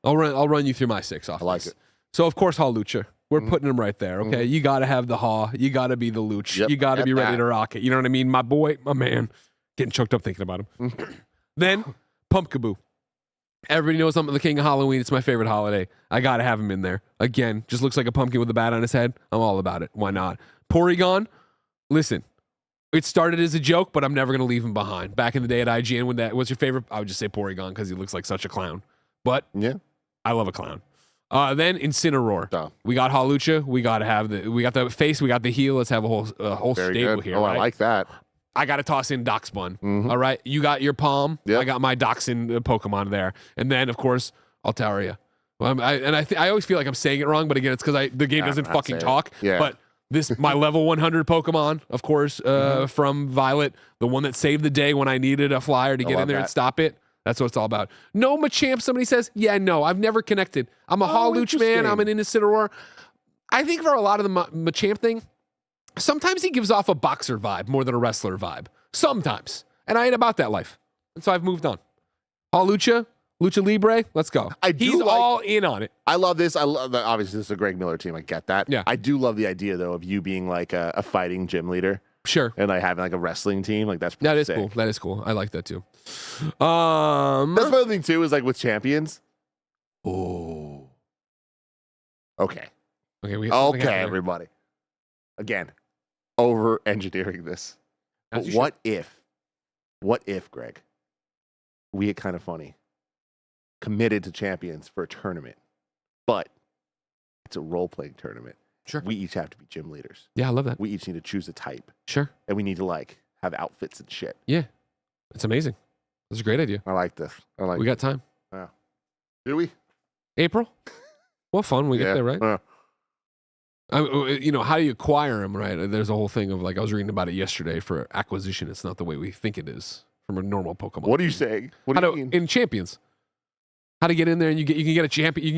Hold on. I'll run you through my 6 off. I like this. it. So of course, Hawlucha. We're putting him right there. Okay, you got to have the Haw. You got to be the Luch. Yep, You got to get be ready that. to rock it. You know what I mean? My boy, my man. Getting choked up thinking about him. Then Pumpkaboo. Everybody knows I'm the king of Halloween. It's my favorite holiday. I got to have him in there. Again, just looks like a pumpkin with a bat on his head. I'm all about it. Why not? Porygon. Listen, it started as a joke, but I'm never going to leave him behind. Back in the day at IGN, when that was your favorite, I would just say Porygon because he looks like such a clown. But Yeah. I love a clown. Then Incineroar. Oh. We got Hawlucha. We got the face. We got the heel. Let's have a whole Very stable good. here. Oh, right? I like that. I got to toss in Doxbun. All right. You got your Palm. Yep. I got my Doxin Pokemon there. And then, of course, Altaria. Well, I always feel like I'm saying it wrong, but again, it's because the game doesn't not fucking saying it. talk. Yeah. But my level 100 Pokemon, of course, from Violet, the one that saved the day when I needed a flyer to get in love there and that. stop it. That's what it's all about. No Machamp, somebody says. Yeah, no, I've never connected. I'm a Hawlucha man. I'm an Incineroar. I think for a lot of the Machamp thing, sometimes he gives off a boxer vibe more than a wrestler vibe. Sometimes. And I ain't about that life. And so I've moved on. Hawlucha, Lucha Libre, let's go. He's all in on it. I love this. I love that. Obviously, this is a Greg Miller team. I get that. Yeah. I do love the idea, though, of you being like a fighting gym Sure. and like having like a wrestling team. Like that's pretty That is sick. cool. That is cool. I like that too. That's the other thing too. Is like with champions. Oh. Okay. Okay. We got something Okay, happening. everybody. Again, over engineering this. As But you what if, Greg, we get kind of funny, committed to champions for a tournament, but it's a role playing tournament. Sure. We each have to be gym leaders. Yeah, I love that. We each need to choose a type, Sure. and we need to like have outfits and shit. Yeah. It's amazing. That's a great idea. I like this. I like. We got time. Do we? April? What fun we get there, right? How do you acquire them, right? There's a whole thing of like, I was reading about it yesterday for acquisition. It's not the way we think it is from a normal Pokemon. What are you saying? What do you mean? In Champions. How to get in there and you can get a champion, you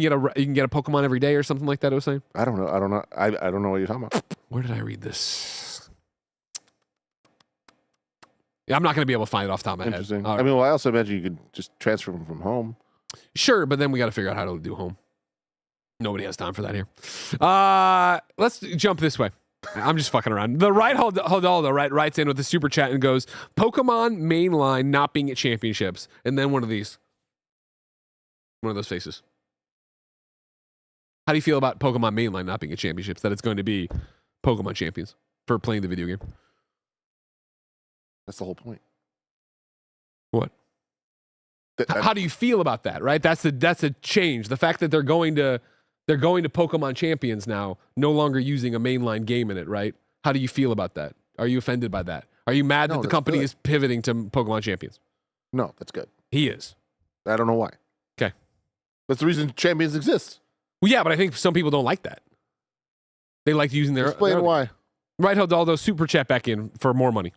can get a Pokemon every day or something like that, I was saying? I don't know. I don't know what you're talking about. Where did I read this? Yeah, I'm not going to be able to find it off the top of my head. Interesting. I mean, well, I also imagine you could just transfer them from home. Sure, but then we got to figure out how to do home. Nobody has time for that here. Let's jump this way. I'm just fucking around. The right Hodaldo writes in with a super chat and goes, Pokemon mainline not being at championships. And then one of these. One of those faces. How do you feel about Pokemon mainline not being at championships? That it's going to be Pokemon champions for playing the video game. That's the whole point. What? How do you feel about that? Right? That's a change. The fact that they're going to Pokemon Champions now, no longer using a mainline game in it. Right? How do you feel about that? Are you offended by that? Are you mad that the company is pivoting to Pokemon Champions? No, that's good. He is. I don't know why. Okay. That's the reason champions exist. Well, yeah, but I think some people don't like that. They like using their. Explain why. Right, Hodaldo, super chat back in for more money.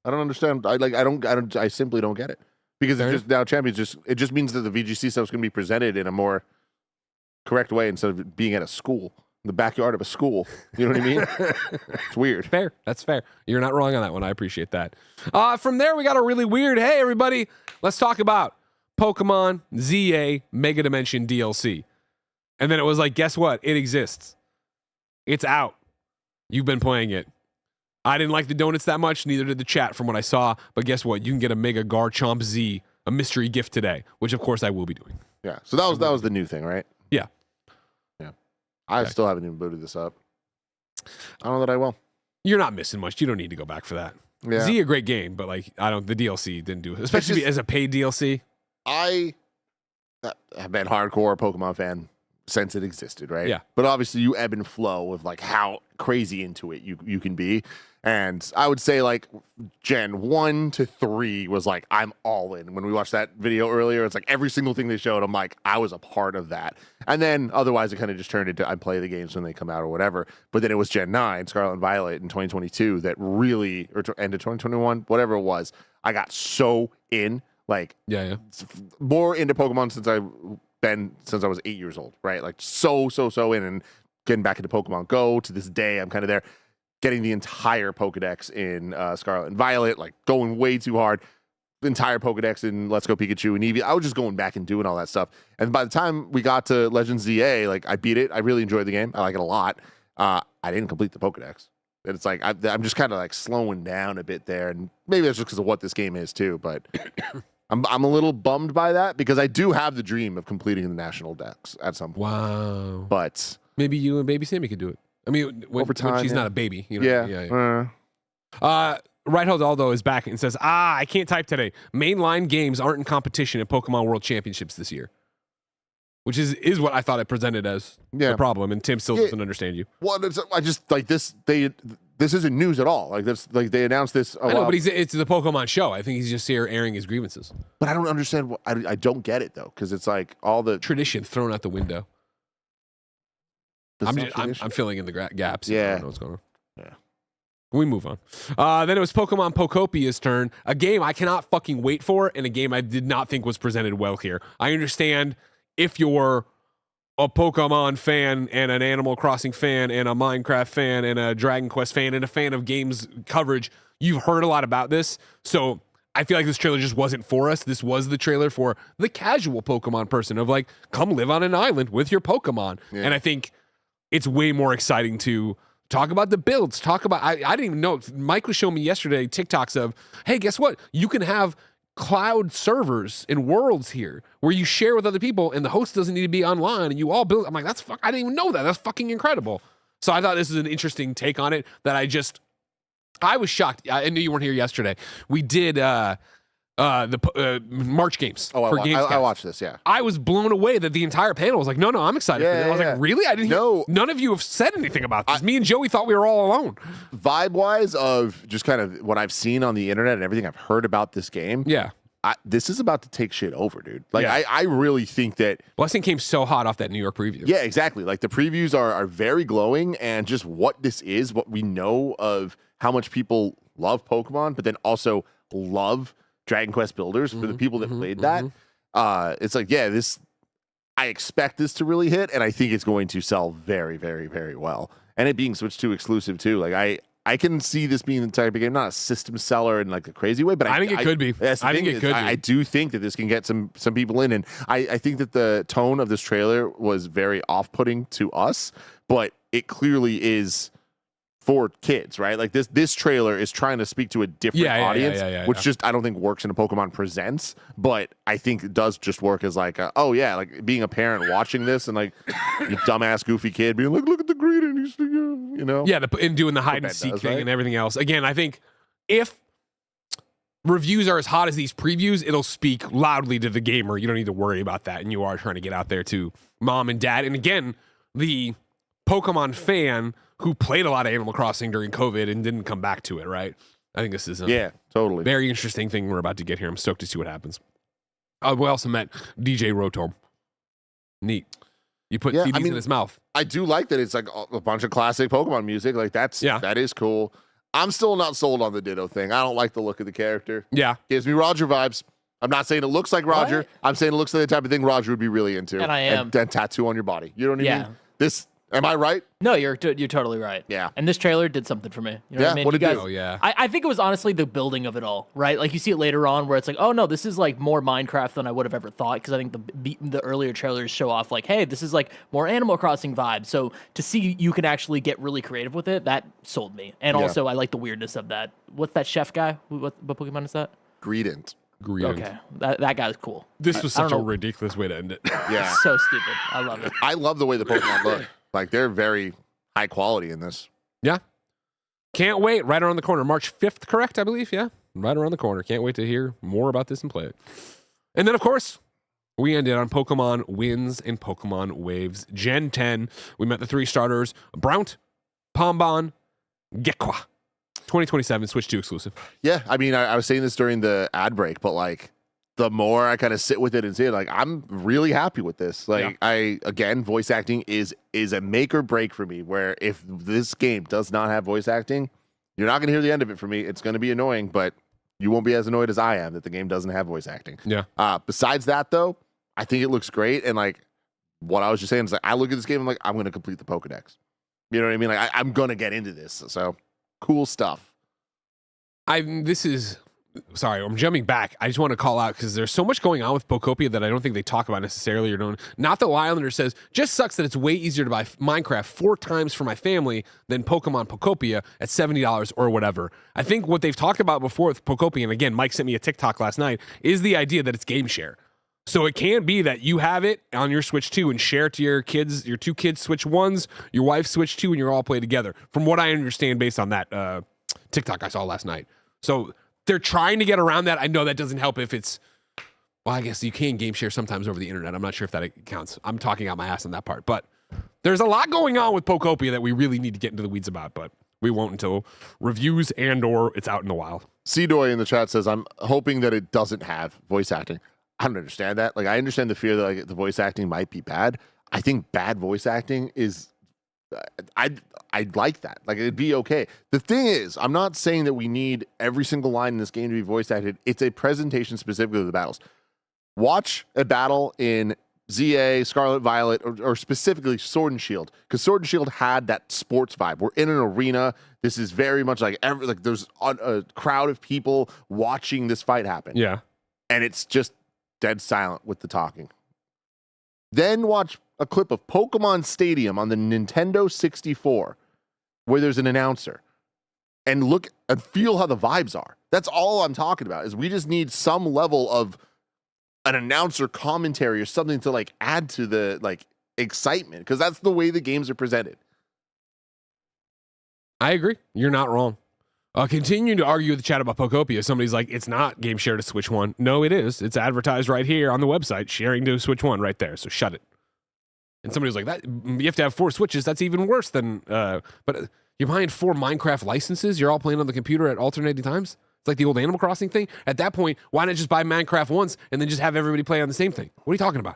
I don't understand. I simply don't get it. Because it's just now champions it just means that the VGC stuff is going to be presented in a more correct way instead of being at a school, in the backyard of a school. You know what I mean? It's weird. Fair. That's fair. You're not wrong on that one. I appreciate that. From there, we got a really weird, hey, everybody, let's talk about Pokemon ZA Mega Dimension DLC. And then it was like, guess what? It exists. It's out. You've been playing it. I didn't like the donuts that much, neither did the chat from what I saw. But guess what? You can get a Mega Garchomp Z, a mystery gift today, which of course I will be doing. Yeah. So that was the new thing, right? Yeah. Yeah. I still haven't even booted this up. I don't know that I will. You're not missing much. You don't need to go back for that. Yeah. Z, a great game, but like the DLC didn't do it, especially as a paid DLC. I have been hardcore Pokemon fan since it existed, right? Yeah. But obviously you ebb and flow with like how crazy into it you can be. And I would say like Gen 1 to 3 was like, I'm all in. When we watched that video earlier, it's like every single thing they showed, I'm like, I was a part of that. And then otherwise it kind of just turned into I play the games when they come out or whatever. But then it was Gen 9, Scarlet and Violet in 2022 that really, or end of 2021, whatever it was, I got so in. Like, more into Pokemon since I was 8 years old, right? Like so in, and getting back into Pokemon Go to this day, I'm kind of there. Getting the entire Pokedex in Scarlet and Violet, like going way too hard. The entire Pokedex in Let's Go Pikachu and Eevee. I was just going back and doing all that stuff. And by the time we got to Legends ZA, like I beat it. I really enjoyed the game. I like it a lot. I didn't complete the Pokedex. And it's like I'm just kind of like slowing down a bit there, and maybe that's just because of what this game is too. But I'm a little bummed by that because I do have the dream of completing the national decks at some point. Wow. But maybe you and Baby Sammy could do it. I mean, when she's not a baby. You know? Yeah. Right Aldo is back and says, I can't type today. Mainline games aren't in competition at Pokemon World Championships this year. Which is what I thought it presented as the problem, and Tim still doesn't understand you. Well, I just like this. This isn't news at all. Like this, like they announced this. I know, but it's the Pokemon show. I think he's just here airing his grievances. But I don't understand. I don't get it though, because it's like all the tradition thrown out the window. I'm filling in the gaps. Yeah, I don't know what's going on. Yeah. We move on. Then it was Pokemon Pokopia's turn. A game I cannot fucking wait for, and a game I did not think was presented well here. I understand if you're a Pokemon fan and an Animal Crossing fan and a Minecraft fan and a Dragon Quest fan and a fan of games coverage, you've heard a lot about this. So I feel like this trailer just wasn't for us. This was the trailer for the casual Pokemon person of like, come live on an island with your Pokemon. Yeah. And I think it's way more exciting to talk about the builds. Talk about, I didn't even know. Mike was showing me yesterday TikToks of, hey, guess what? You can have cloud servers and worlds here where you share with other people and the host doesn't need to be online and you all build. I'm like, I didn't even know that. That's fucking incredible. So I thought this is an interesting take on it that I was shocked. I knew you weren't here yesterday. We did the March games for Gamescast. I watched this, yeah. I was blown away that the entire panel was like, no, I'm excited for this. I was like, really? I didn't know. None of you have said anything about this. Me and Joey thought we were all alone. Vibe-wise of just kind of what I've seen on the internet and everything I've heard about this game. Yeah. This is about to take shit over, dude. Like, I really think that... Blessing came so hot off that New York preview. Yeah, exactly. Like, the previews are very glowing, and just what this is, what we know of how much people love Pokemon, but then also love Dragon Quest Builders for the people that played that. It's like, I expect this to really hit, and I think it's going to sell very, very, very well. And it being Switch 2 exclusive, too. Like, I can see this being the type of game, not a system seller in like a crazy way, but I think it could be. I do think that this can get some people in, and I think that the tone of this trailer was very off-putting to us, but it clearly is for kids, right? Like this trailer is trying to speak to a different audience, which just I don't think works in a Pokemon Presents, but I think it does just work as like, like being a parent watching this and like you dumbass goofy kid being like, look at the green and he's, you know, and doing the hide and seek thing and everything else. Again, I think if reviews are as hot as these previews, it'll speak loudly to the gamer. You don't need to worry about that, and you are trying to get out there to mom and dad, and again, the Pokemon fan who played a lot of Animal Crossing during COVID and didn't come back to it, right? I think this is totally very interesting thing we're about to get here. I'm stoked to see what happens. We also met DJ Rotom. Neat. You put CDs in his mouth. I do like that it's like a bunch of classic Pokemon music. Like that is cool. I'm still not sold on the Ditto thing. I don't like the look of the character. Yeah. Gives me Roger vibes. I'm not saying it looks like Roger. What? I'm saying it looks like the type of thing Roger would be really into. And I am. And tattoo on your body. You know what I Yeah. mean? This, am I right? No, you're totally right. Yeah. And this trailer did something for me. You know what I mean? What'd You it do? guys- Oh, yeah. I think it was honestly the building of it all, right? Like you see it later on where it's like, oh no, this is like more Minecraft than I would have ever thought. Because I think the earlier trailers show off like, hey, this is like more Animal Crossing vibe. So to see you can actually get really creative with it, that sold me. And Yeah. also I like the weirdness of that. What's that chef guy? What Pokemon is that? Greedent. Okay, that guy's cool. This was I don't such a know. ridiculous way to end it. Yeah. So stupid. I love it. I love the way the Pokemon look. Like, they're very high quality in this. Yeah. Can't wait. Right around the corner. March 5th, correct, I believe? Yeah. Right around the corner. Can't wait to hear more about this and play it. And then, of course, we ended on Pokemon Wins and Pokemon Waves Gen 10. We met the 3 starters, Brownt, Pombon, Gekwa. 2027 Switch 2 exclusive. Yeah, I mean, I was saying this during the ad break, but like, the more I kind of sit with it and see it, like, I'm really happy with this. Like, again, voice acting is a make or break for me, where if this game does not have voice acting, you're not going to hear the end of it for me. It's going to be annoying, but you won't be as annoyed as I am that the game doesn't have voice acting. Yeah. Besides that, though, I think it looks great. And like, what I was just saying is like, I look at this game, I'm like, I'm going to complete the Pokedex. You know what I mean? Like, I'm going to get into this. So cool stuff. Sorry, I'm jumping back. I just want to call out because there's so much going on with Pokopia that I don't think they talk about necessarily or don't. Not that Islander says, just sucks that it's way easier to buy Minecraft 4 times for my family than Pokemon Pokopia at $70 or whatever. I think what they've talked about before with Pokopia, and again, Mike sent me a TikTok last night, is the idea that it's game share. So it can be that you have it on your Switch 2 and share it to your kids, your 2 kids Switch 1s, your wife's Switch 2, and you're all play together. From what I understand based on that TikTok I saw last night. So they're trying to get around that. I know that doesn't help if it's, well, I guess you can game share sometimes over the internet. I'm not sure if that counts. I'm talking out my ass on that part. But there's a lot going on with Pokopia that we really need to get into the weeds about, but we won't until reviews and or it's out in the wild. C-Doy in the chat says, I'm hoping that it doesn't have voice acting. I don't understand that. Like, I understand the fear that like the voice acting might be bad. I think bad voice acting is, I'd like that. Like, it'd be okay. The thing is, I'm not saying that we need every single line in this game to be voice acted. It's a presentation specifically of the battles. Watch a battle in ZA, Scarlet Violet, or specifically Sword and Shield, because Sword and Shield had that sports vibe. We're in an arena. This is very much like there's a crowd of people watching this fight happen. Yeah. And it's just dead silent with the talking. Then watch a clip of Pokemon Stadium on the Nintendo 64 where there's an announcer and look and feel how the vibes are. That's all I'm talking about, is we just need some level of an announcer commentary or something to like add to the like excitement, because that's the way the games are presented. I agree. You're not wrong. Continuing to argue with the chat about Pokopia, somebody's like, it's not game share to Switch 1. No, it is. It's advertised right here on the website, sharing to Switch 1 right there. So shut it. And somebody was like, that you have to have 4 Switches. That's even worse than, but you're buying 4 Minecraft licenses. You're all playing on the computer at alternating times. It's like the old Animal Crossing thing. At that point, why not just buy Minecraft once and then just have everybody play on the same thing? What are you talking about?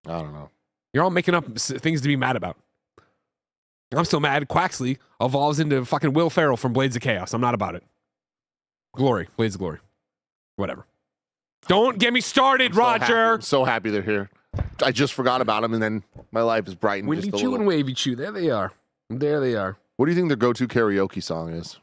I don't know. You're all making up things to be mad about. I'm still mad Quaxley evolves into fucking Will Ferrell from Blades of Chaos. I'm not about it. Glory. Blades of Glory. Whatever. Don't get me started, Roger. I'm so happy they're here. I just forgot about them, and then my life is brightened. Windy just a Chew little. and Wavy Chew. There they are. There they are. What do you think their go-to karaoke song is?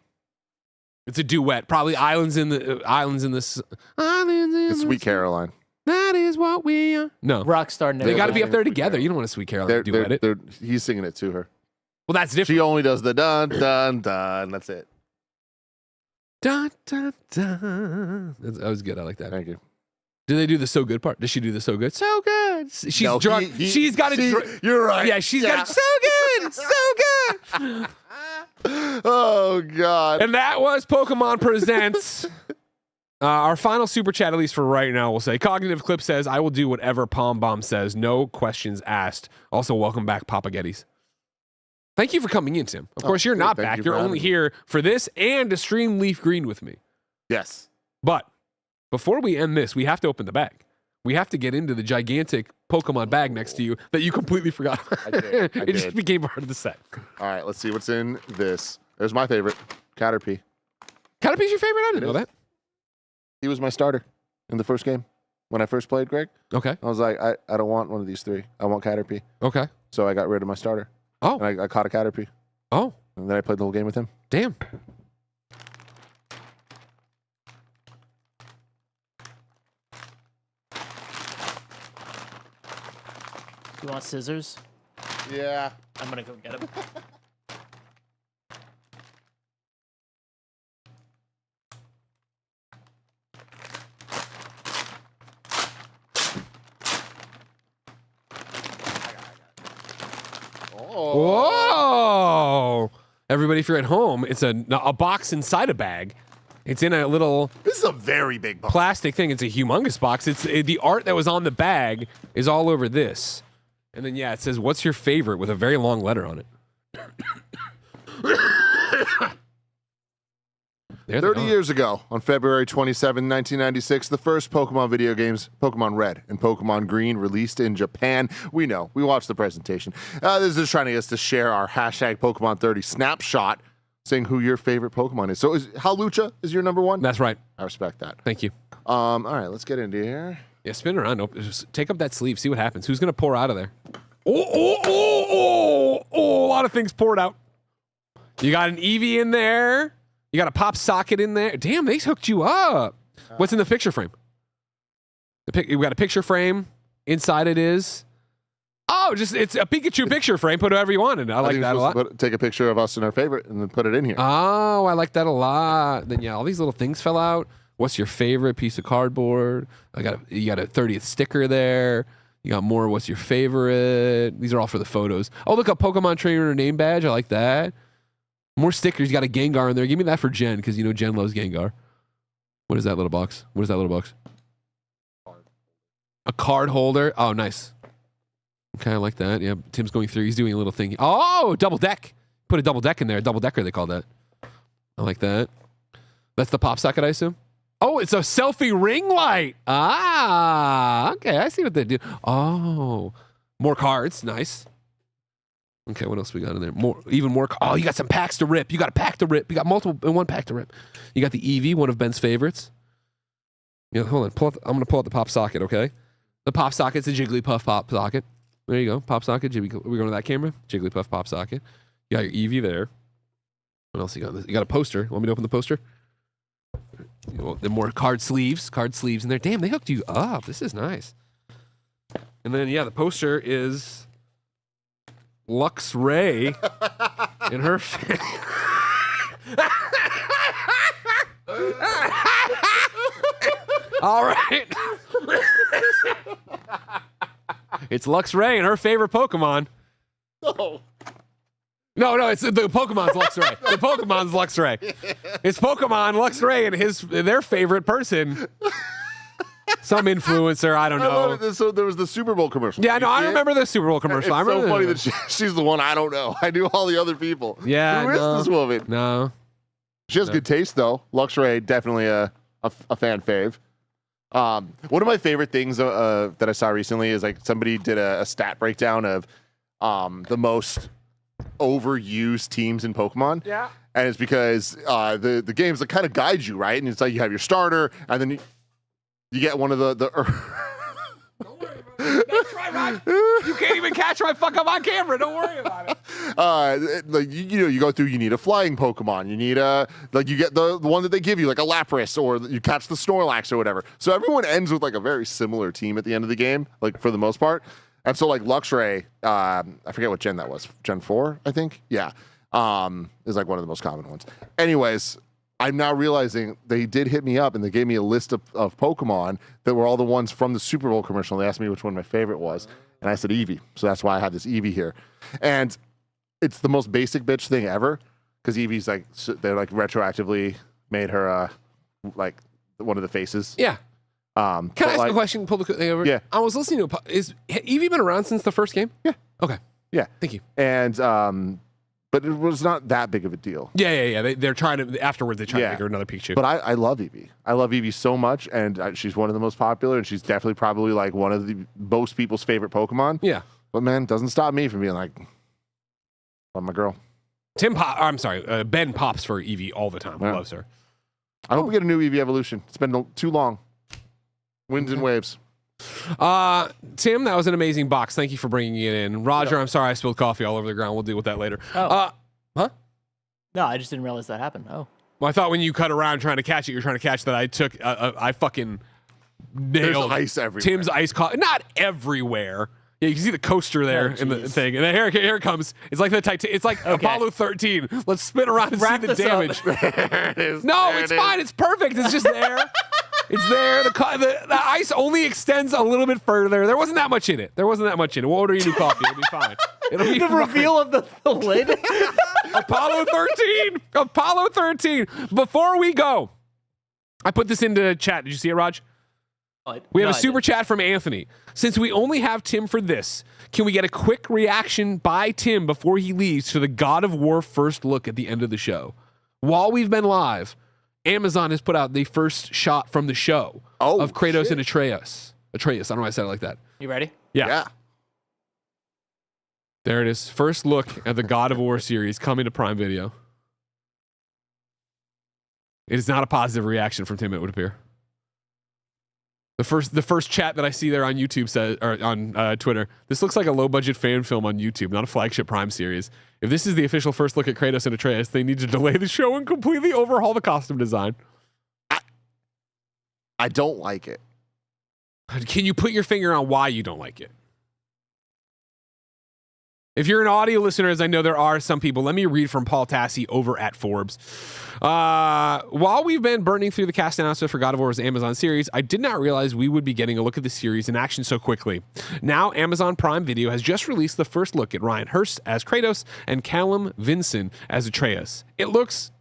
It's a duet. Probably Islands in the Islands in this. Islands in It's Sweet Caroline. That is what we are. No. Rockstar. They got to be up there together. You don't want to Sweet Caroline duet it. He's singing it to her. Well, that's different. She only does the dun dun dun. That's it. Dun dun dun. That was good. I like that. Thank you. Do they do the so good part? Does she do the so good? So good. She's No, drunk. She's got to. You're right. Yeah, she's got so good. So good. Oh, God. And that was Pokemon Presents. Our final super chat, at least for right now, will say, Cognitive Clip says, I will do whatever Palm Bomb says. No questions asked. Also, welcome back, Papa Gettys. Thank you for coming in, Tim. Of course, you're not thank back. you You're for only having me. here for this and to stream Leaf Green with me. Yes. But before we end this, we have to open the bag. We have to get into the gigantic Pokemon bag next to you that you completely forgot. I did. It just became part of the set. All right, let's see what's in this. There's my favorite, Caterpie. Caterpie's your favorite? I didn't know that. He was my starter. in the first game when I first played, Greg. Okay. I was like, I don't want one of these 3. I want Caterpie. Okay. So I got rid of my starter. Oh. And I caught a Caterpie. Oh. And then I played the whole game with him. Damn. You want scissors? Yeah. I'm gonna go get them. Whoa! Everybody, if you're at home, it's a box inside a bag. It's in a little This is a very big box. plastic thing. It's a humongous box. The art that was on the bag is all over this. And then, yeah, it says, what's your favorite with a very long letter on it. There they 30 are. years ago, on February 27, 1996, the first Pokemon video games, Pokemon Red and Pokemon Green, released in Japan. We know. We watched the presentation. This is trying to get us to share our hashtag Pokemon 30 snapshot, saying who your favorite Pokemon is. So Hawlucha is your number one? That's right. I respect that. Thank you. All right, let's get into here. Yeah, spin around. Just take up that sleeve. See what happens. Who's going to pour out of there? Oh, a lot of things poured out. You got an Eevee in there. You got a pop socket in there. Damn, they hooked you up. What's in the picture frame? We've got a picture frame. Inside it is. Oh, it's a Pikachu picture frame. Put whatever you want in it. I like that a lot. Take a picture of us and our favorite and then put it in here. Oh, I like that a lot. Then, yeah, all these little things fell out. What's your favorite piece of cardboard? You got a 30th sticker there. You got more. What's your favorite? These are all for the photos. Oh, look, a Pokemon trainer name badge. I like that. More stickers. You got a Gengar in there. Give me that for Jen, because you know Jen loves Gengar. What is that little box? What is that little box? A card holder. Oh, nice. Okay, I like that. Yeah, Tim's going through. He's doing a little thing. Oh, double deck. Put a double deck in there. A double decker, they call that. I like that. That's the pop socket, I assume. Oh, it's a selfie ring light. Ah, okay. I see what they do. Oh, more cards. Nice. Okay, what else we got in there? Even more. Oh, you got some packs to rip. You got a pack to rip. You got multiple in one pack to rip. You got the Eevee, one of Ben's favorites. Yeah, hold on. I'm going to pull out the pop socket, okay? The pop socket's a Jigglypuff pop socket. There you go. Pop socket. We're going to that camera. Jigglypuff pop socket. You got your Eevee there. What else you got? You got a poster. Want me to open the poster? Then more card sleeves in there. Damn, they hooked you up. This is nice. And then, yeah, the poster is Lux Ray in her face. All right. It's Lux Ray and her favorite Pokemon. No, it's the Pokemon's Lux Ray. The Pokemon's Lux Ray. It's Pokemon Lux Ray and their favorite person. Some influencer, I don't know. So there was the Super Bowl commercial. Yeah, no, I remember the Super Bowl commercial. It's so funny that she's the one I don't know. I knew all the other people. Yeah, Who is this woman? No. She has good taste, though. Lux Ray, definitely a fan fave. One of my favorite things that I saw recently is like somebody did a stat breakdown of the most overused teams in Pokemon. Yeah. And it's because the games that kind of guide you, right? And it's like you have your starter, and then you get one of the Don't worry about it. That's right, Rod. You can't even catch my fuck up on camera. Don't worry about it. like you go through. You need a flying Pokemon. You need you get the one that they give you, like a Lapras, or you catch the Snorlax or whatever. So everyone ends with like a very similar team at the end of the game, like for the most part. And so like Luxray, I forget what gen that was. Gen 4, I think. Yeah, is like one of the most common ones. Anyways, I'm now realizing they did hit me up and they gave me a list of Pokemon that were all the ones from the Super Bowl commercial. They asked me which one my favorite was, and I said Eevee. So that's why I have this Eevee here. And it's the most basic bitch thing ever, because Eevee's like, they're like retroactively made her like one of the faces. Yeah. Can I ask a question? Pull the thing over. Yeah. I was listening to is Eevee been around since the first game? Yeah. Okay. Yeah. Thank you. And but it was not that big of a deal. Yeah. They're trying to afterwards. They try to make her another Pikachu. But I love Eevee. I love Eevee so much, and she's one of the most popular, and she's definitely probably like one of the most people's favorite Pokemon. Yeah. But man, doesn't stop me from being like, love my girl. Ben pops for Eevee all the time. Yeah. Loves her. I hope we get a new Eevee evolution. It's been too long. Winds and waves. Tim, that was an amazing box. Thank you for bringing it in. Roger, I'm sorry I spilled coffee all over the ground. We'll deal with that later. Oh. Huh? No, I just didn't realize that happened. Oh. Well, I thought when you cut around trying to catch it, you're trying to catch that I took, I fucking nailed There's ice everywhere. Tim's ice coffee. Not everywhere. Yeah, you can see the coaster there in the thing. And then here it comes. It's like it's like Apollo 13. Let's spin around and Wrap see the this up. damage. There it is. No, There it's it fine. is. It's perfect. It's just there. It's there. The ice only extends a little bit further. There wasn't that much in it. We'll order you new coffee. It'll be fine. It'll be The fine. reveal of the lid. Apollo 13. Apollo 13. Before we go, I put this into chat. Did you see it, Raj? We have a super chat from Anthony. Since we only have Tim for this, can we get a quick reaction by Tim before he leaves to the God of War first look at the end of the show? While we've been live, Amazon has put out the first shot from the show of Kratos and Atreus. Atreus, I don't know why I said it like that. You ready? Yeah. There it is. First look at the God of War series coming to Prime Video. It is not a positive reaction from Tim, it would appear. The first chat that I see there on YouTube says, or on Twitter, this looks like a low budget fan film on YouTube, not a flagship Prime series. If this is the official first look at Kratos and Atreus, they need to delay the show and completely overhaul the costume design. I don't like it. Can you put your finger on why you don't like it? If you're an audio listener, as I know there are some people, let me read from Paul Tassi over at Forbes. While we've been burning through the cast announcement for God of War's Amazon series, I did not realize we would be getting a look at the series in action so quickly. Now, Amazon Prime Video has just released the first look at Ryan Hurst as Kratos and Callum Vinson as Atreus. It looks ...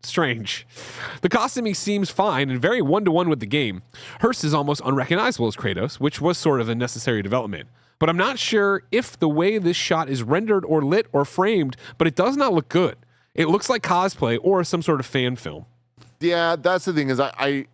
strange. The costuming seems fine and very one-to-one with the game. Hurst is almost unrecognizable as Kratos, which was sort of a necessary development. But I'm not sure if the way this shot is rendered or lit or framed, but it does not look good. It looks like cosplay or some sort of fan film. Yeah, that's the thing is I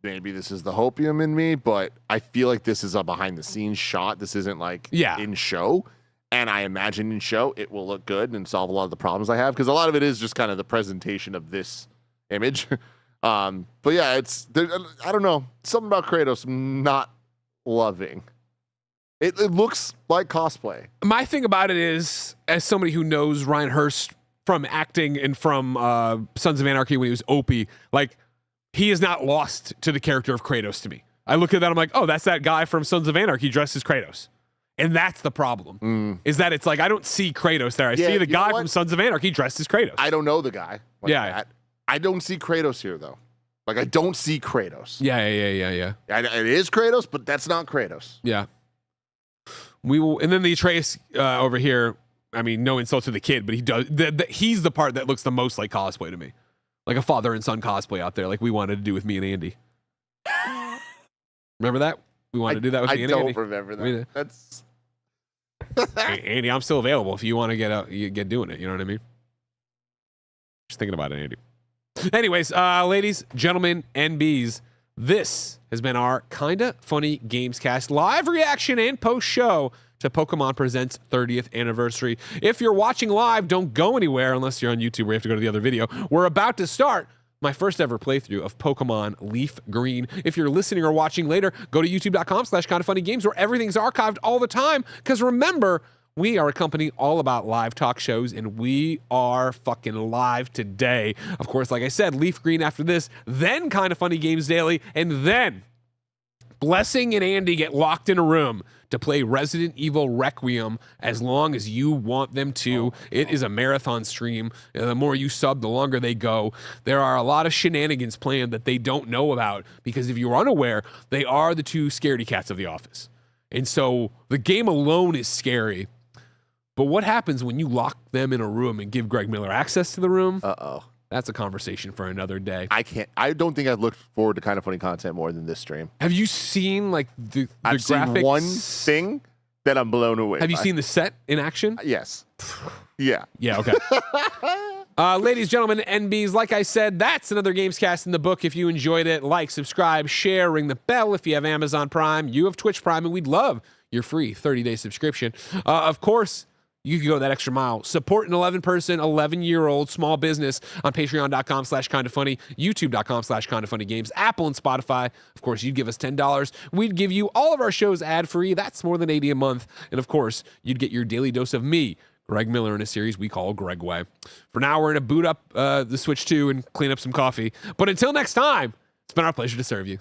maybe this is the hopium in me, but I feel like this is a behind the scenes shot. This isn't like in show. And I imagine in show it will look good and solve a lot of the problems I have because a lot of it is just kind of the presentation of this image. But yeah, I don't know. Something about Kratos I'm not loving. It looks like cosplay. My thing about it is, as somebody who knows Ryan Hurst from acting and from Sons of Anarchy when he was Opie, like, he is not lost to the character of Kratos to me. I look at that, I'm like, oh, that's that guy from Sons of Anarchy dressed as Kratos. And that's the problem, is that it's like, I don't see Kratos there. I see the guy from Sons of Anarchy dressed as Kratos. I don't know the guy like that. I don't see Kratos here, though. Like, I don't see Kratos. Yeah. It is Kratos, but that's not Kratos. Yeah. We will, and then the Atreus over here. I mean, no insult to the kid, but he does. He's the part that looks the most like cosplay to me, like a father and son cosplay out there, like we wanted to do with me and Andy. Remember that? We wanted to do that with me and Andy. I don't remember that. That's hey, Andy. I'm still available if you want to get out, you get doing it. You know what I mean? Just thinking about it, Andy. Anyways, ladies, gentlemen, NBs. This has been our Kinda Funny Gamescast live reaction and post-show to Pokemon Presents 30th anniversary. If you're watching live, don't go anywhere unless you're on YouTube where you have to go to the other video. We're about to start my first ever playthrough of Pokemon Leaf Green. If you're listening or watching later, go to youtube.com/kindafunnygames where everything's archived all the time. Because remember, we are a company all about live talk shows, and we are fucking live today. Of course, like I said, Leaf Green after this, then Kinda Funny Games Daily, and then Blessing and Andy get locked in a room to play Resident Evil Requiem as long as you want them to. It is a marathon stream. And the more you sub, the longer they go. There are a lot of shenanigans planned that they don't know about because if you're unaware, they are the two scaredy cats of the office. And so the game alone is scary. But what happens when you lock them in a room and give Greg Miller access to the room? Uh-oh. That's a conversation for another day. I don't think I've looked forward to Kinda Funny content more than this stream. Have you seen like the I've graphics? seen one thing that I'm blown away Have you by. seen the set in action? Yes. Yeah. Yeah, okay. Ladies, gentlemen, NBs, like I said, that's another Gamescast in the book. If you enjoyed it, like, subscribe, share, ring the bell. If you have Amazon Prime, you have Twitch Prime, and we'd love your free 30-day subscription. Of course, you can go that extra mile. Support an 11-person, 11-year-old small business on patreon.com/kindafunny, youtube.com/kindafunnygames, Apple and Spotify. Of course, you'd give us $10. We'd give you all of our shows ad-free. That's more than $80 a month. And of course, you'd get your daily dose of me, Greg Miller, in a series we call Greg Way. For now, we're going to boot up the Switch 2 and clean up some coffee. But until next time, it's been our pleasure to serve you.